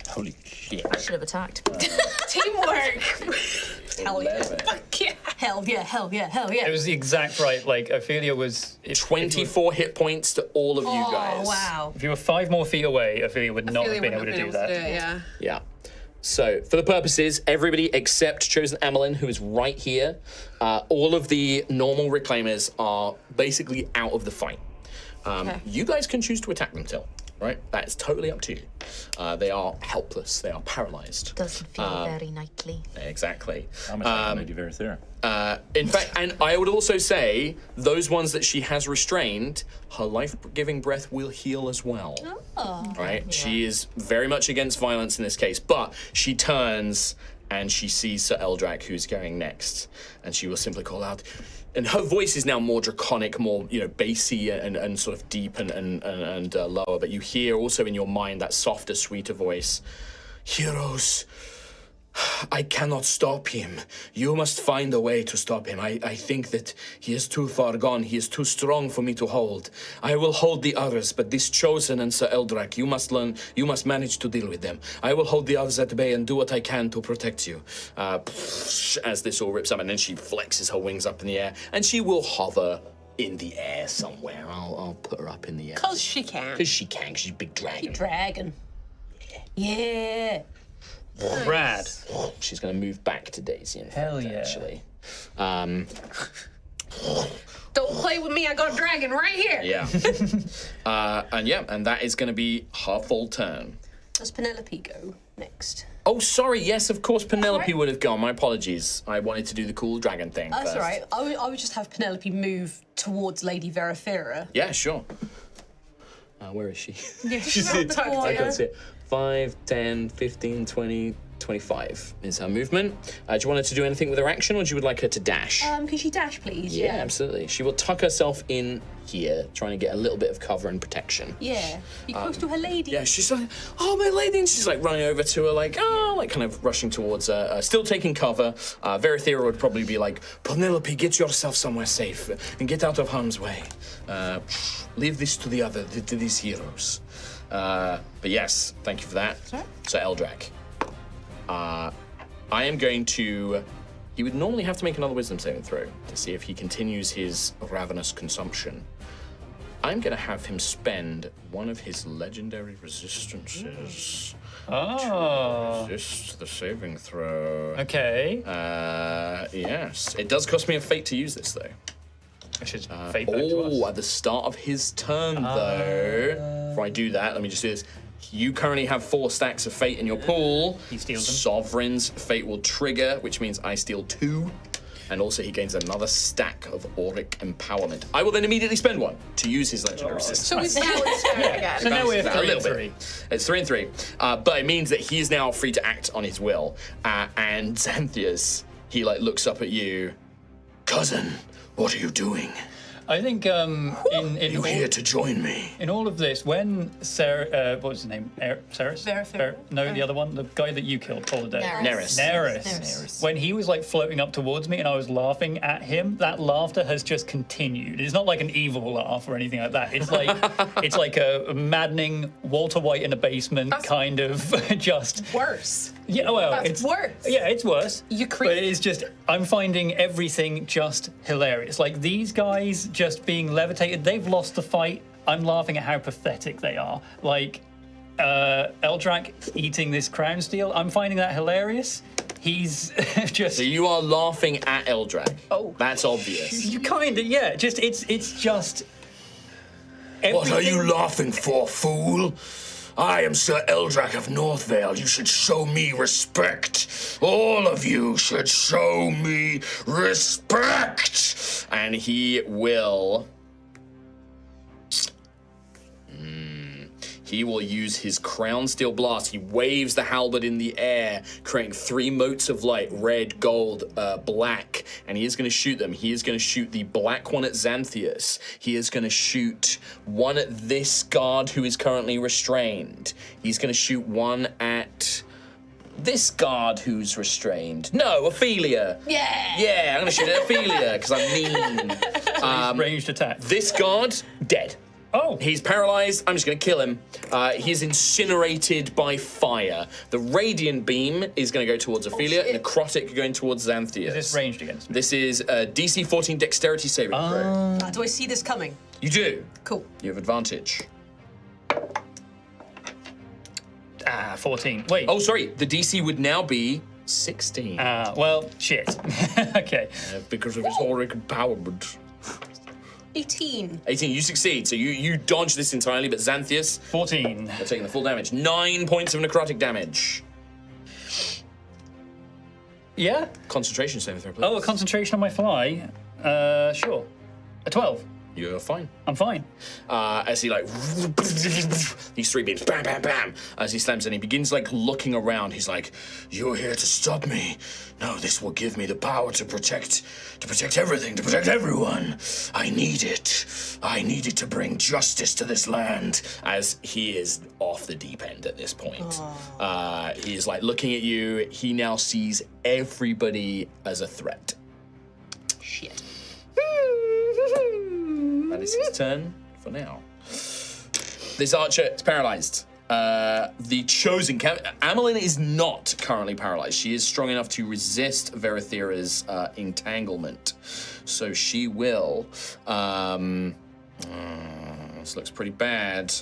Holy shit. I should have attacked. Teamwork. Hell yeah. Fuck yeah. Hell yeah, hell yeah, hell yeah. It was the exact right. Like, Ophelia was... 24 hit points to all of you guys. Oh, wow. If you were 5 more feet away, Ophelia would not have been able to do that. Yeah. Yeah. So, for the purposes, everybody except Chosen Amelin, who is right here, all of the normal Reclaimers are basically out of the fight. You guys can choose to attack them still, right? That is totally up to you. They are helpless. They are paralyzed. Doesn't feel very knightly. Exactly. I'm attacking Lady Verathera. In fact, and I would also say, those ones that she has restrained, her life-giving breath will heal as well. Right? Yeah. She is very much against violence in this case, but she turns and she sees Sir Eldrak, who's going next, and she will simply call out, and her voice is now more draconic, more, bassy and sort of deep and lower, but you hear also in your mind that softer, sweeter voice, heroes, I cannot stop him. You must find a way to stop him. I think that he is too far gone. He is too strong for me to hold. I will hold the others, but this Chosen and Sir Eldrak, you must manage to deal with them. I will hold the others at bay and do what I can to protect you. As this all rips up, and then she flexes her wings up in the air, and she will hover in the air somewhere. I'll put her up in the air. Because she can. Because she can, 'cause she's a big dragon. Dragon. Yeah. Rad. She's going to move back to Daisy, in Hell fact, yeah. actually. Don't play with me. I got a dragon right here. Yeah. And that is going to be her full turn. Does Penelope go next? Oh, sorry. Yes, of course, Penelope would have gone. My apologies. I wanted to do the cool dragon thing That's first. all right. I would just have Penelope move towards Lady Verathera. Yeah, sure. Where is she? Yeah, she's on the I can't see it. 5, 10, 15, 20, 25 is her movement. Do you want her to do anything with her action, or do you would like her to dash? Can she dash, please? Yeah, absolutely. She will tuck herself in here, trying to get a little bit of cover and protection. Yeah. Be close to her lady. Yeah, she's like, oh, my lady. And she's like running over to her, like, oh, like kind of rushing towards her, still taking cover. Verithera would probably be like, Penelope, get yourself somewhere safe and get out of harm's way. Leave this to these heroes. But yes, thank you for that. Sorry? So Eldrak, I am going to. He would normally have to make another wisdom saving throw to see if he continues his ravenous consumption. I'm going to have him spend one of his legendary resistances to resist the saving throw. Okay. Yes. It does cost me a fate to use this, though. Which is fate back to us. At the start of his turn, though. Before I do that, let me just do this. You currently have 4 stacks of fate in your pool. He steals them. Sovereign's fate will trigger, which means I steal 2. And also he gains another stack of auric empowerment. I will then immediately spend 1 to use his legendary resistance. So it's balanced again. So now we have A 3 little and bit. 3. It's 3 and 3. But it means that he is now free to act on his will. And Xanthias, he like looks up at you. Cousin, what are you doing? I think You here to join me? in all of this, when Sarah, what was his name? Ceres? Verithera. No, the other one, the guy that you killed, Paul the Dead. Neris. Neris. When he was like floating up towards me and I was laughing at him, that laughter has just continued. It's not like an evil laugh or anything like that. It's like a maddening Walter White in a basement kind of just. Worse. Yeah, well, That's it's worse. Yeah, it's worse. You creep. But it's just I'm finding everything just hilarious. Like these guys just being levitated, they've lost the fight. I'm laughing at how pathetic they are. Like Eldrak eating this crown steel, I'm finding that hilarious. He's just. So you are laughing at Eldrak. Oh. That's obvious. You kind of, yeah. Just it's just. What are you everything- laughing for, fool? I am Sir Eldrak of Northvale. You should show me respect. All of you should show me respect. And he will. He will use his crown steel blast. He waves the halberd in the air, creating 3 motes of light: red, gold, black. And he is going to shoot them. He is going to shoot the black one at Xanthias. He is going to shoot one at this guard who is currently restrained. He's going to shoot one at this guard who's restrained. No, Ophelia. Yeah, I'm going to shoot at Ophelia because I'm mean. ranged attack. This guard, dead. Oh, He's paralyzed. I'm just going to kill him. He's incinerated by fire. The radiant beam is going to go towards Ophelia. Necrotic going towards Xanthias. is this ranged against me? This is a DC 14 dexterity saving throw. Do I see this coming? You do. Cool. You have advantage. 14. Wait. Oh, sorry. The DC would now be 16 Well, shit. Okay. because of his auric empowerment. 18. 18. You succeed. So you dodge this entirely, but Xanthias, 14. you're taking the full damage. 9 points of necrotic damage. Yeah? Concentration saving throw, please. Oh, a concentration on my fly. Sure. A 12. You're fine. I'm fine. As he like these 3 beams, bam, bam, bam. As he slams in, he begins like looking around. He's like, You're here to stop me. No, this will give me the power to protect everything, to protect everyone. I need it. I need it to bring justice to this land. as he is off the deep end at this point. He is like looking at you. He now sees everybody as a threat. Shit. That is his turn for now. This archer is paralyzed. The chosen Amelin is not currently paralyzed. She is strong enough to resist Verithera's entanglement, so she will. This looks pretty bad.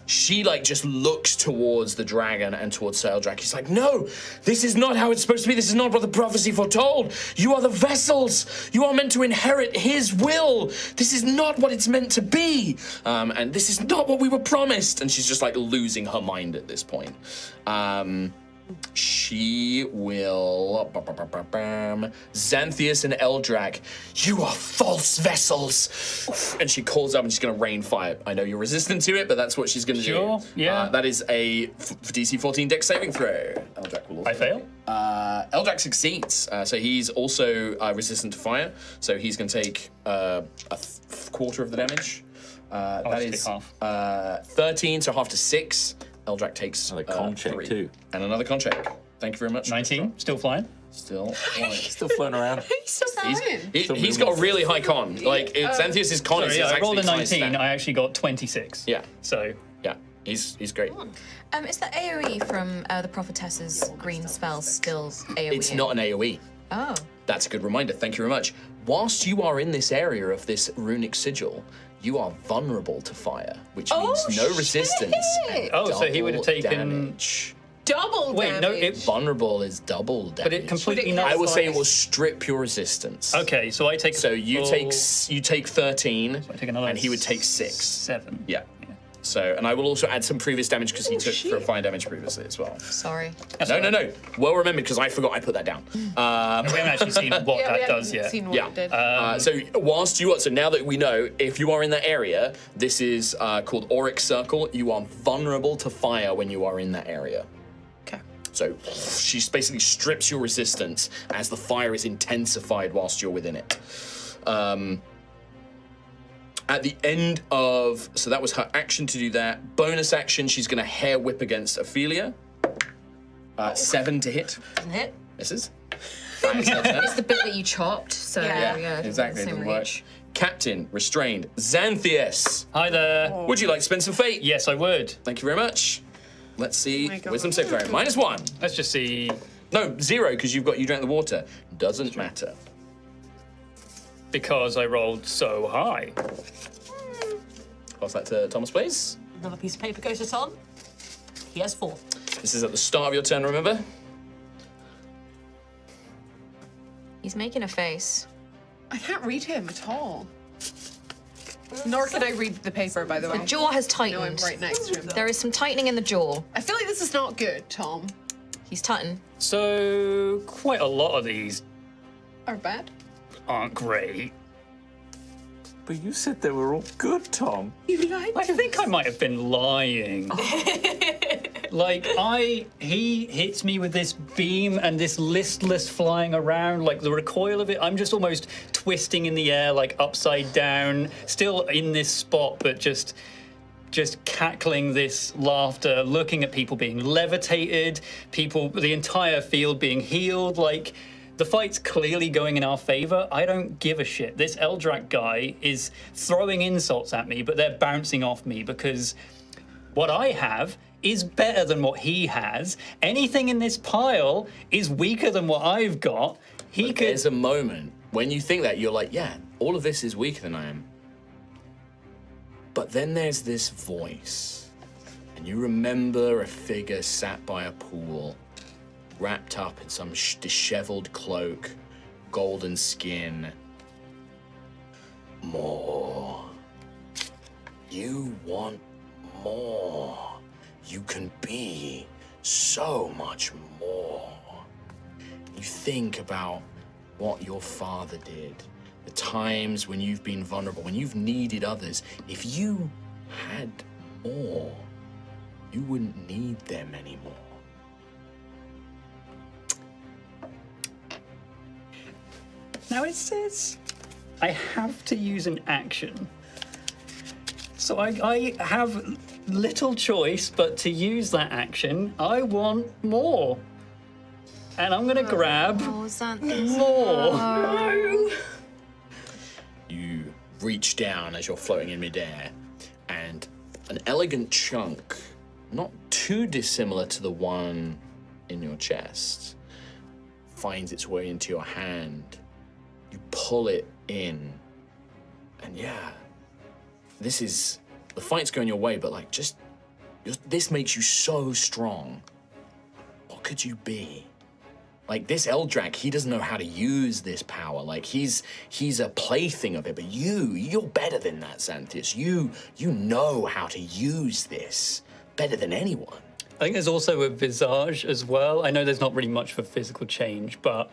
She like just looks towards the dragon and towards Eldrak. He's like, no, this is not how it's supposed to be. This is not what the prophecy foretold. You are the vessels. You are meant to inherit his will. This is not what it's meant to be. And this is not what we were promised. And she's just like losing her mind at this point. She will. Xanthias and Eldrak, you are false vessels. And she calls up and she's going to rain fire. I know you're resistant to it, but that's what she's going to do. Sure, yeah. That is a DC 14 dex saving throw. Eldrak will also. I fail? Eldrak succeeds. So he's also resistant to fire. So he's going to take a quarter of the damage. That is half. 13, so half to 6. Eldrak takes Another con check 3. too. And another con check. Thank you very much. 19, still flying. Still flying. Still floating around. He's got a really high con. Like, Xanthias' con Sorry, is yeah, I rolled a actually his highest 19, stat. I actually got 26. Yeah. So, Yeah, he's great. Is the AoE from the prophetess's green spell still AoE? It's not an AoE. Oh. That's a good reminder. Thank you very much. Whilst you are in this area of this runic sigil, you are vulnerable to fire, which means no resistance. And so he would have double taken- damage. Double wait, damage. no, it. Vulnerable is double damage. But it completely Would it I will say it Nice. will strip your resistance. Okay, so I take. So you take 13, I take another and he would take 6. 7. Yeah. So, and I will also add some previous damage because he took for fire damage previously as well. Sorry. No. Well remembered because I forgot I put that down. We haven't actually seen what Yeah, we that does haven't yet. seen what Yeah. it did. So whilst you are, so now that we know, if you are in that area, this is called Auric Circle. You are vulnerable to fire when you are in that area. Okay. So she basically strips your resistance as the fire is intensified whilst you're within it. At the end of, so that was her action to do that. Bonus action, she's going to hair whip against Ophelia. 7 to hit. Doesn't hit. Misses. It's the bit that you chopped, so Yeah. Exactly. same Doesn't work. reach. Captain, restrained. Xanthias, Hi there. would you like to spend some fate? Yes, I would. Thank you very much. Let's see. my God. Wisdom save throw. -1. Let's just see. No, 0 because you drank the water. Doesn't matter. Because I rolled so high. Pass that to Thomas, please. Another piece of paper goes to Tom. He has 4. This is at the start of your turn, remember? He's making a face. I can't read him at all. Nor can I read the paper, by the way. The jaw has No, I'm tightened. right next to him. There is some tightening in the jaw. I feel like this is not good, Tom. He's tightened. So, quite a lot of these Or bad. aren't great. But you said they were all good, Tom. You lied. I think I might have been lying. Like, he hits me with this beam and this listless flying around, like the recoil of it. I'm just almost twisting in the air, like upside down, still in this spot, but just cackling this laughter, looking at people being levitated, the entire field being healed. Like, the fight's clearly going in our favor. I don't give a shit. This Eldrak guy is throwing insults at me, but they're bouncing off me because what I have is better than what he has. Anything in this pile is weaker than what I've got. There's a moment when you think that, you're like, yeah, all of this is weaker than I am. But then there's this voice, and you remember a figure sat by a pool, wrapped up in some disheveled cloak, golden skin. More. You want more. You can be so much more. You think about what your father did, the times when you've been vulnerable, when you've needed others. If you had more, you wouldn't need them anymore. Now it says I have to use an action. So I have little choice but to use that action. I want more. And I'm gonna grab Oh, Xanthias. more. You reach down as you're floating in midair, and an elegant chunk, not too dissimilar to the one in your chest, finds its way into your hand. You pull it in, and yeah, the fight's going your way, but like, this makes you so strong. What could you be? Like, this Eldrak, he doesn't know how to use this power. Like, he's a plaything of it, but you're better than that, Xanthias. You know how to use this better than anyone. I think there's also a visage as well. I know there's not really much for physical change, but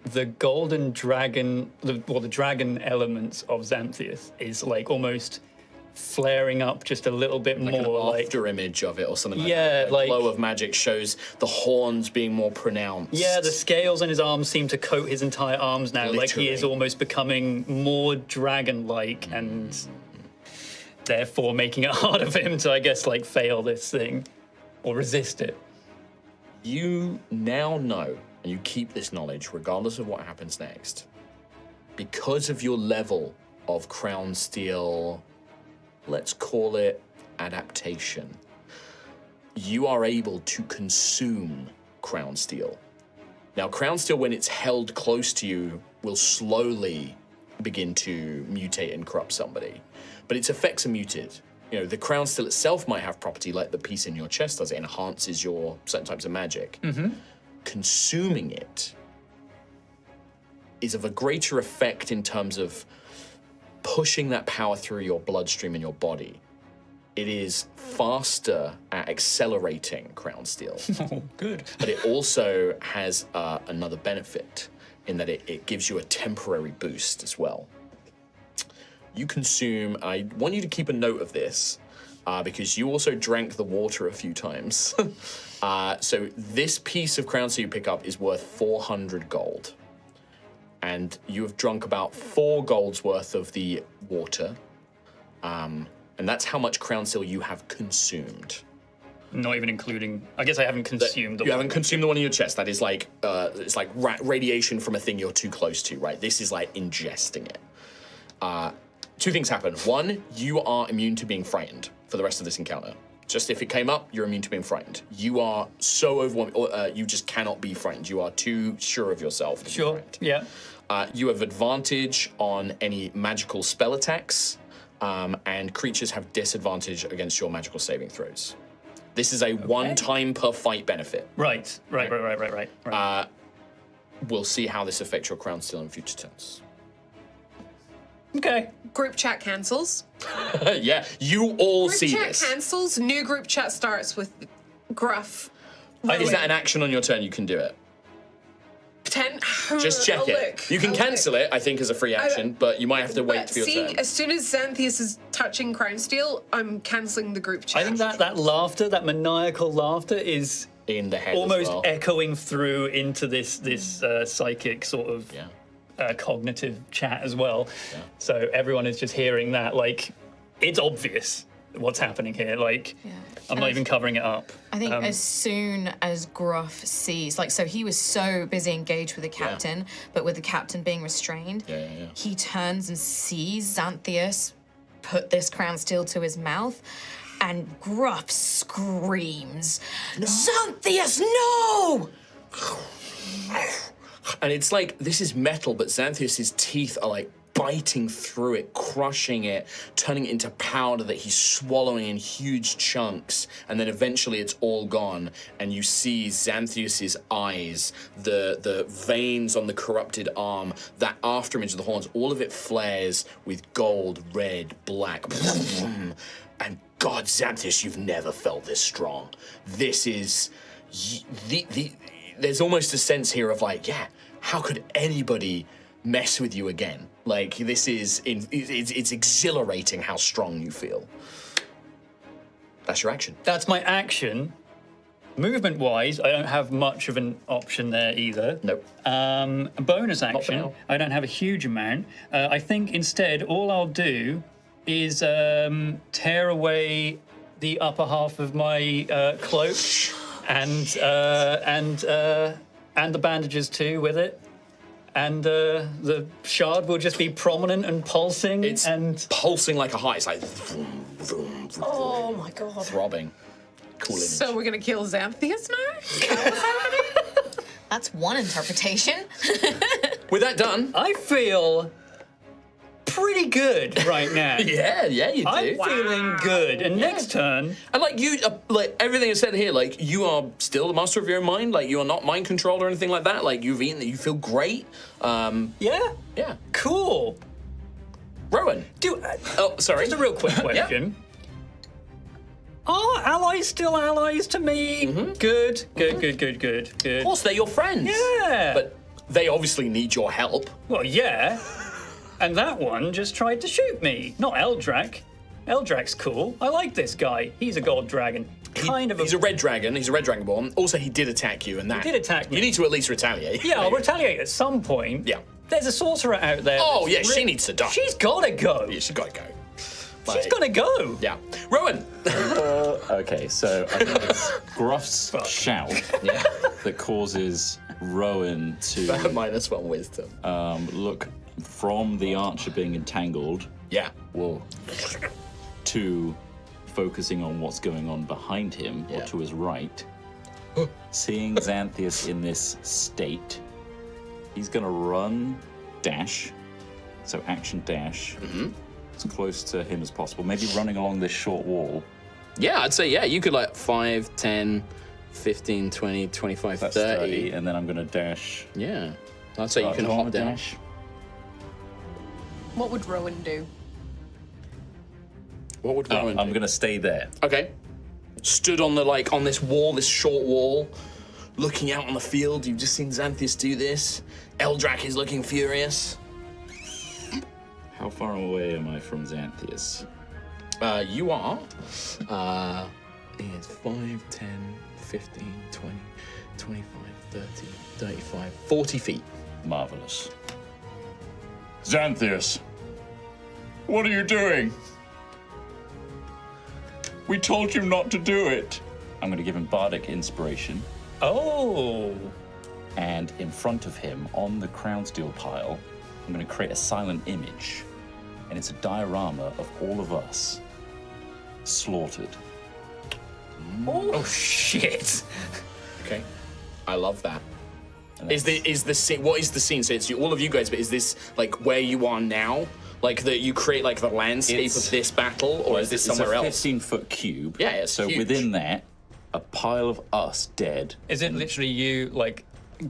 the golden dragon, the dragon elements of Xanthias is like almost flaring up just a little bit like more. An after image of it or something like yeah, that. like glow of magic shows the horns being more pronounced. Yeah, the scales on his arms seem to coat his entire arms now. Like he is almost becoming more dragon-like and therefore making it harder for him to, I guess, like fail this thing or resist it. You now know, and you keep this knowledge regardless of what happens next, because of your level of Crown Steel, let's call it adaptation. You are able to consume Crown Steel. Now, Crown Steel, when it's held close to you, will slowly begin to mutate and corrupt somebody, but its effects are muted. You know, the Crown Steel itself might have property like the piece in your chest does. It enhances your certain types of magic. Consuming it is of a greater effect in terms of pushing that power through your bloodstream and your body. It is faster at accelerating Crown Steel. Oh, good. But it also has another benefit in that it gives you a temporary boost as well. You consume, I want you to keep a note of this, because you also drank the water a few times. So this piece of Crown Steel you pick up is worth 400 gold. And you have drunk about 4 golds worth of the water. And that's how much Crown Steel you have consumed. Not even including, I guess I haven't consumed You haven't consumed the one in your chest. That is like, it's like radiation from a thing you're too close to, right? This is like ingesting it. 2 things happen. 1, you are immune to being frightened for the rest of this encounter. Just if it came up, you're immune to being frightened. You are so overwhelmed, you just cannot be frightened. You are too sure of yourself to be frightened. Yeah. You have advantage on any magical spell attacks, and creatures have disadvantage against your magical saving throws. This is a one-time per fight benefit. Right. We'll see how this affects your Crown Steel in future turns. Okay. Group chat cancels. Yeah, you all Group see chat this. cancels. New group chat starts with Gruff. Is that an action on your turn? You can do it. Just check it. You can cancel it, I think, as a free action, but you might have to wait for your turn. As soon as Xanthias is touching Crown Steel, I'm cancelling the group chat. I think that laughter, that maniacal laughter, is in the head, almost as well. echoing through into this psychic sort of cognitive chat as well. Yeah. So everyone is just hearing that. Like, it's obvious what's happening here. Like, I'm not even covering it up. I think as soon as Gruff sees, like, so he was so busy engaged with the captain, but with the captain being restrained, he turns and sees Xanthias put this Crown Steel to his mouth, and Gruff screams, "Xanthias, no!" And it's like, this is metal, but Xanthias' teeth are like biting through it, crushing it, turning it into powder that he's swallowing in huge chunks, and then eventually it's all gone, and you see Xanthias' eyes, the veins on the corrupted arm, that afterimage of the horns, all of it flares with gold, red, black, and God, Xanthias, you've never felt this strong. This is there's almost a sense here of like, how could anybody mess with you again? Like, this is, it's exhilarating how strong you feel. That's your action. That's my action. Movement-wise, I don't have much of an option there either. Nope. Bonus action, I don't have a huge amount. I think instead, all I'll do is tear away the upper half of my cloak and the bandages too with it. And the shard will just be prominent and pulsing. It's pulsing like a heart. It's like vroom, vroom, vroom, Oh my God. throbbing. Cool image. So we're gonna kill Xanthias now? Is that what's happening? That's one interpretation. With that done, I feel pretty good right now. yeah, you do. I'm feeling good. And next turn, And like you, like everything is said here, like you are still the master of your own mind. Like you are not mind controlled or anything like that. Like you've eaten that, you feel great. yeah, cool. Rowan. Do Oh, sorry. just a real quick question. Are allies still allies to me? Good. Of course, they're your friends. Yeah. But they obviously need your help. Well, yeah. And that one just tried to shoot me. Not Eldrak. Eldrak's cool. I like this guy. He's a gold dragon. He's a red dragon. He's a red dragonborn. Also, he did attack you, and that He did attack me. You need to at least retaliate. Yeah, I'll retaliate at some point. Yeah. There's a sorcerer out there. Oh, that's yeah, she needs to die. She's gotta go. Yeah, she's gotta go. She's gonna go. Yeah. Rowan. Okay, so I think it's Gruff's shout that causes Rowan to -1 wisdom. look from the archer being entangled. Yeah. Whoa. To focusing on what's going on behind him or to his right. Seeing Xanthias in this state, he's gonna run, dash. So action dash. As close to him as possible. Maybe running along this short wall. Yeah, I'd say, you could 5, 10, 15, 20, 25, That's 30. and then I'm gonna dash. Yeah. I'd say you can do I hop wanna down. dash? What would Rowan do? What would Rowan I'm do? gonna stay there. Okay. Stood on the on this wall, this short wall, looking out on the field. You've just seen Xanthias do this. Eldrak is looking furious. How far away am I from Xanthias? You are. It's 5, 10, 15, 20, 25, 30, 35, 40 feet. Marvelous. Xanthias, what are you doing? We told you not to do it. I'm going to give him bardic inspiration. Oh. And in front of him, on the crown steel pile, I'm going to create a silent image. And it's a diorama of all of us slaughtered. Oh shit! Okay, I love that. Is the scene? What is the scene? So it's all of you guys, but is this where you are now? That you create the landscape of this battle, or is this somewhere else? It's a 15-foot cube. Yeah, it's so huge. within that, a pile of us dead. Is it literally you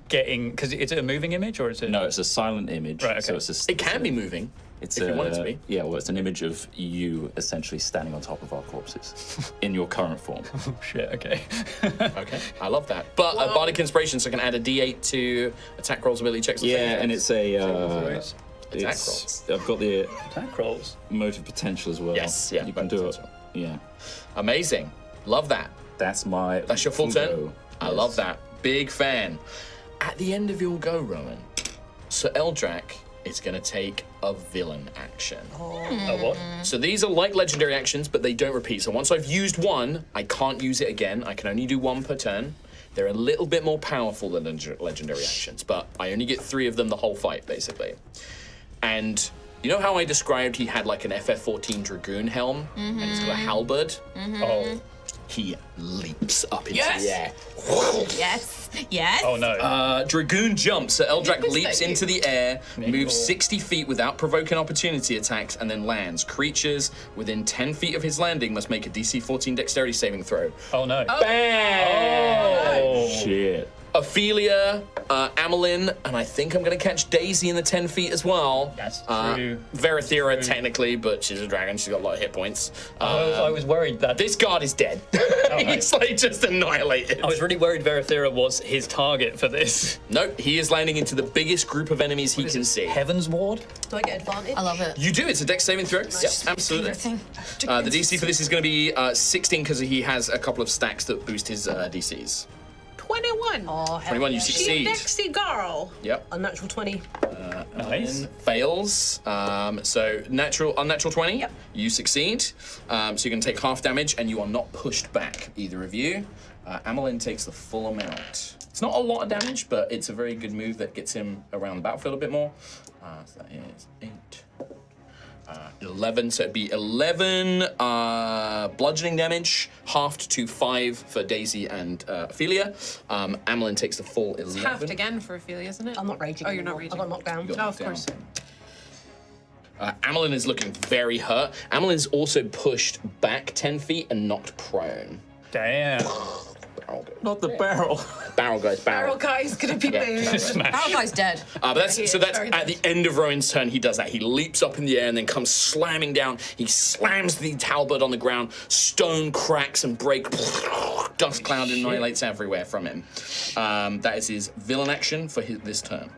getting? Because it's a moving image, or is it? No, it's a silent image. Right. Okay. So it's It can be moving. It's if you want it to be. Yeah, well, it's an image of you essentially standing on top of our corpses in your current form. Oh shit. Okay. Okay, I love that. But bardic inspiration, so I can add a D8 to attack rolls, ability checks. or Yeah, saving and throws. it's a. Attack It's, I've got the Attack rolls. motive potential as well. Yes, yeah, you can motive do it. potential. Yeah, Amazing. Love that. that's my. That's your full turn. go. I Yes. love that. Big fan. At the end of your go, Rowan, Sir Eldrak is going to take a villain action. A what? So these are like legendary actions, but they don't repeat. So once I've used one, I can't use it again. I can only do one per turn. They're a little bit more powerful than legendary actions, but I only get 3 of them the whole fight, basically. And you know how I described he had an FF-14 Dragoon helm, and he's got a halberd? Oh. He leaps up into Yes! the air. Yes. Oh no. Dragoon jumps, so Eldrak Is leaps that you? into the air, moves cool. 60 feet without provoking opportunity attacks, and then lands. Creatures within 10 feet of his landing must make a DC 14 dexterity saving throw. Oh no. Bang! Oh. Shit. Ophelia, Amelin, and I think I'm going to catch Daisy in the 10 feet as well. That's true. Verathera, technically, but she's a dragon. She's got a lot of hit points. I was worried that This guard is dead. He's just annihilated. I was really worried Verathera was his target for this. Nope, he is landing into the biggest group of enemies he can see. Heaven's Ward? Do I get advantage? I love it. You do, it's a dex saving throw. Yes, absolutely. Favorite thing. The DC for this is going to be 16 because he has a couple of stacks that boost his DCs. 21. Oh, hell 21, you yeah. She a succeed. Dexy girl. Yep. Unnatural 20. Nice. Fails. So unnatural 20. Yep. You succeed. So you're going to take half damage, and you are not pushed back, either of you. Amelin takes the full amount. It's not a lot of damage, but it's a very good move that gets him around the battlefield a bit more. So that is 8. 11, so it'd be 11 bludgeoning damage, halved to 5 for Daisy and Ophelia. Amelin takes the full 11. Halved again for Ophelia, isn't it? I'm not raging. Oh, you're not anymore. raging. I got knocked down. You got Oh, of knocked course. down. Amelin is looking very hurt. Amelin is also pushed back 10 feet and knocked prone. Damn. Not the barrel. Barrel guy's Barrel guy's gonna be big. Barrel guy's dead. But that's He so is that's very at the end of Rowan's turn. He does that. He leaps up in the air and then comes slamming down. He slams the halberd on the ground. Stone cracks and break. Dust cloud annihilates everywhere from him. That is his villain action for this turn.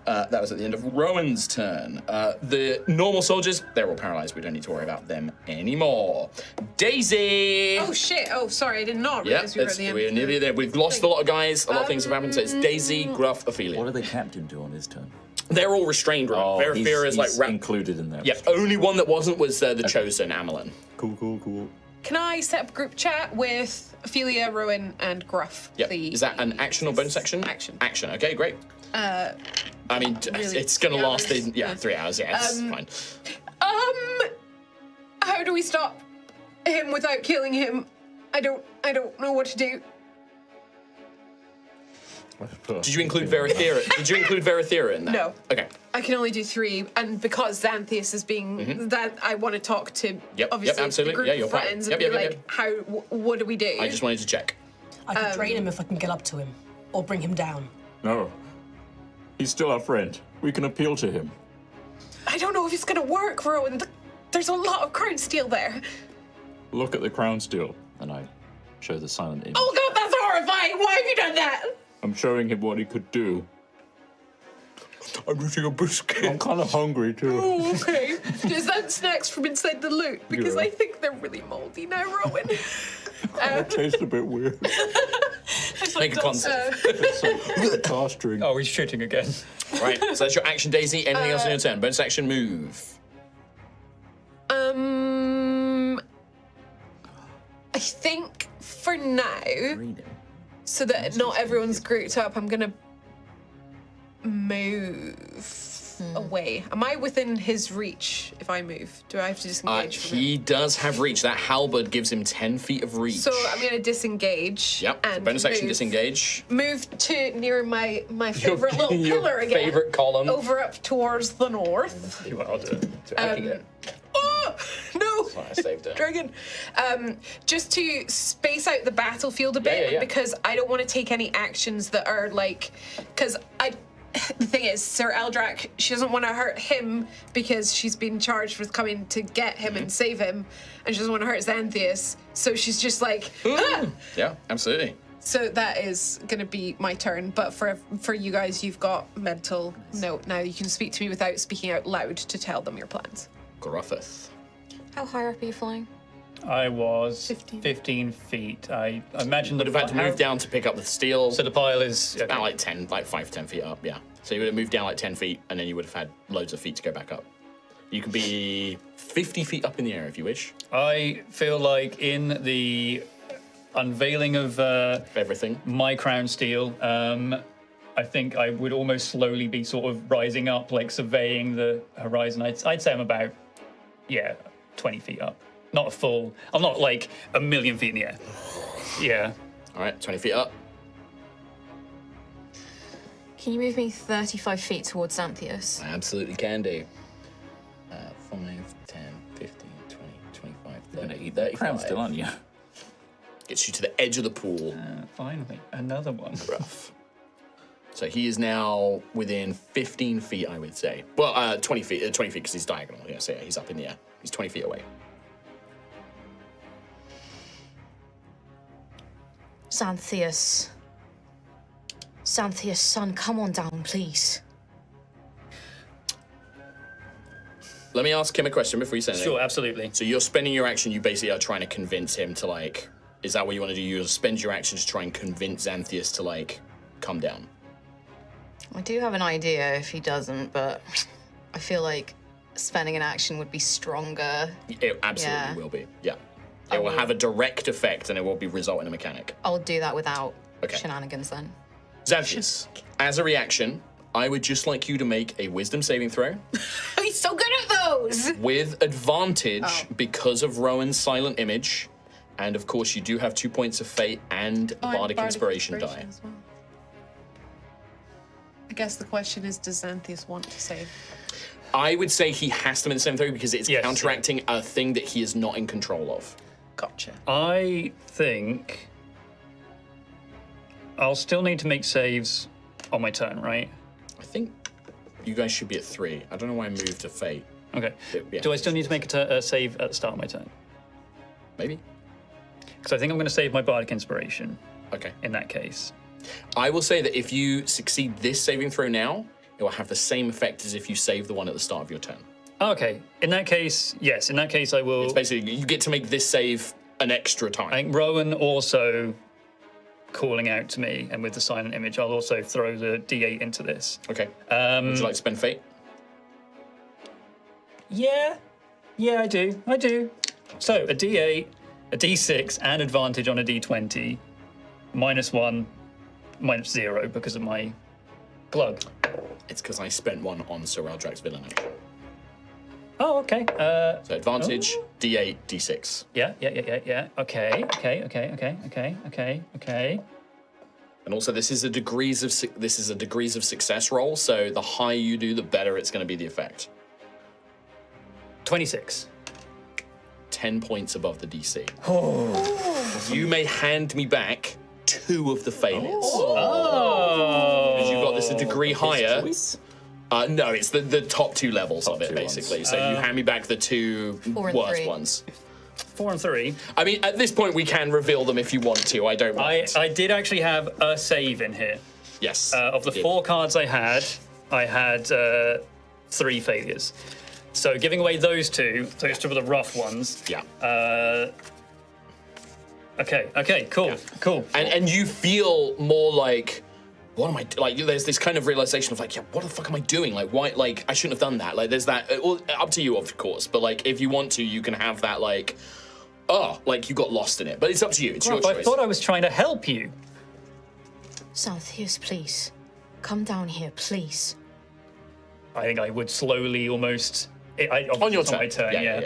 That was at the end of Rowan's turn. The normal soldiers, they're all paralyzed. We don't need to worry about them anymore. Daisy! Oh shit! Oh, sorry, I did not Yeah, realize we were at the end. we're nearly there. We've lost a lot of guys. A lot of things have happened. So it's Daisy, Gruff, Ophelia. What did the captain do on his turn? They're all restrained. Verifira is like included in there. Yeah, only one that wasn't was the chosen Amelin. Cool. Can I set up a group chat with Ophelia, Rowan, and Gruff, Yep. please? Is that an action or bonus action? Action. Action. Okay, great. I mean, really, it's gonna 3 last. hours? 3 hours. Yeah, it's fine. How do we stop him without killing him? I don't know what to do. Did you include Verithera? Did you include Verithera in that? No. Okay. I can only do 3, and because Xanthias is being that, I want to talk to obviously absolutely. the group Yeah, you're of fine. friends Yep, and be yep, like, how? What do we do? I just wanted to check. I can drain him if I can get up to him, or bring him down. No. He's still our friend. We can appeal to him. I don't know if it's gonna work, Rowan. There's a lot of crown steel there. Look at the crown steel. And I show the silent image. Oh god, that's horrifying! Why have you done that? I'm showing him what he could do. I'm eating a biscuit. I'm kind of hungry too. Oh, okay. Is that snacks from inside the loot? Because Yeah. I think they're really moldy now, Rowan. It tastes a bit weird. Make a concept. It's like car string. Oh, he's shooting again. Right. So that's your action, Daisy. Anything else on your turn? Bonus action, move. I think for now, so that not everyone's grouped up, I'm gonna move away. Am I within his reach if I move? Do I have to disengage from He him? does have reach. That halberd gives him 10 feet of reach. So I'm gonna disengage. Yep. And Bonus action, move. disengage. Move to near my favorite little your pillar again. favorite column. Over up towards the north. I'll do it. Oh no! Sorry, I saved it. Dragon. Just to space out the battlefield a bit, yeah. because I don't want to take any actions that are like, because the thing is, Sir Eldrak, she doesn't want to hurt him because she's been charged with coming to get him and save him, and she doesn't want to hurt Xanthias, so she's just like, ah! Yeah, absolutely. So that is going to be my turn, but for you guys, you've got mental note now. You can speak to me without speaking out loud to tell them your plans. Gruffith. How high up are you flying? I was 15 feet. I imagine Would have had to move down to pick up the steel. So the pile is about like 10, like 5 to 10 feet up, yeah. So you would have moved down like 10 feet, and then you would have had loads of feet to go back up. You can be 50 feet up in the air if you wish. I feel like in the unveiling of everything, my crown steel, I think I would almost slowly be sort of rising up, like surveying the horizon. I'd say I'm about 20 feet up. Not a full. I'm not like a million feet in the air. Yeah. All right, 20 feet up. Can you move me 35 feet towards Xanthias? I absolutely can do. 5, 10, 15, 20, 25, 30, 35. Crown's still on you. Gets you to the edge of the pool. Finally, another one. Rough. So he is now within 15 feet, I would say. Well, 20 feet, because he's diagonal. Yeah, so yeah, he's up in the air. He's 20 feet away. Xanthias. Xanthias, son, come on down, please. Let me ask him a question before you say anything. Sure, absolutely. So you're spending your action, you basically are trying to convince him to, like, is that what you want to do? You spend your action to try and convince Xanthias to, like, come down. I do have an idea if he doesn't, but I feel like spending an action would be stronger. It absolutely will be, yeah. I It will will- have a direct effect and it will be result in a mechanic. I'll do that without Okay. shenanigans then. Xanthias, as a reaction, I would just like you to make a wisdom saving throw He's so good at those! with advantage because of Rowan's silent image. And of course, you do have 2 points of fate and Bardic Inspiration die. as well. I guess the question is, does Xanthias want to save? I would say he has to make the same throw because it's Yes. counteracting a thing that he is not in control of. Gotcha. I think I'll still need to make saves on my turn, right? I think you guys should be at 3. I don't know why I moved to Fate. Okay. Yeah. Do I still need to make a save at the start of my turn? Maybe. Because I think I'm going to save my Bardic Inspiration. Okay. In that case. I will say that if you succeed this saving throw now, it will have the same effect as if you save the one at the start of your turn. Okay. In that case, yes. In that case, I will. It's basically, you get to make this save an extra time. I think Rowan also calling out to me, and with the silent image, I'll also throw the D8 into this. Okay. Would you like to spend Fate? Yeah, I do. So a D8, a D6, and advantage on a D20, -1, -0 because of my glug. It's because I spent one on Sir Eldrak's villain action. Oh, okay. So advantage, D8, D6. Yeah. Okay. And also, this is a degrees of success roll. So the higher you do, the better it's going to be the effect. 26. 10 points above the DC. You may hand me back 2 of the failures. Because you got this a degree higher. No, it's the top 2 levels of it, basically. Ones. So you hand me back the 2 worst ones. 4 and 3. I mean, at this point, we can reveal them if you want to. I don't mind. I did actually have a save in here. Yes. Of the 4 cards I had 3 failures. So giving away those two were the rough ones. Yeah. Okay, cool. And you feel more like, what am I, like, there's this kind of realization of like, yeah, what the fuck am I doing? Like, why, like, I shouldn't have done that. Like, there's that, well, up to you, of course, but like, if you want to, you can have that, like, like you got lost in it. But it's up to you, it's your choice. I thought I was trying to help you. Altheya, please. Come down here, please. I think I would slowly almost... on your turn. My turn, yeah.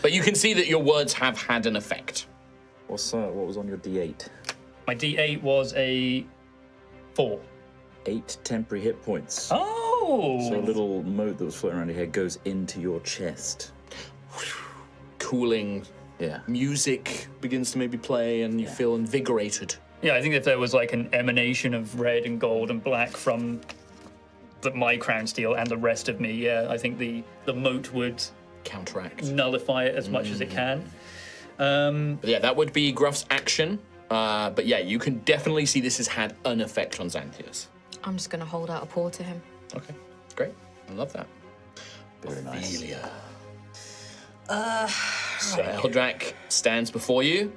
But you can see that your words have had an effect. What was on your D8? My D8 was a 4. 8 temporary hit points. Oh! So a little mote that was floating around your head goes into your chest. Cooling. Yeah. Music begins to maybe play and you feel invigorated. Yeah, I think if there was like an emanation of red and gold and black from my crown steel and the rest of me, I think the moat would counteract, nullify it as much as it can. But yeah, that would be Gruff's action. But yeah, you can definitely see this has had an effect on Xanthias. I'm just gonna hold out a paw to him. Okay, great. I love that. Very nice. So Eldrak stands before you.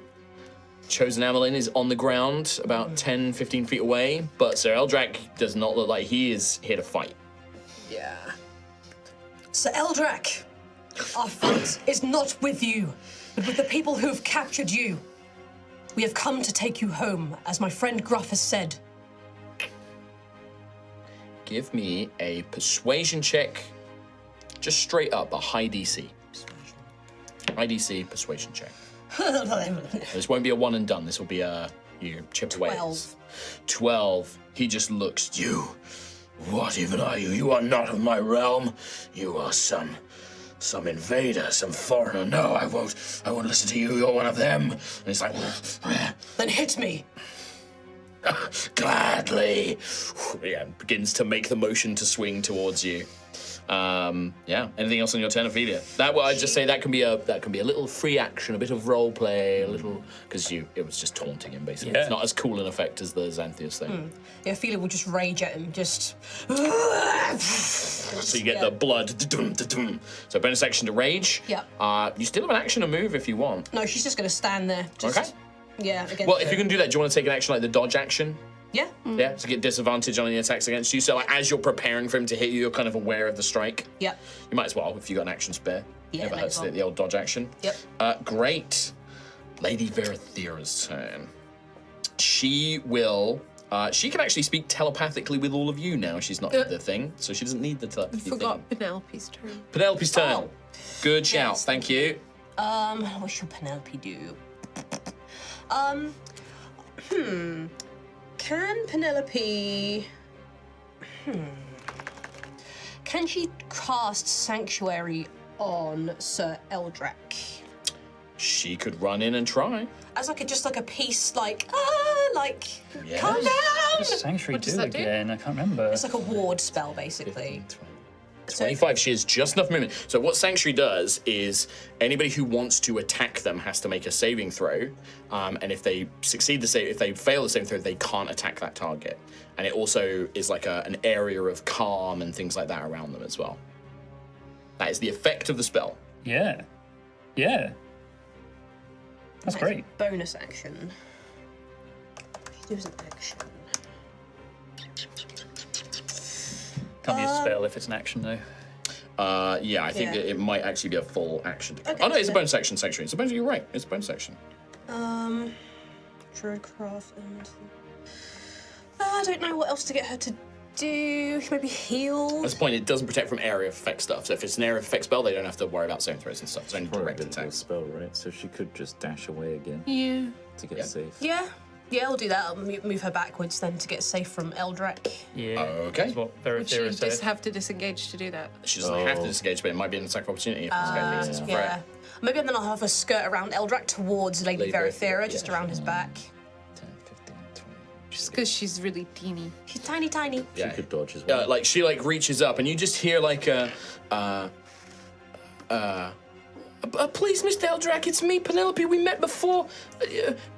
Chosen Amelin is on the ground about 10, 15 feet away, but Sir Eldrak does not look like he is here to fight. Yeah. Sir Eldrak, our fight is not with you, but with the people who have captured you. We have come to take you home, as my friend Gruff has said. Give me a persuasion check, just straight up, a high DC. High DC persuasion check. This won't be a one and done. This will be a you chip away. 12. He just looks at you. What even are you? You are not of my realm. You are some invader, some foreigner. No, I won't listen to you. You're one of them. And he's like, then hit me. Gladly. Yeah, begins to make the motion to swing towards you. Yeah. Anything else on your turn, Ophelia? I'd just say that can be a little free action, a bit of role play, a little because it was just taunting him basically. Yeah. It's not as cool an effect as the Xanthias thing. Yeah, Ophelia will just rage at him, just. So you get the blood. So bonus action to rage. Yeah. You still have an action to move if you want. No, she's just gonna stand there. Just, Okay. Yeah. Again. Well, if you can do that, do you want to take an action like the dodge action? Yeah. Yeah, to get disadvantage on any attacks against you. So like, as you're preparing for him to hit you, you're kind of aware of the strike. Yeah. You might as well, if you got an action spare. Yeah, Never might hurts as to well. hit the old dodge action. Yep. Great. Lady Verathera's turn. She will... she can actually speak telepathically with all of you now. She's not the thing, so she doesn't need the telepathy Forgot thing. Penelope's turn. Penelope's turn. Oh. Good shout. Yes. Thank you. What should Penelope do? Can Penelope... Can she cast Sanctuary on Sir Eldrak? She could run in and try. As just like a piece, like, Yes. calm down! What does Sanctuary do again? I can't remember. It's like a ward spell, basically. 25, she has just enough movement. So what Sanctuary does is anybody who wants to attack them has to make a saving throw. And if they if they fail the saving throw, they can't attack that target. And it also is like an area of calm and things like that around them as well. That is the effect of the spell. Yeah. Yeah. That's great. Bonus action. She does an action. Can't use a spell if it's an action, though. Yeah, I think it might actually be a full action. Okay, oh no, it's so a bonus action, Sanctuary. It's a bonus. You're right. It's a bonus action. Druidcraft and I don't know what else to get her to do. Maybe heal. That's the point. It doesn't protect from area of effect stuff. So if it's an area of effect spell, they don't have to worry about saving throws and stuff. It's only direct attack. Spell, right? So she could just dash away again. Yeah. To get safe. Yeah, I'll do that. I'll move her backwards then to get safe from Eldrak. Yeah. Okay. That's what Would she Verathera just said. have to disengage to do that? She doesn't have to disengage, but it might be an attack of opportunity if this guy thinks it's a Yeah. threat. Maybe then I'll have her skirt around Eldrak towards Lady Verathera, just around his back. 10, 15, 20. Just because she's really teeny. She's tiny, tiny. She could dodge as well. Like she reaches up, and you just hear like please, Mr. Eldrak, it's me, Penelope. We met before.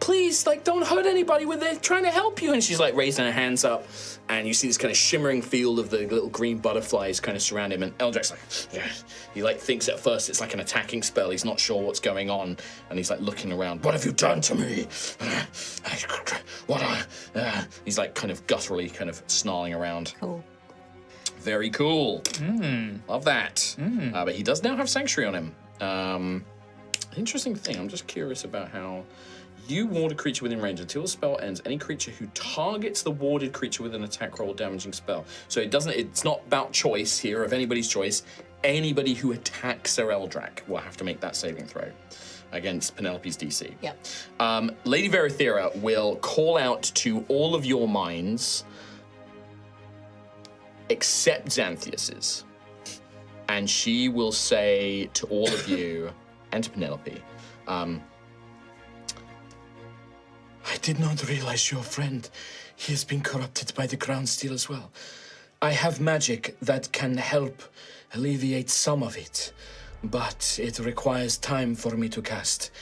Please, don't hurt anybody. We're there trying to help you. And she's raising her hands up, and you see this kind of shimmering field of the little green butterflies kind of surround him. And Eldrak's yeah. He thinks at first it's like an attacking spell. He's not sure what's going on, and he's looking around. What have you done to me? He's kind of gutturally, kind of snarling around. Cool. Very cool. Love that. But he does now have Sanctuary on him. Interesting thing. I'm just curious about how you ward a creature within range. Until the spell ends, any creature who targets the warded creature with an attack roll or damaging spell. So it's not about choice here of anybody's choice. Anybody who attacks Sir Eldrak will have to make that saving throw against Penelope's DC. Yep. Lady Verathera will call out to all of your minds except Xanthias's. And she will say to all of you and to Penelope, I did not realize your friend. He has been corrupted by the ground steel as well. I have magic that can help alleviate some of it, but it requires time for me to cast.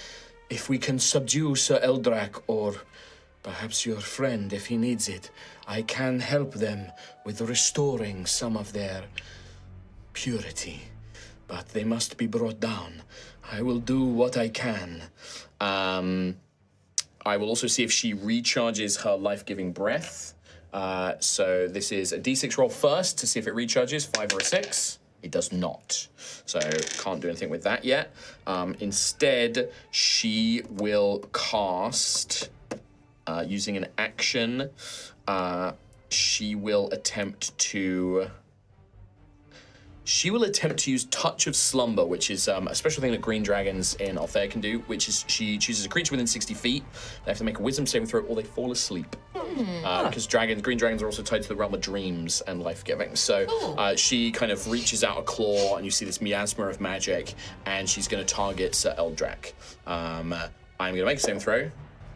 If we can subdue Sir Eldrak, or perhaps your friend if he needs it, I can help them with restoring some of their purity, but they must be brought down. I will do what I can. I will also see if she recharges her life-giving breath. So this is a d6 roll first to see if it recharges, 5 or a 6. It does not, so can't do anything with that yet. Instead, she will cast, using an action, she will attempt to use Touch of Slumber, which is a special thing that green dragons in Altheya can do, which is she chooses a creature within 60 feet. They have to make a wisdom saving throw or they fall asleep. Because green dragons are also tied to the realm of dreams and life-giving. So she kind of reaches out a claw, and you see this miasma of magic, and she's going to target Sir Eldrak. I'm going to make a saving throw.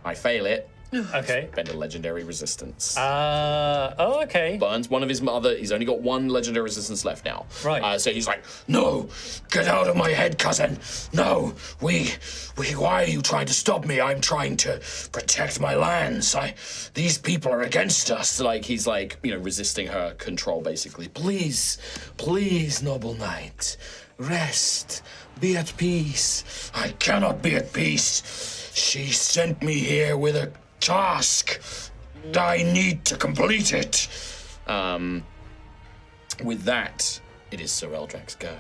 I fail it. Okay. Spend a legendary resistance. Okay. Burns one of his mother. He's only got one legendary resistance left now. Right. So he's like, No, get out of my head, cousin. No, why are you trying to stop me? I'm trying to protect my lands. These people are against us. he's resisting her control, basically. Please, noble knight, rest, be at peace. I cannot be at peace. She sent me here with a task. I need to complete it. With that, it is Sir Eldrak's go.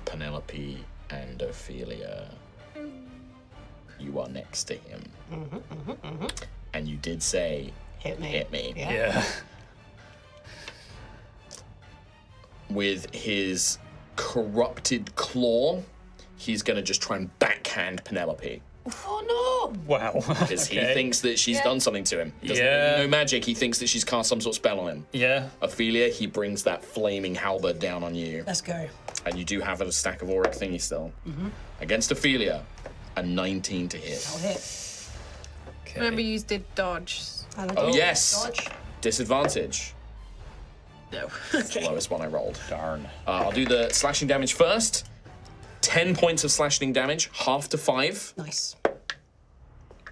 Penelope and Ophelia, you are next to him. And you did say, Hit me. Hit me. Yeah. With his corrupted claw, he's going to just try and backhand Penelope. Oh no! Wow. Because he thinks that she's done something to him. He doesn't know magic. He thinks that she's cast some sort of spell on him. Yeah. Ophelia, he brings that flaming halberd down on you. Let's go. And you do have a stack of auric thingy still. Against Ophelia, a 19 to hit. I'll hit. Remember, you did dodge. And I Oh, do yes. Dodge. Disadvantage. No. It's the lowest one I rolled. Darn. I'll do the slashing damage first. 10 points of slashing damage, half to 5. Nice.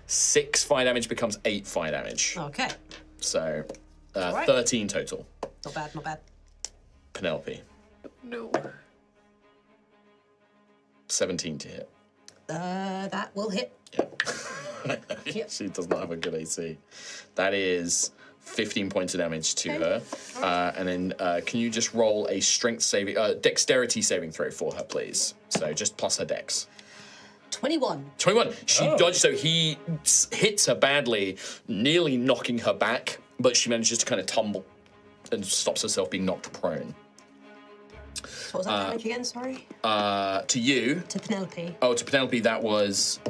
6 fire damage becomes 8 fire damage. Okay. So, Alright. 13 total. Not bad, not bad. Penelope, No. 17 to hit. That will hit. She does not have a good AC. That is 15 points of damage to her. And then can you just roll a dexterity saving throw for her, please? So just plus her dex. 21. 21. She dodged, so he hits her badly, nearly knocking her back, but she manages to kind of tumble and stops herself being knocked prone. What was that damage again, sorry? To you. To Penelope. Oh, to Penelope, that was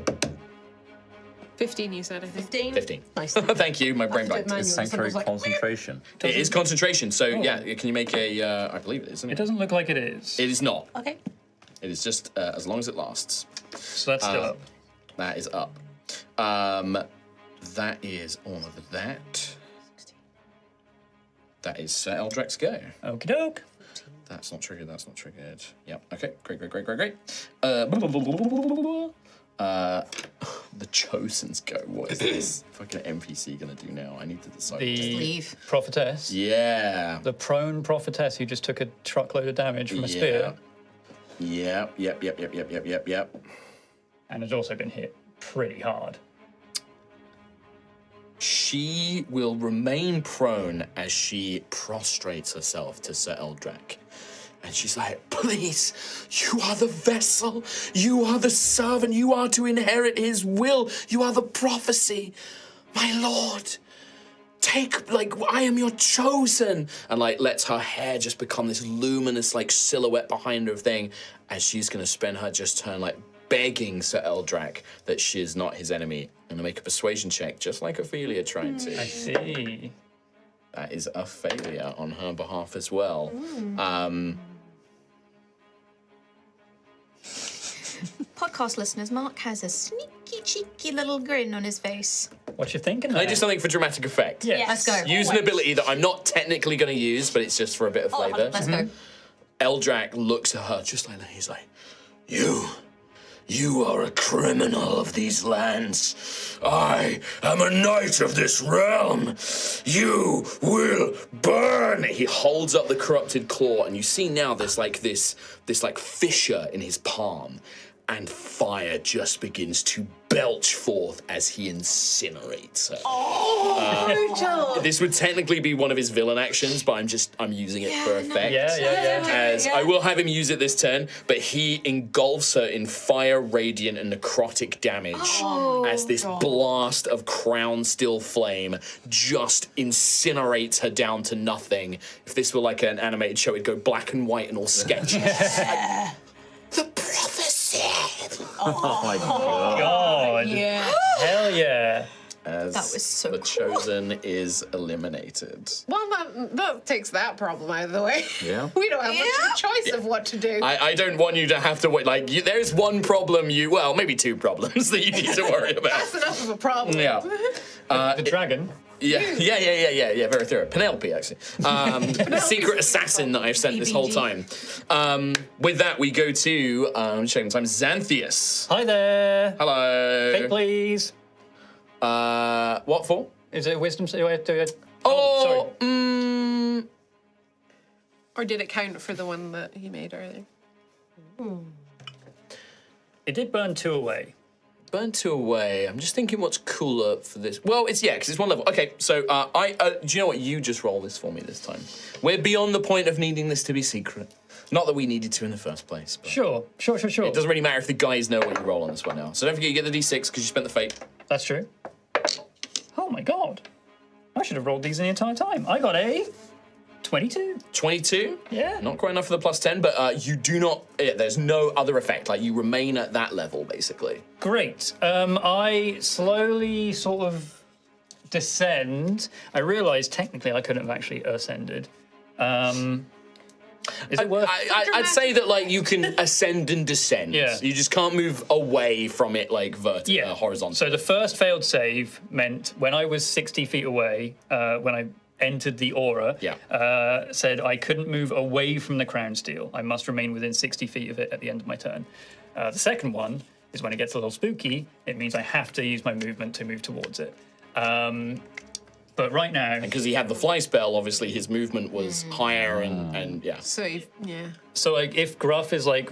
15, you said, I think. 15? 15. Nice. Thank you, my brain do it blanked. manually. Sanctuary Someone's like, concentration. It is concentration, so yeah, can you make a, I believe it is, isn't It it? doesn't look like it is. It is not. Okay. It is just as long as it lasts. So that's still up. That is up. That is all of that. That is Sir Eldrek's go. Okie doke. That's not triggered, that's not triggered. Yep, okay, great. The Chosen's go. What is this fucking NPC gonna do now? I need to decide. The Leave. prophetess. Yeah. The prone prophetess who just took a truckload of damage from a spear Yep. and has also been hit pretty hard. She will remain prone as she prostrates herself to Sir Eldrek. And she's like, please, you are the vessel, you are the servant, you are to inherit his will, you are the prophecy. My lord, I am your chosen. And lets her hair just become this luminous silhouette behind her thing as she's gonna spend her just turn begging Sir Eldrak that she is not his enemy and to make a persuasion check, just like Ophelia tried to. I see. That is a failure on her behalf as well. Podcast listeners, Mark has a sneaky, cheeky little grin on his face. What you thinking? Can I there? do something for dramatic effect? Yes. Let's go. Use an ability that I'm not technically going to use, but it's just for a bit of flavour. Let's go. Eldrak looks at her just like that. He's like, You are a criminal of these lands. I am a knight of this realm. You will burn. He holds up the corrupted claw, and you see now this fissure in his palm, and fire just begins to belch forth as he incinerates her. This would technically be one of his villain actions, but I'm using it for effect. Yeah. As I will have him use it this turn, but he engulfs her in fire, radiant, and necrotic damage as this blast of crown steel flame just incinerates her down to nothing. If this were like an animated show, it'd go black and white and all sketchy. The prophecy. Oh my god. God. Yeah. Hell yeah. As That was so the cool. chosen is eliminated. Well, that takes that problem out of the way. Yeah. We don't have much of a choice of what to do. I don't want you to have to wait. There's one problem maybe two problems that you need to worry about. That's enough of a problem. Yeah. The dragon. Yeah, very thorough. Penelope, actually. The secret assassin that I've sent this whole time. With that, we go to, checking the time, Xanthius. Hi there. Hello. Fake, please. What for? Is it wisdom? Sorry. Or did it count for the one that he made earlier? It did burn 2 away. Burn 2 away. I'm just thinking what's cooler for this. Well, because it's one level. Okay, so do you know what? You just roll this for me this time. We're beyond the point of needing this to be secret. Not that we needed to in the first place. But Sure. It doesn't really matter if the guys know what you roll on this one now. So don't forget you get the D6 because you spent the fate. That's true. Oh my god. I should have rolled these the entire time. I got a 22. 22? Yeah. Not quite enough for the plus 10, but you do not, there's no other effect. You remain at that level, basically. Great. I slowly sort of descend. I realised technically I couldn't have actually ascended. Is it worth? I'd say that like you can ascend and descend. Yeah. You just can't move away from it like horizontal. So the first failed save meant when I was 60 feet away, when I entered the aura, said I couldn't move away from the crown steel. I must remain within 60 feet of it at the end of my turn. The second one is when it gets a little spooky. It means I have to use my movement to move towards it. But right now, because he had the fly spell, obviously his movement was higher and yeah. So yeah. So like if Gruff is like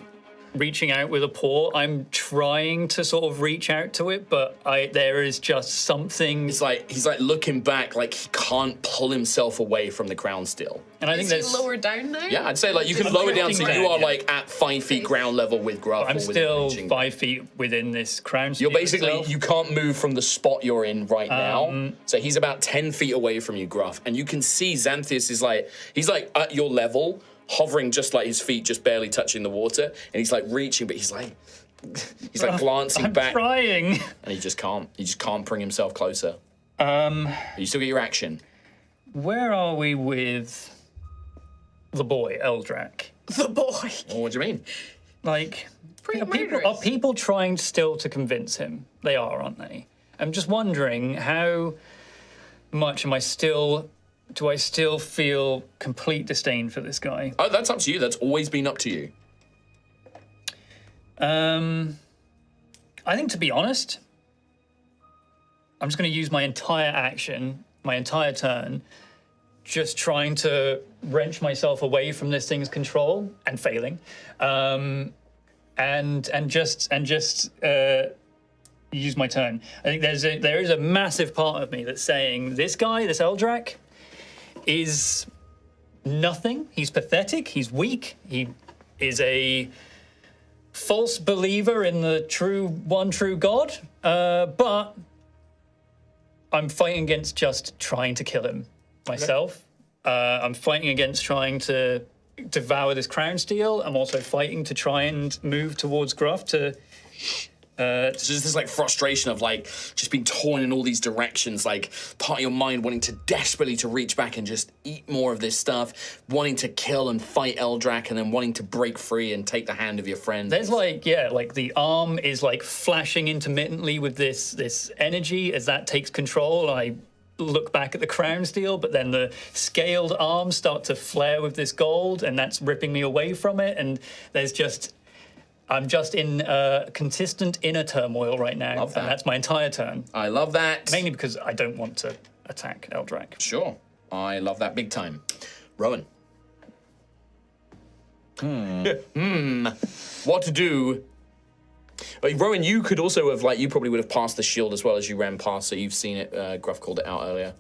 reaching out with a paw, I'm trying to sort of reach out to it, but there is just something. It's like he's like looking back, like he can't pull himself away from the crown still. And I think Is that's he lower down now? Yeah, I'd say like you can lower down so you are like at 5 feet ground level with Gruff. I'm still 5 feet within this crown steel. You're basically itself. you can't move from the spot you're in right now. So he's about 10 feet away from you, Gruff, and you can see Xanthias is like he's like at your level, hovering just like his feet just barely touching the water, and he's like reaching, but he's like glancing I'm back, trying, and he just can't bring himself closer. You still get your action. Where are we with the boy Eldrak? The boy. Well, what do you mean? Like, Pretty are murderous. people trying still to convince him? They are, aren't they? I'm just wondering how much do I still feel complete disdain for this guy? Oh, that's up to you. That's always been up to you. I think, to be honest, I'm just going to use my entire action, my entire turn, just trying to wrench myself away from this thing's control and failing, and just use my turn. I think there is a massive part of me that's saying this guy, this Eldrak, is nothing. He's pathetic. He's weak. He is a false believer in the one true God. But I'm fighting against just trying to kill him myself. I'm fighting against trying to devour this crown steel. I'm also fighting to try and move towards Gruff to. So just this like frustration of like just being torn in all these directions, like part of your mind wanting to desperately to reach back and just eat more of this stuff, wanting to kill and fight Eldrak, and then wanting to break free and take the hand of your friend. There's like the arm is like flashing intermittently with this energy as that takes control. I look back at the crown steel, but then the scaled arms start to flare with this gold, and that's ripping me away from it. And I'm just in consistent inner turmoil right now, Love that. and that's my entire turn. I love that. Mainly because I don't want to attack Eldrak. Sure. I love that big time. Rowan. What to do? Rowan, you could also have, you probably would have passed the shield as well as you ran past, so you've seen it. Gruff called it out earlier.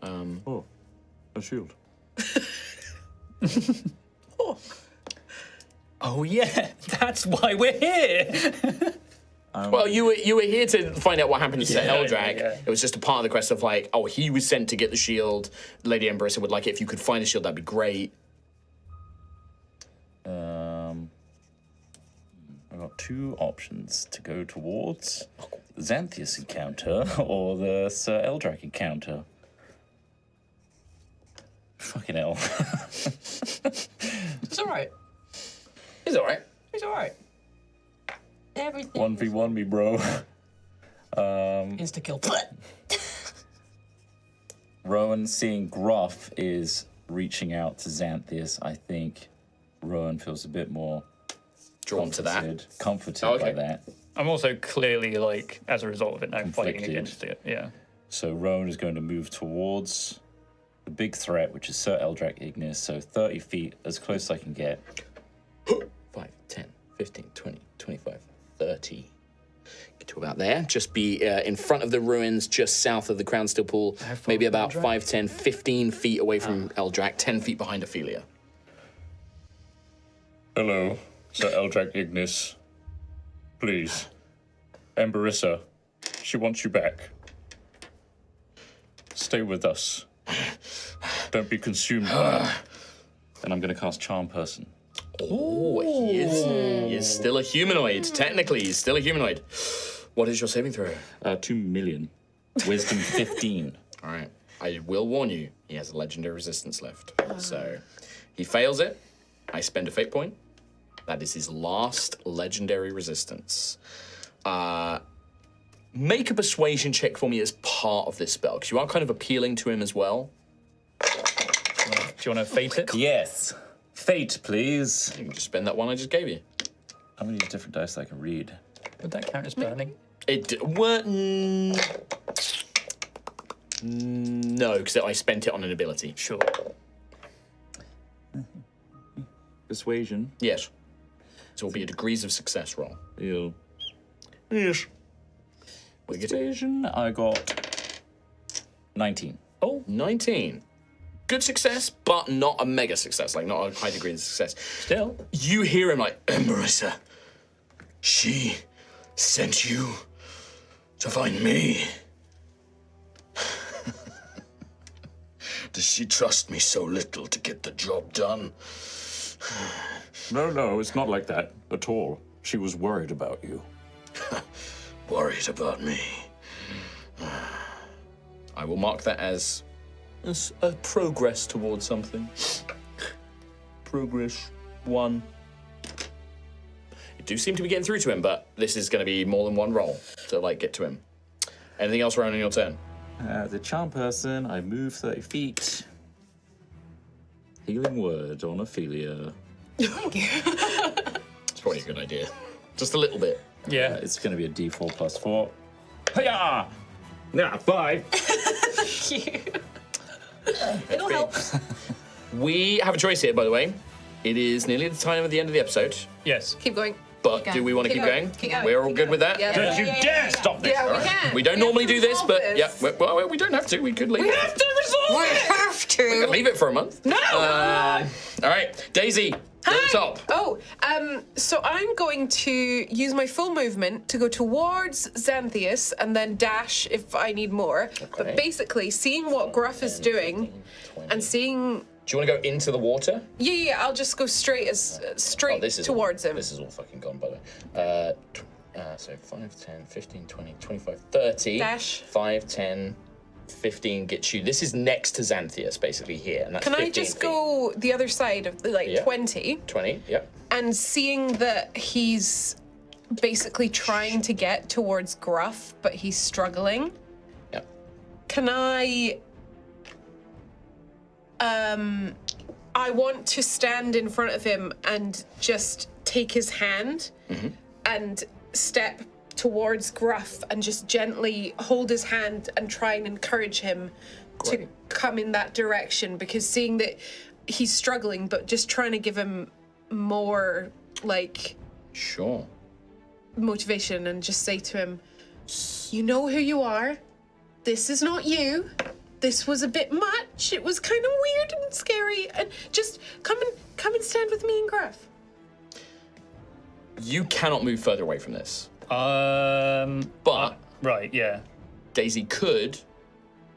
A shield. Oh yeah, that's why we're here. Well, you were here to find out what happened to Eldrak. yeah. It was just a part of the quest of he was sent to get the shield. Lady Embrissa would like it if you could find the shield. That'd be great. I've got two options to go towards: the Xanthias encounter or the Sir Eldrak encounter. Fucking hell. It's all right. He's all right. It's all right. Everything. 1v1 me, bro. Insta kill. Rowan, seeing Gruff is reaching out to Xanthias, I think Rowan feels a bit more Drawn to that. comforted Oh, okay. by that. I'm also clearly, as a result of it, now fighting Conflicted. against it. Yeah. So Rowan is going to move towards the big threat, which is Sir Eldrak Ignis. So 30 feet, as close as I can get. 5, 10, 15, 20, 25, 30. Get to about there. Just be in front of the ruins, just south of the Crown Steel Pool. Maybe about 5, 10, 15 feet away from Eldrak, 10 feet behind Ophelia. Hello, Sir Eldrak Ignis. Please. Embrissa, she wants you back. Stay with us. Don't be consumed by her. And I'm going to cast Charm Person. Oh, he is still a humanoid. Technically, he's still a humanoid. What is your saving throw? 2 million. Wisdom 15. All right. I will warn you, he has a legendary resistance left. So he fails it, I spend a fate point. That is his last legendary resistance. Make a persuasion check for me as part of this spell, because you are kind of appealing to him as well. Do you want to fate it? Yes. Fate, please. You can just spend that one I just gave you. I'm gonna use different dice so I can read. Would that count as burning? It weren't. No, because I spent it on an ability. Sure. Persuasion. Yes. So it'll be a degrees of success roll. Ew. Yes. Persuasion, I got 19. Oh, 19. Good success, but not a mega success, like not a high degree of success. Still. You hear him like, Marissa, she sent you to find me. Does she trust me so little to get the job done? No, it's not like that at all. She was worried about you. Worried about me. I will mark that as a progress towards something. Progress 1. You do seem to be getting through to him, but this is going to be more than one roll to like get to him. Anything else around on your turn? As a charm person, I move 30 feet. Healing word on Altheya. It's probably a good idea. Just a little bit. Yeah. It's going to be a d4 plus 4. Hiya! Yeah, 5. It'll help. We have a choice here, by the way. It is nearly the time of the end of the episode, Yes. Keep going. but Keep do we want to Keep keep going. going? Keep going. We're all Keep good going. with that? Yeah. Don't you dare stop this! Yeah, we can. We don't We have normally to do this, resolve but this. yeah, well, we don't have to. We could leave We it. have to resolve it. have to. Leave it for a month. No. All right, Daisy, you're at the top. Oh, so I'm going to use my full movement to go towards Xanthias and then dash if I need more. But basically, seeing what Gruff is doing and seeing. Do you want to go into the water? Yeah, I'll just go straight towards him. This is all fucking gone, by the way. So 5, 10, 15, 20, 25, 30. Dash. 5, 10, 15 gets you. This is next to Xanthias, basically here. And that's Can 15 I just feet. go the other side of the, Yeah. 20? 20, yep. And seeing that he's basically trying to get towards Gruff, but he's struggling, Yep. can I want to stand in front of him and just take his hand and step towards Gruff and just gently hold his hand and try and encourage him to come in that direction, because seeing that he's struggling, but just trying to give him more like Sure. motivation and just say to him, you know who you are. This is not you. This was a bit much. It was kind of weird and scary. And just come and stand with me and Gruff. You cannot move further away from this. But right, yeah, Daisy could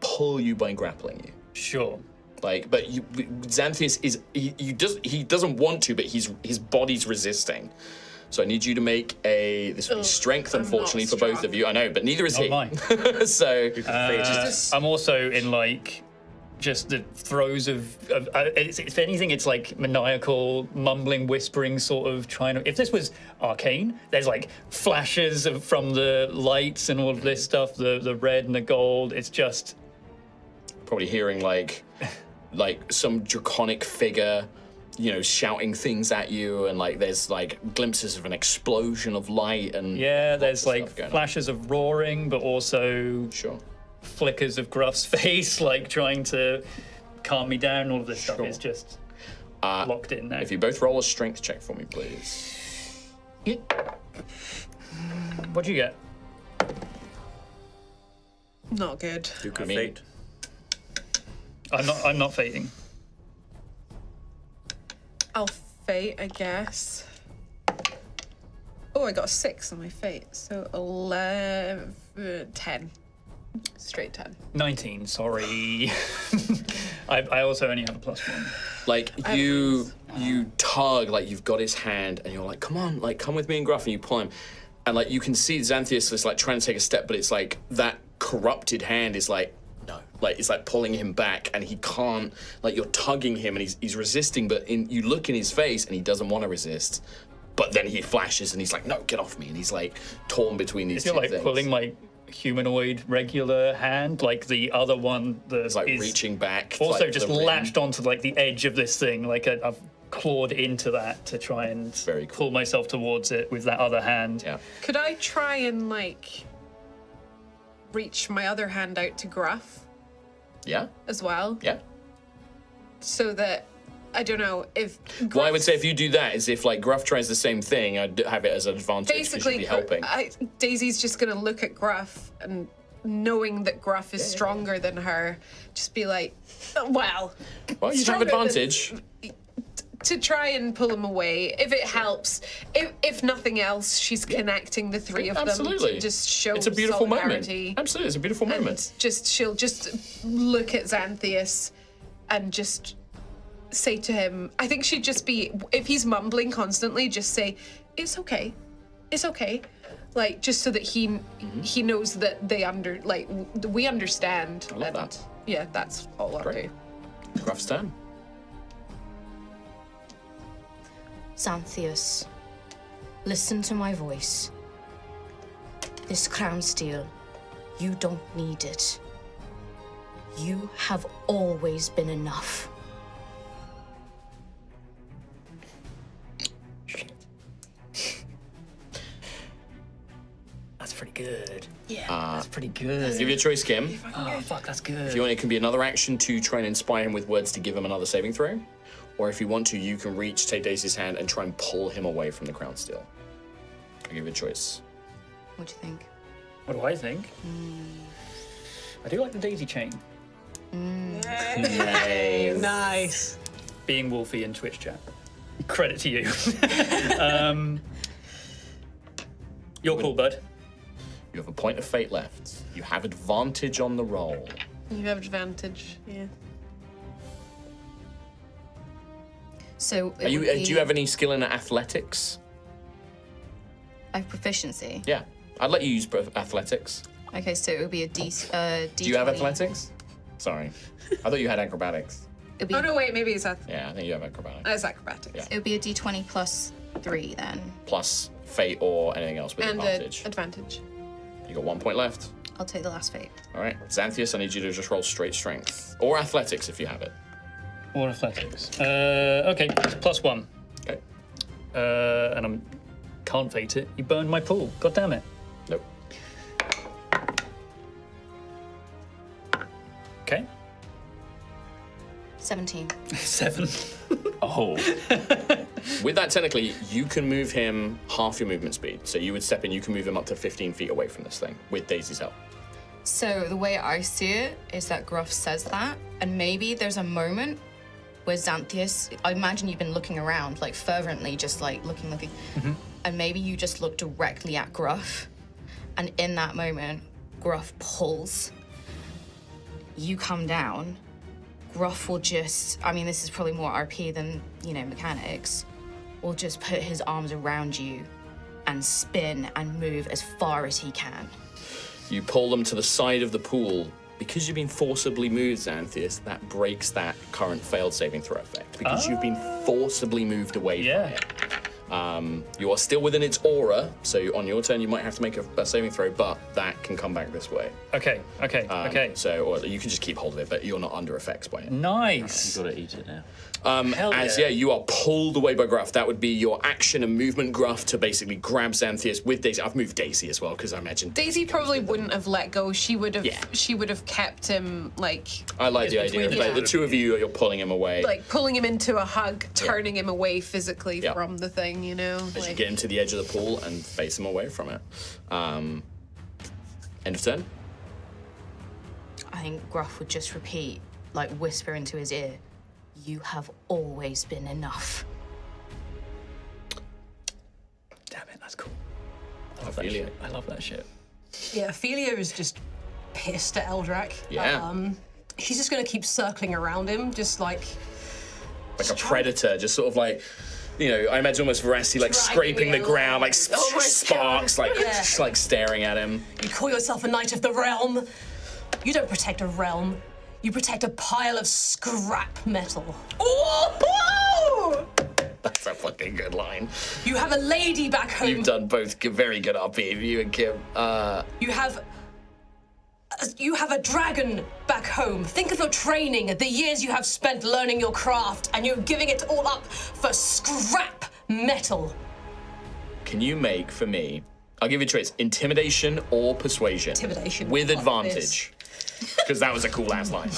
pull you by grappling you. sure. Like, but Xanthias is he doesn't want to, but his body's resisting. So I need you to make this would be strength, unfortunately, for both of you. I know, but neither is he. mine. So I'm also in like just the throes of if anything, it's like maniacal, mumbling, whispering, sort of trying to. If this was Arcane, there's like flashes from the lights and all of this stuff, the red and the gold. It's just probably hearing like some draconic figure, shouting things at you, and like there's like glimpses of an explosion of light and there's like stuff going on. flashes of roaring, but also Sure. flickers of Gruff's face, like trying to calm me down. All of this stuff is just locked in now. If you both roll a strength check for me, please. What'd you get? Not good. Duke I of mean- Fate. I'm not fading. I'll fate, I guess. Oh, I got a 6 on my fate. So 11, 10. Straight 10. 19, sorry. I also only have a +1. Like you tug, like you've got his hand, and you're like, come on, like come with me and Gruff, and you pull him, and like you can see Xanthias is like trying to take a step, but it's like that corrupted hand is like, no, like it's like pulling him back, and he can't. Like you're tugging him, and he's resisting. But you look in his face, and he doesn't want to resist. But then he flashes, and he's like, "No, get off me!" And he's like torn between these. You're like pulling my humanoid regular hand, like the other one that like is reaching back. Also, like, just latched onto like the edge of this thing, like I've clawed into that to try and pull myself towards it with that other hand. Yeah. Could I try and like reach my other hand out to Gruff Yeah. as well? Yeah. So that I don't know if. Well, I would say if you do that, is if like Gruff tries the same thing, I'd have it as an advantage because Basically, you'd be helping. Daisy's just gonna look at Gruff and knowing that Gruff is stronger than her, just be like, well. Well, you have stronger advantage. To try and pull him away, if it helps. If nothing else, she's connecting the three of them Absolutely. to just show It's a beautiful moment. solidarity. Absolutely, it's a beautiful moment. She'll just look at Xanthias and just say to him, I think she'd just be, if he's mumbling constantly, just say, it's okay. It's okay. Like, just so that he knows that we understand. I love that. Yeah, that's all I'll do. Gruff's turn. Xanthias, listen to my voice. This crown steel, you don't need it. You have always been enough. That's pretty good. Yeah, that's pretty good. Give you a choice, Kim. Oh, fuck, that's good. If you want, it can be another action to try and inspire him with words to give him another saving throw. Or if you want to, you can take Daisy's hand and try and pull him away from the crown steel. I'll give you a choice. What do you think? What do I think? I do like the daisy chain. Nice. Being Wolfie in Twitch chat. Credit to you. You're cool, bud. You have a point of fate left. You have advantage on the roll. You have advantage, yeah. So, Do you have any skill in athletics? I have proficiency. Yeah. I'd let you use athletics. Okay, so it would be a D. Do you have athletics? Sorry. I thought you had acrobatics. It'd be, Oh no, wait, maybe it's Yeah, I think you have acrobatics. It's acrobatics. Yeah. It would be a D20 plus 3 then. Plus fate or anything else with And advantage. advantage. You got 1 point left. I'll take the last fate. All right. Xanthias, I need you to just roll straight strength. Or athletics if you have it. Or athletics. Okay, it's +1. Okay. And I can't fate it. You burned my pool. God damn it. Nope. Okay. 17. 7. Oh. With that, technically, you can move him half your movement speed. So you would step in, you can move him up to 15 feet away from this thing with Daisy's help. So the way I see it is that Gruff says that, and maybe there's a moment where Xanthias, I imagine you've been looking around, like fervently, just like looking, and maybe you just look directly at Gruff, and in that moment, Gruff pulls, you come down, Gruff will just, I mean, this is probably more RP than, mechanics, will just put his arms around you and spin and move as far as he can. You pull them to the side of the pool. Because you've been forcibly moved, Xanthias, that breaks that current failed saving throw effect. Because you've been forcibly moved away from it. You are still within its aura, so on your turn you might have to make a saving throw, but that can come back this way. Okay. So, or you can just keep hold of it, but you're not under effects by it. Nice. You gotta eat it now. You are pulled away by Gruff. That would be your action and movement, Gruff, to basically grab Xanthias with Daisy. I've moved Daisy as well because I imagine Daisy probably wouldn't have let go. She would have. She would have kept him like. I like the idea of like the two of you. You're pulling him away. Like pulling him into a hug, turning him away physically from the thing. As you get him to the edge of the pool and face him away from it. End of turn. I think Gruff would just repeat, like whisper into his ear, "You have always been enough." Damn it, that's cool. I love that shit. I love that shit. Yeah, Ophelia is just pissed at Eldrak. Yeah. She's just going to keep circling around him, just like a predator, just sort of like, I imagine almost Veracity like scraping the ground, like sparks, like just like staring at him. You call yourself a knight of the realm. You don't protect a realm. You protect a pile of scrap metal. Oh! That's a fucking good line. You have a lady back home. You've done both very good RP, you and Kim. You have a dragon back home. Think of your training, the years you have spent learning your craft, and you're giving it all up for scrap metal. Can you make for me? I'll give you a choice: intimidation or persuasion. Intimidation. with advantage, because that was a cool ass line.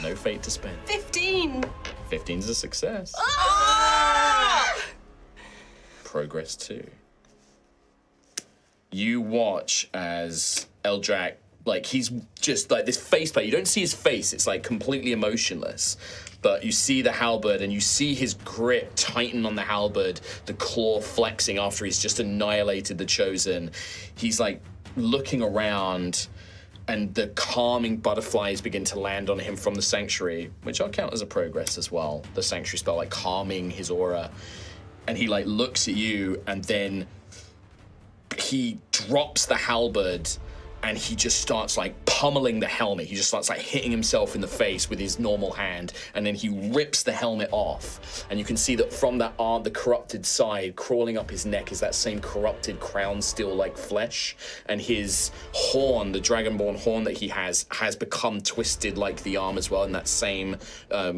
No fate to spend. 15. 15's a success. Progress 2. You watch as Eldrak, like, he's just like this face plate. You don't see his face, it's like completely emotionless. But you see the halberd and you see his grip tighten on the halberd, the claw flexing after he's just annihilated the Chosen. He's like looking around, and the calming butterflies begin to land on him from the sanctuary, which I'll count as a progress as well. The sanctuary spell, like, calming his aura. And he, like, looks at you, and then he drops the halberd, and he just starts, like, pummeling the helmet. He just starts, like, hitting himself in the face with his normal hand, and then he rips the helmet off. And you can see that from that arm, the corrupted side, crawling up his neck is that same corrupted crown steel like flesh. And his horn, the dragonborn horn that he has become twisted like the arm as well in that same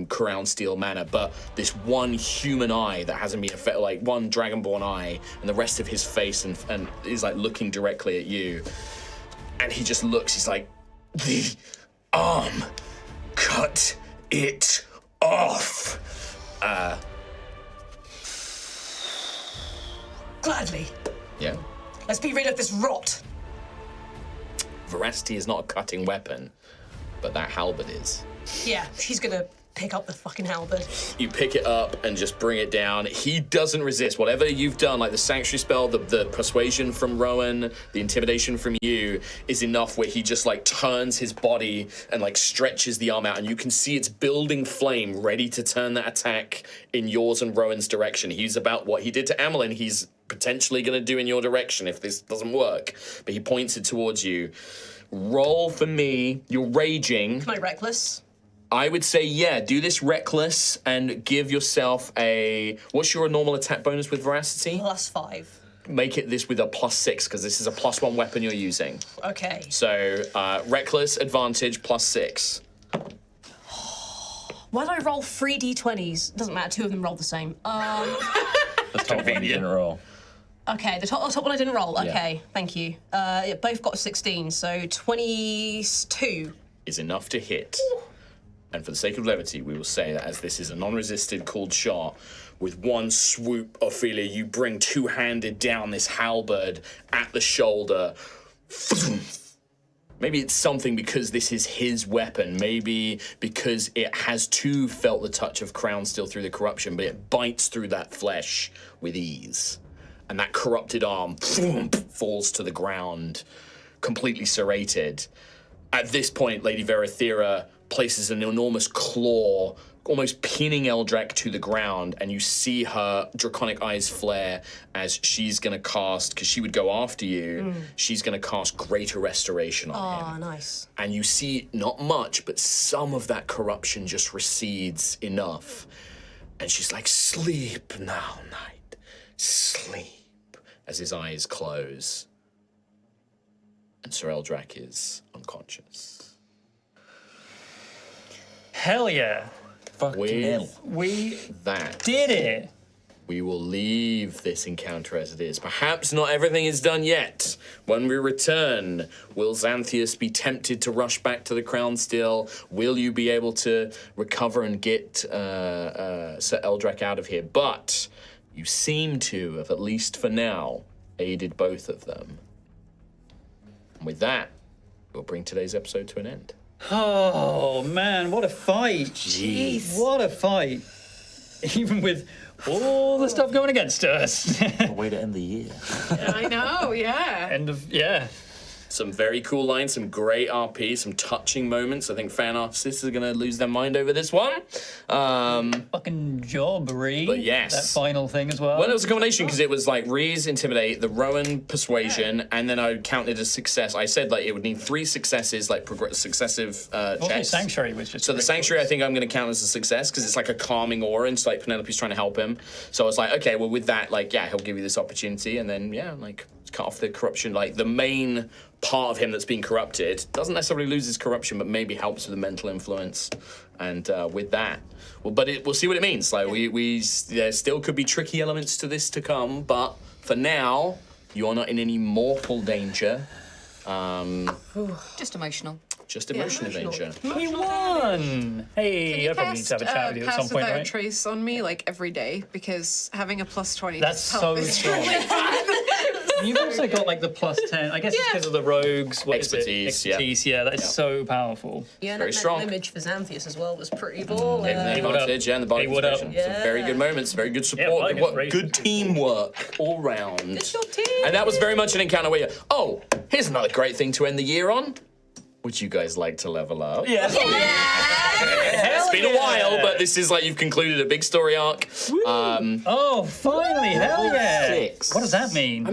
crown steel manner. But this one human eye that hasn't been affected, like one dragonborn eye, and the rest of his face and is like looking directly at you. And he just looks, he's like, the arm, cut it off. Gladly. Yeah. Let's be rid of this rot. Veracity is not a cutting weapon, but that halberd is. Yeah, she's gonna pick up the fucking halberd. You pick it up and just bring it down. He doesn't resist. Whatever you've done, like the sanctuary spell, the persuasion from Rowan, the intimidation from you, is enough where he just like turns his body and like stretches the arm out, and you can see its building flame ready to turn that attack in yours and Rowan's direction. He's about what he did to Amelin, he's potentially going to do in your direction if this doesn't work. But he points it towards you. Roll for me. You're raging. Am I reckless? I would say, yeah, do this reckless and give yourself a... What's your normal attack bonus with Veracity? +5. Make it this with a +6, because this is a +1 weapon you're using. Okay. So, reckless, advantage, +6. Why did I roll 3 d20s? Doesn't matter, 2 of them rolled the same. The top one you didn't roll. Okay, the top one I didn't roll. Yeah. Okay, thank you. Yeah, both got 16, so 22. Is enough to hit. And for the sake of levity, we will say that as this is a non-resisted called shot, with one swoop, Ophelia, you bring two-handed down this halberd at the shoulder. Maybe it's something because this is his weapon. Maybe because it has too felt the touch of crown steel through the corruption, but it bites through that flesh with ease. And that corrupted arm falls to the ground, completely serrated. At this point, Lady Verathera places an enormous claw, almost pinning Eldrak to the ground, and you see her draconic eyes flare as she's going to cast, because she would go after you, she's going to cast Greater Restoration on him. Oh, nice. And you see, not much, but some of that corruption just recedes enough. And she's like, sleep now, night, sleep, as his eyes close. And Sir Eldrak is unconscious. Hell yeah. With that, Did it. we will leave this encounter as it is. Perhaps not everything is done yet. When we return, will Xanthias be tempted to rush back to the Crown Steel? Will you be able to recover and get Sir Eldrak out of here? But you seem to have, at least for now, aided both of them. And with that, we'll bring today's episode to an end. Oh, man, what a fight. Jeez. What a fight. Even with all the stuff going against us. A way to end the year. I know, yeah. End of, yeah. Some very cool lines, some great RP, some touching moments. I think fan artists are going to lose their mind over this one. Fucking job, Ree. But yes. That final thing as well. Well, it was a combination because it was like Ree's Intimidate, the Rowan Persuasion, and then I counted as success. I said like it would need 3 successes, like successive Also, checks. Sanctuary was just. So the Sanctuary, I think I'm going to count as a success because it's like a calming aura, and it's like Penelope's trying to help him. So I was like, okay, well with that, like yeah, he'll give you this opportunity, and then yeah, like cut off the corruption. Like the main part of him that's being corrupted doesn't necessarily lose his corruption, but maybe helps with the mental influence. And with that, well, but we'll see what it means. Like there still could be tricky elements to this to come, but for now, you are not in any mortal danger. Just emotional. Just emotional danger. He won! Hey, I probably need to have a chat with you at some point, right? Trace on me like every day because having a plus 20. That's so strong. You've also got like the plus 10. I guess it's because of the rogues. What is it? Expertise, yeah. That is so powerful. Yeah, very and strong. The image for Xanthius as well was pretty ball. The advantage and the body position. Some very good moments, very good support. Good teamwork all round. It's your team. And that was very much an encounter where here's another great thing to end the year on. Would you guys like to level up? Yeah. It's been a while, but this is like you've concluded a big story arc. Oh, finally, hell yeah! 6. What does that mean?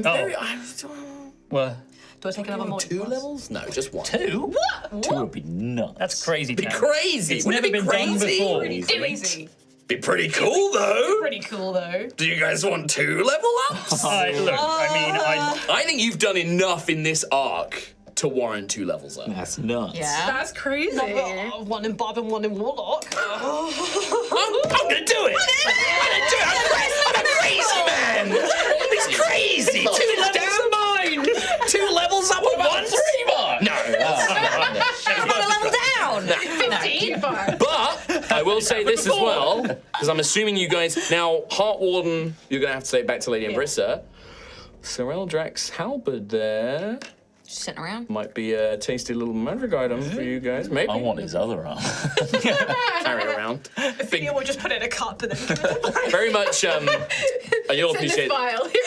What? Do I take another more? 2 levels? No, just 1. 2? What? 2 would be nuts. That's crazy. Be crazy. It's Wouldn't never it be been done crazy? before. Crazy. Be pretty cool though. Pretty cool though. Do you guys want 2 level ups? I think you've done enough in this arc to warrant 2 levels up. That's nuts. Yeah. That's crazy. One in Bob and one in Warlock. I'm gonna do it. I'm a crazy man. He's crazy. 2 levels. Down mine. 2 levels up at once. 3 bar. No. Level down. 15 bar. But I will say this as well, because I'm assuming you guys now Heart Warden. You're gonna have to say it back to Lady Embrissa. Sir Eldrak's halberd there. Just sitting around. Might be a tasty little magic item for you guys. Maybe. I want his other arm. Carry it around. We'll just put it in a cup and then give it back. Very much. You'll appreciate.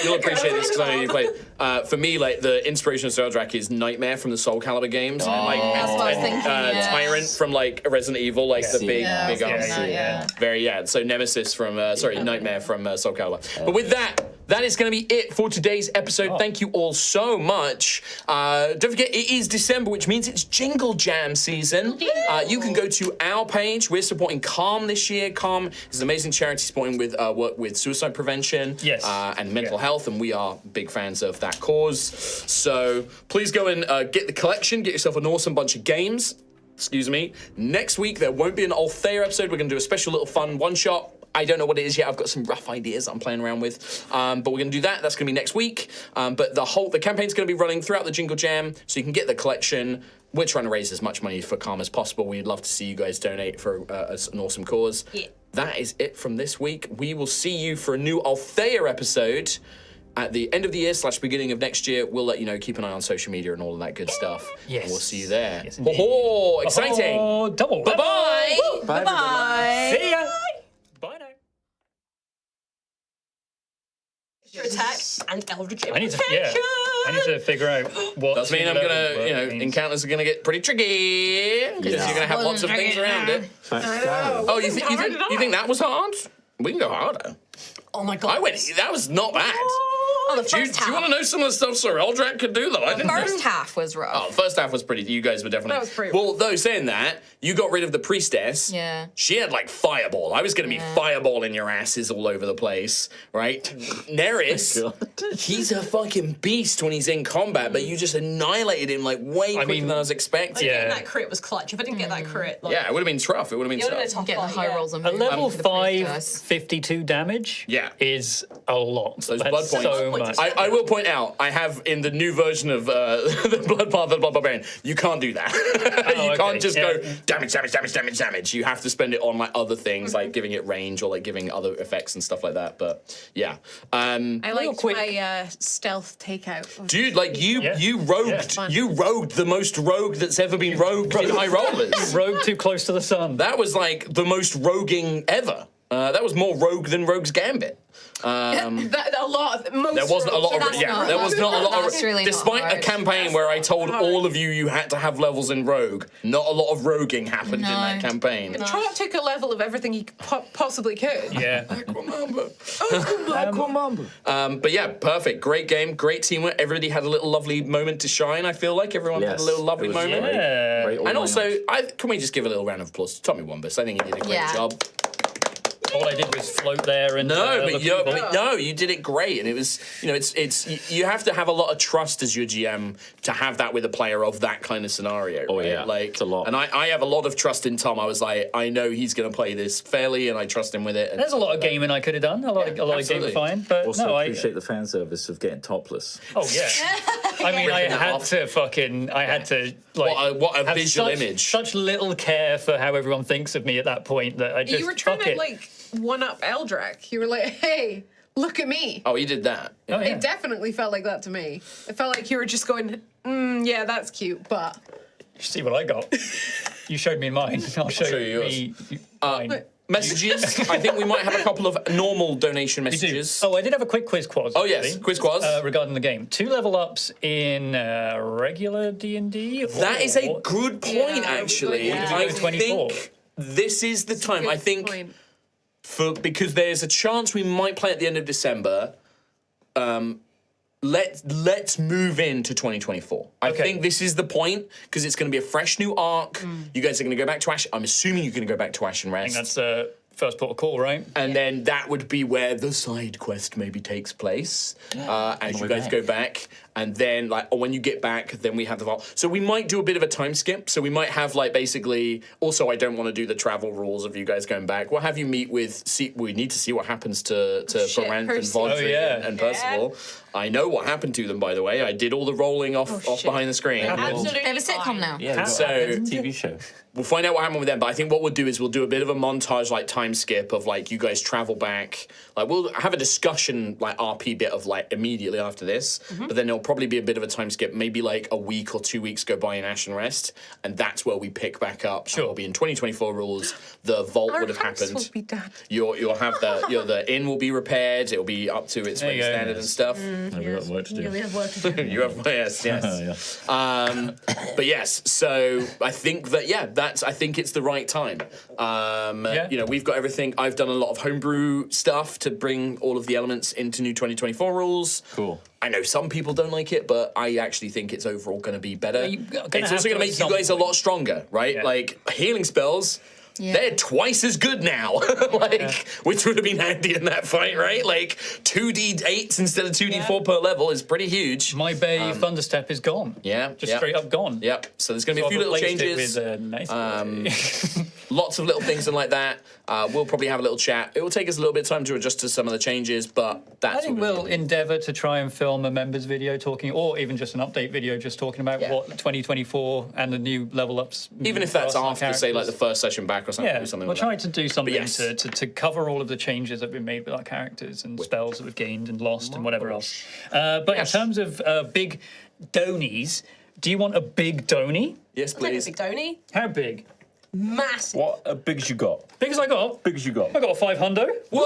You'll appreciate this because I know you played. For me, like the inspiration of Sir Eldrak is Nightmare from the Soul Calibur games, and like That's what I was thinking, yes. Tyrant from like Resident Evil, like the big arms. Yeah. Very So Nemesis from Nightmare from Soul Calibur. But with that is going to be it for today's episode. Thank you all so much. Don't forget, it is December, which means it's Jingle Jam season. You can go to our page. We're supporting Calm this year. Calm is an amazing charity supporting with work with suicide prevention and mental health, and we are big fans of that cause. So please go and get the collection. Get yourself an awesome bunch of games. Excuse me. Next week, there won't be an Altheya episode. We're going to do a special little fun one-shot. I don't know what it is yet. I've got some rough ideas I'm playing around with. But we're going to do that. That's going to be next week. But the campaign's going to be running throughout the Jingle Jam, so you can get the collection. We're trying to raise as much money for Calm as possible. We'd love to see you guys donate for an awesome cause. Yeah. That is it from this week. We will see you for a new Altheya episode at the end of the year / beginning of next year. We'll let you know. Keep an eye on social media and all of that good stuff. Yes. And we'll see you there. Yes, ho, exciting. Oh, double. Bye-bye. Bye-bye. See ya. Bye now. Your attack and Eldritch I need to figure out what. Does mean I'm gonna, encounters are gonna get pretty tricky because you're gonna have lots of things around it. Oh, you think that was hard? We can go harder. Oh my god! That was not bad. Oh, the first half. Do you want to know some of the stuff Sir Eldrak could do that I didn't? First half was rough. Oh, first half was pretty. You guys were definitely. That was pretty well, though saying that, you got rid of the priestess. Yeah. She had like fireball. I was going to be fireballing your asses all over the place, right? Neris, he's a fucking beast when he's in combat, but you just annihilated him like way quicker than I was expecting. Getting that crit was clutch. If I didn't get that crit, like, it would have been tough. It would have been tough. Get the high rolls and a level 5 52 damage is a lot. Those blood points. So much. I will point out, I have in the new version of the Blood Path of the Blood Barbarian, you can't do that. You can't just go damage. You have to spend it on like other things, like giving it range or like giving other effects and stuff like that. But yeah, I liked my stealth takeout. Dude, like you rogued the most rogue that's ever been rogued in High Rollers. Rogue too close to the sun. That was like the most roguing ever. That was more rogue than Rogue's Gambit. A lot. Most There wasn't a lot of there was not a lot of That's really not despite a hard. campaign where I told all of you had to have levels in Rogue. Not a lot of roguing happened in that campaign. Trot took a level of everything he possibly could. Yeah. But yeah, perfect. Great game, great teamwork. Everybody had a little lovely moment to shine. I feel like everyone had a little lovely it was moment. Yeah. And also, can we just give a little round of applause to Tommy Wombus? I think he did a great job. All I did was float there and you did it great, and it was it's you have to have a lot of trust as your GM to have that with a player of that kind of scenario. Oh, right? yeah. Like It's a lot. and I have a lot of trust in Tom. I was like, I know he's going to play this fairly, and I trust him with it. And There's a lot of gaming I could have done, a lot of absolutely. gamifying, but Also no, appreciate the fan service of getting topless. Oh yeah. I mean, I had to like what a have visual such, image. Such little care for how everyone thinks of me at that point that I just You were trying fuck to it. like one up Eldrak. You were like, hey, look at me. Oh, you did that. Oh, yeah. It definitely felt like that to me. It felt like you were just going, yeah, that's cute, but. See what I got. You showed me mine. I'll show you you mine. Messages. I think we might have a couple of normal donation We do. messages. Oh, I did have a quick quiz quaz. Oh, yes, actually, quiz quaz. regarding the game. 2 level ups in regular D&D. That is a good point, actually. Yeah. I 24. think this is the time. I think Point. because there's a chance we might play at the end of December. Let's move into 2024. I Okay. think this is the point because it's going to be a fresh new arc. You guys are going to go back to Ash. I'm assuming you're going to go back to Ash and I Rest. think that's first port of call, right? And then that would be where the side quest maybe takes place. As you guys go back. And then, when you get back, then we have the vault. So we might do a bit of a time skip. So we might have, basically... Also, I don't want to do the travel rules of you guys going back. We'll have you meet with... We need to see what happens to Baranth and Percy. Vodri and Percival. I know what happened to them, by the way. I did all the rolling off behind the screen. Absolutely. They have a sitcom now. Yeah, So- it's a TV show. We'll find out what happened with them, but I think what we'll do is we'll do a bit of a montage, time skip of you guys travel back. We'll have a discussion, RP bit of immediately after this, but then there'll probably be a bit of a time skip, maybe a week or 2 weeks go by in Ash and Rest, and that's where we pick back up. Sure. It'll be in 2024 rules. The vault Our would have house happened. will be done. You'll have the inn will be repaired. It'll be up to its There you weight go. standard and stuff. We've got work to do. We have work to do. You have yes. Yeah. But yes, so I think that I think it's the right time. We've got everything. I've done a lot of homebrew stuff to bring all of the elements into new 2024 rules. Cool. I know some people don't like it, but I actually think it's overall going to be better. you're gonna It's have also going to to make at you guys a some lot stronger, right? Yeah. Healing spells. Yeah. They're twice as good now, which would have been handy in that fight, right? 2d8s instead of 2d4 per level is pretty huge. My Bay Thunderstep is gone. Yeah, Just straight up gone. Yep. So there's going to be So a few I've little replaced changes. it with a nice Lots of little things and like that. We'll probably have a little chat. It will take us a little bit of time to adjust to some of the changes, but that's I think what we'll endeavour to try and film a members video talking, or even just an update video just talking about what 2024 and the new level ups. even if that's after, say, the first session back or something. Yeah, or something we'll like try that. to do something yes. to cover all of the changes that have been made with our characters and spells that we've gained and lost and whatever else. But Yes. in terms of big donies, do you want a big donny? Yes, Take a please. big Donny. How big? Massive. What big as you got? Big as I got? Big as you got? I got a 500. Whoa!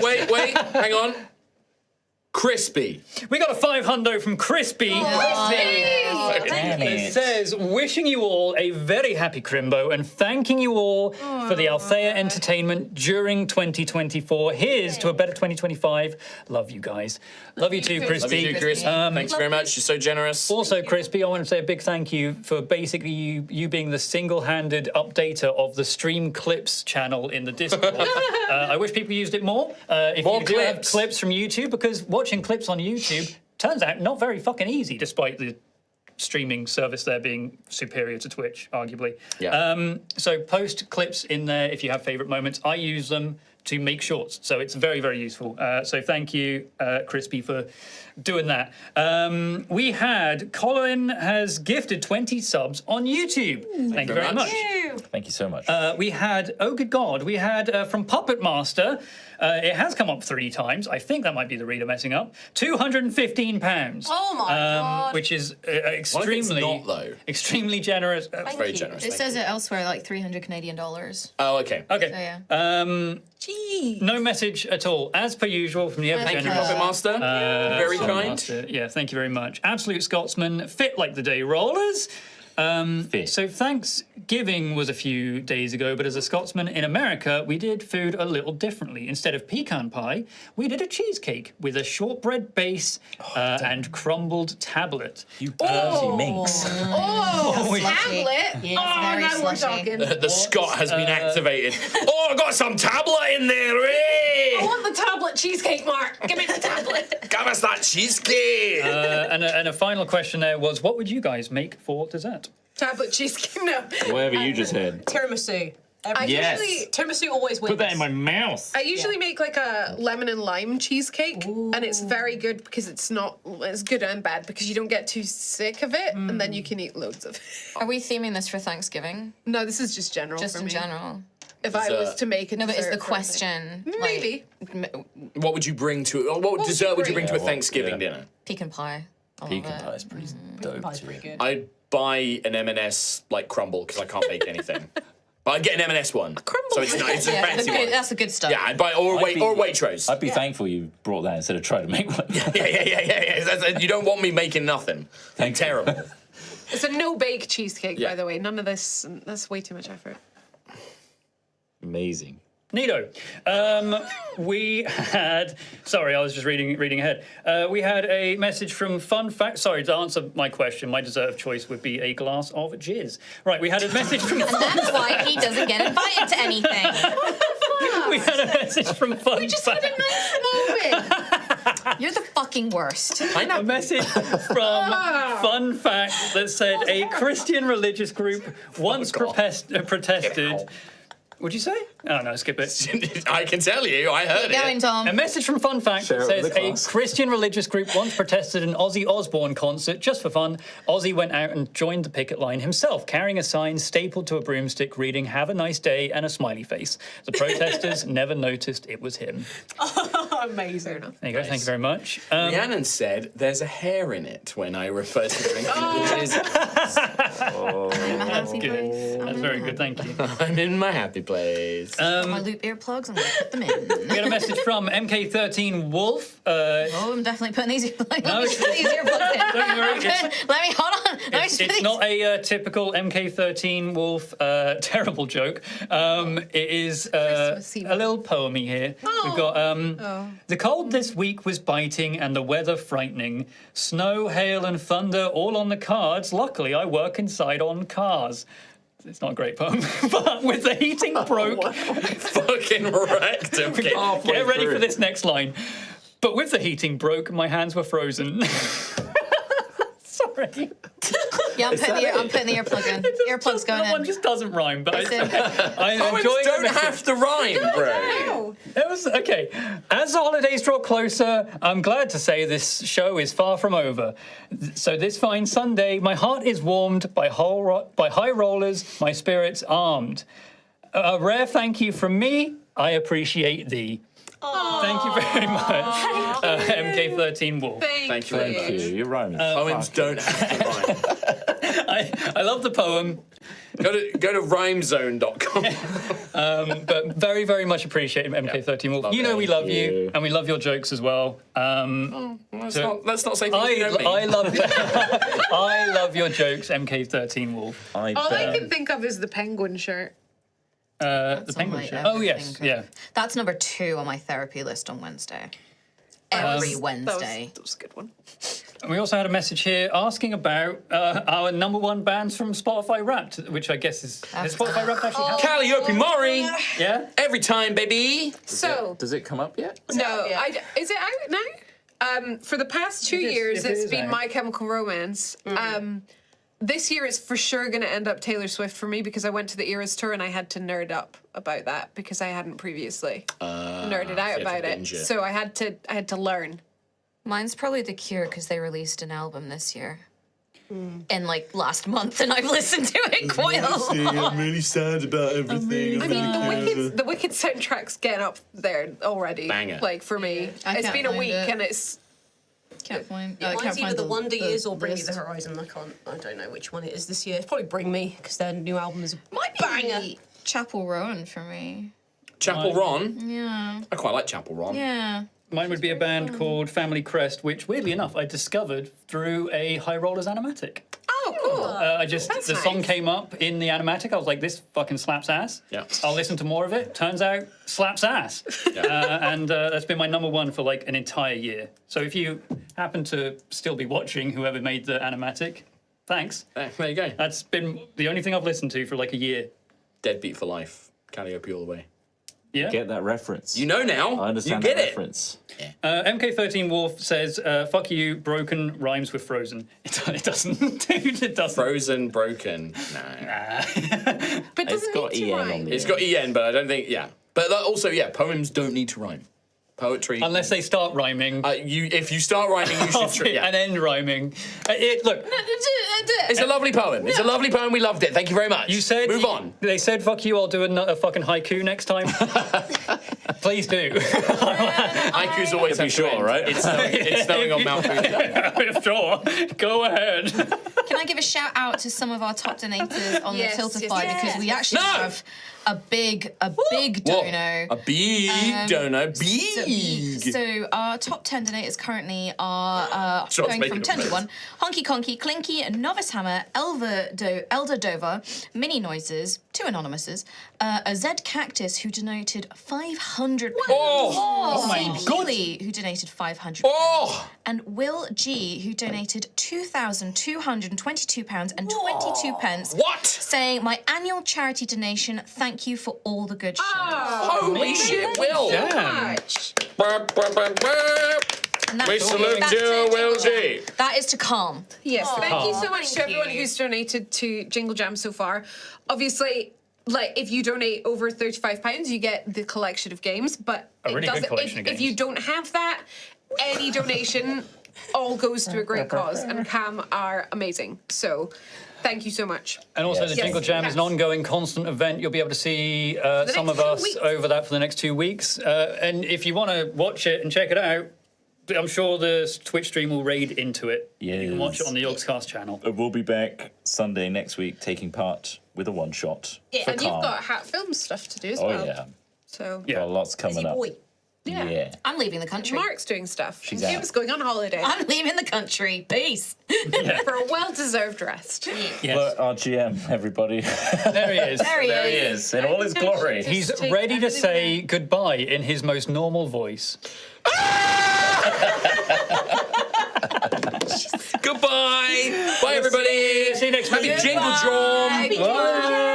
Wait. Hang on. Crispy. We got a 500 from Crispy. It says, wishing you all a very happy Crimbo and thanking you all for the Altheya entertainment during 2024. Here's to a better 2025. Love you guys. Love you too, Crispy. Love you too, Chris. Thanks very much. You're so generous. Also, Crispy, I want to say a big thank you for basically you being the single-handed updater of the Stream Clips channel in the Discord. I wish people used it more. If More you do have clips. clips from YouTube, because watching clips on YouTube turns out not very fucking easy, despite the streaming service there being superior to Twitch, arguably. Yeah. So post clips in there if you have favourite moments. I use them to make shorts, so it's very, very useful. So thank you, Crispy, for doing that. We had Colin has gifted 20 subs on YouTube. Thank you very much. you. Thank you so much. We had, oh good God, we had from Puppet Master, it has come up 3 times. I think that might be the reader messing up. £215. Oh my God. Which is extremely not, though? extremely generous. That's very generous. It says it elsewhere, like $300 Canadian. Oh, okay. Okay. So, yeah. No message at all, as per usual from the ever Thank you, generous. Puppet Master. Very Puppet kind. Master. Yeah, thank you very much. Absolute Scotsman, fit like the day rollers. So Thanksgiving was a few days ago, but as a Scotsman in America, we did food a little differently. Instead of pecan pie, we did a cheesecake with a shortbread base and crumbled tablet. You dirty minx. Tablet. Yeah, it's very now we're slushy. talking. The Scot has been activated. Oh, I got some tablet in there, I eh? want the tablet cheesecake, Mark. Give me the tablet. Give us that cheesecake. And a final question there was, what would you guys make for dessert? Tablet cheesecake. No. Whatever you just had. Tiramisu. Yes. Tiramisu always wins. Put that in my mouth. I usually make like a lemon and lime cheesecake, and it's very good because it's good and bad because you don't get too sick of it, and then you can eat loads of it. Are we theming this for Thanksgiving? No, this is just general. Just for in me. general? If I was to make a No, but is dessert the for me. question Maybe. What would you bring to? Or what dessert would you bring to a Thanksgiving dinner? Pecan pie. I love Pecan it. pie is pretty dope. Pie's pretty good. I'd buy an M&S like crumble because I can't bake anything. But I'd get an M&S one. crumble. So it's not. It's a Yeah, fancy one. that's the good stuff. Yeah, I'd buy or Waitrose. I'd be thankful you brought that instead of trying to make one. Yeah. You don't want me making nothing. I'm terrible. It's a no-bake cheesecake, Yeah. by the way. None of this. That's way too much effort. Amazing. Neato. We had. Sorry, I was just reading ahead. We had a message from Fun Fact. Sorry, to answer my question, my dessert of choice would be a glass of jizz. Right, we had a message from. And that's why he doesn't get invited to anything. We had a message from Fun Just Fact. had a nice moment. You're the fucking worst. A message from Fun Fact that said a Christian religious group once protested. What'd you say? Oh no, skip it. I can tell you, I heard Keep going, it. Tom. A message from Fun Fact Share it says with the a class. Christian religious group once protested an Ozzy Osbourne concert just for fun. Ozzy went out and joined the picket line himself, carrying a sign stapled to a broomstick reading "Have a nice day" and a smiley face. The protesters never noticed it was him. Amazing. There you go. Thank you very much. Rhiannon said there's a hair in it when I refer to drinking. That's good. That's very good. Thank you. I'm in my happy place. My loop earplugs, I'm going to put them in. We had a message from MK13 Wolf. Oh, I'm definitely putting these, No, let me put these earplugs in. Don't worry, Let me, hold on. Let me It's put these- not a typical MK13 Wolf terrible joke. It is a little poemy here. We've got the cold this week was biting and the weather frightening. Snow, hail, and thunder all on the cards. Luckily, I work inside on cars. It's not a great poem, but with the heating broke. Fucking wrecked. Okay. Get ready for this next line. But with the heating broke, my hands were frozen. Sorry. Yeah, I'm putting the earplug in. Earplug's going That one in. just doesn't rhyme, but It's in. I'm Poems enjoying don't the message. have to rhyme, bro. It was okay. As the holidays draw closer, I'm glad to say this show is far from over. So this fine Sunday, my heart is warmed by high rollers, my spirits armed. A rare thank you from me. I appreciate thee. Thank you very much, MK13 Wolf. Thank you very Thank much. you. You're rhyming. Poems don't have to rhyme. I love the poem, Go to rhymezone.com. but very, very much appreciate MK13 Wolf. Love You know it. we love you, you. and we love your jokes as well. Let's not say things you don't mean. I love I love your jokes, MK13 Wolf. I All I bet. can think of is the penguin shirt. The on penguin my show. Oh yes, everything. yeah. That's number 2 on my therapy list on Wednesday. Every Wednesday. That was a good one. And we also had a message here asking about our #1 bands from Spotify Wrapped, which I guess is Spotify Wrapped actually happening? Calliope Mori. Yeah. Every time, baby. So, Does it come up yet? no, is it out now? For the past 2 years, if it it's is been out. My Chemical Romance. This year is for sure going to end up Taylor Swift for me because I went to the Eras tour and I had to nerd up about that because I hadn't previously nerded out to about it. binge it. So I had to learn. Mine's probably The Cure because they released an album this year. in like last month, and I've listened to it quite a lot. I'm really sad about everything. I mean, the Wicked soundtrack's getting up there already. Banger. Like for me, I it's can't been a find week it. and it's. Can't find. Yeah, I mine's can't either find the Wonder Years or Bring Me list. the Horizon. I don't know which one it is this year. It's probably Bring Me because their new album is a Might be banger. Chapel Rowan for me. Chapel Ron. Yeah. I quite like Chapel Ron. Yeah. Mine would be a band called Family Crest, which weirdly enough I discovered through a High Rollers animatic. Oh, cool. The song came up in the animatic. I was like, this fucking slaps ass. Yeah. I'll listen to more of it. Turns out, slaps ass. And that's been my number one for like an entire year. So if you happen to still be watching whoever made the animatic, thanks. There you go. That's been the only thing I've listened to for like a year. Deadbeat for life. Calliope all the way. Yeah. Get that reference. You know now. I understand you get that it. reference. MK13 Wolf says, fuck you, broken rhymes with frozen. It doesn't, dude, it doesn't. Frozen, broken. No. But It's doesn't got need to EN rhyme. on the It's got EN, but I don't think, yeah. But also, yeah, poems don't need to rhyme. Poetry. Unless they start rhyming. If you start rhyming, you should. And end rhyming. Look, It's a lovely poem. It's a lovely poem. We loved it. Thank you very much. you said Move on. They said fuck you. I'll do a fucking haiku next time. Please do. Haiku's always To be have to sure, end. right? It's snowing on Mount Fuji. Sure. Go ahead. Can I give a shout out to some of our top donators on Yes, the Tiltify yes, because we yes. actually No! have a big dono. A big dono. Big. So our top 10 donators currently are John's going from making 10 a to 1. Honky Conky, Clinky, Novice Hammer, Elder Dover, Mini Noises, 2 anonymouses, a Zed Cactus who donated 500 pounds. Oh my Keely who donated 500 Oh! and Will G who donated £2,222 and 22 pence. What? Saying my annual charity donation, thank you for all the good shit. Holy shit, Will. Damn. Burp, burp, burp, burp. And that's We salute that's you, it, Will Jingle Jam. G. That is to calm. Yes, thank you so much to Thank everyone you. who's donated to Jingle Jam so far. Obviously, like if you donate over £35, you get the collection of games. But A really it good doesn't. collection of If you games. don't have that, any donation all goes to a great cause, and Cam are amazing. So, thank you so much. And also, Yes. the Jingle Jam is an ongoing, constant event. You'll be able to see some next of 2 us weeks. over that for the next 2 weeks. And if you want to watch it and check it out, I'm sure the Twitch stream will raid into it. You can watch it on the Yogscast channel. We'll be back Sunday next week taking part with a one-shot. Yeah, for and you've Calm. got hat film stuff to do as Oh, well. yeah. So Yeah. Got lots coming Busy up. boy. Yeah. I'm leaving the country. Mark's doing stuff. She's Jim's out. going on holiday I'm leaving the country. Peace. for a well-deserved rest. Yes. Look, our GM, everybody. There he is. There he There he is. is, in all his glory. He's Take ready to everything say goodbye in his most normal voice. Goodbye. Bye, everybody. See you next week. Happy Jingle Jam. Bye. Bye.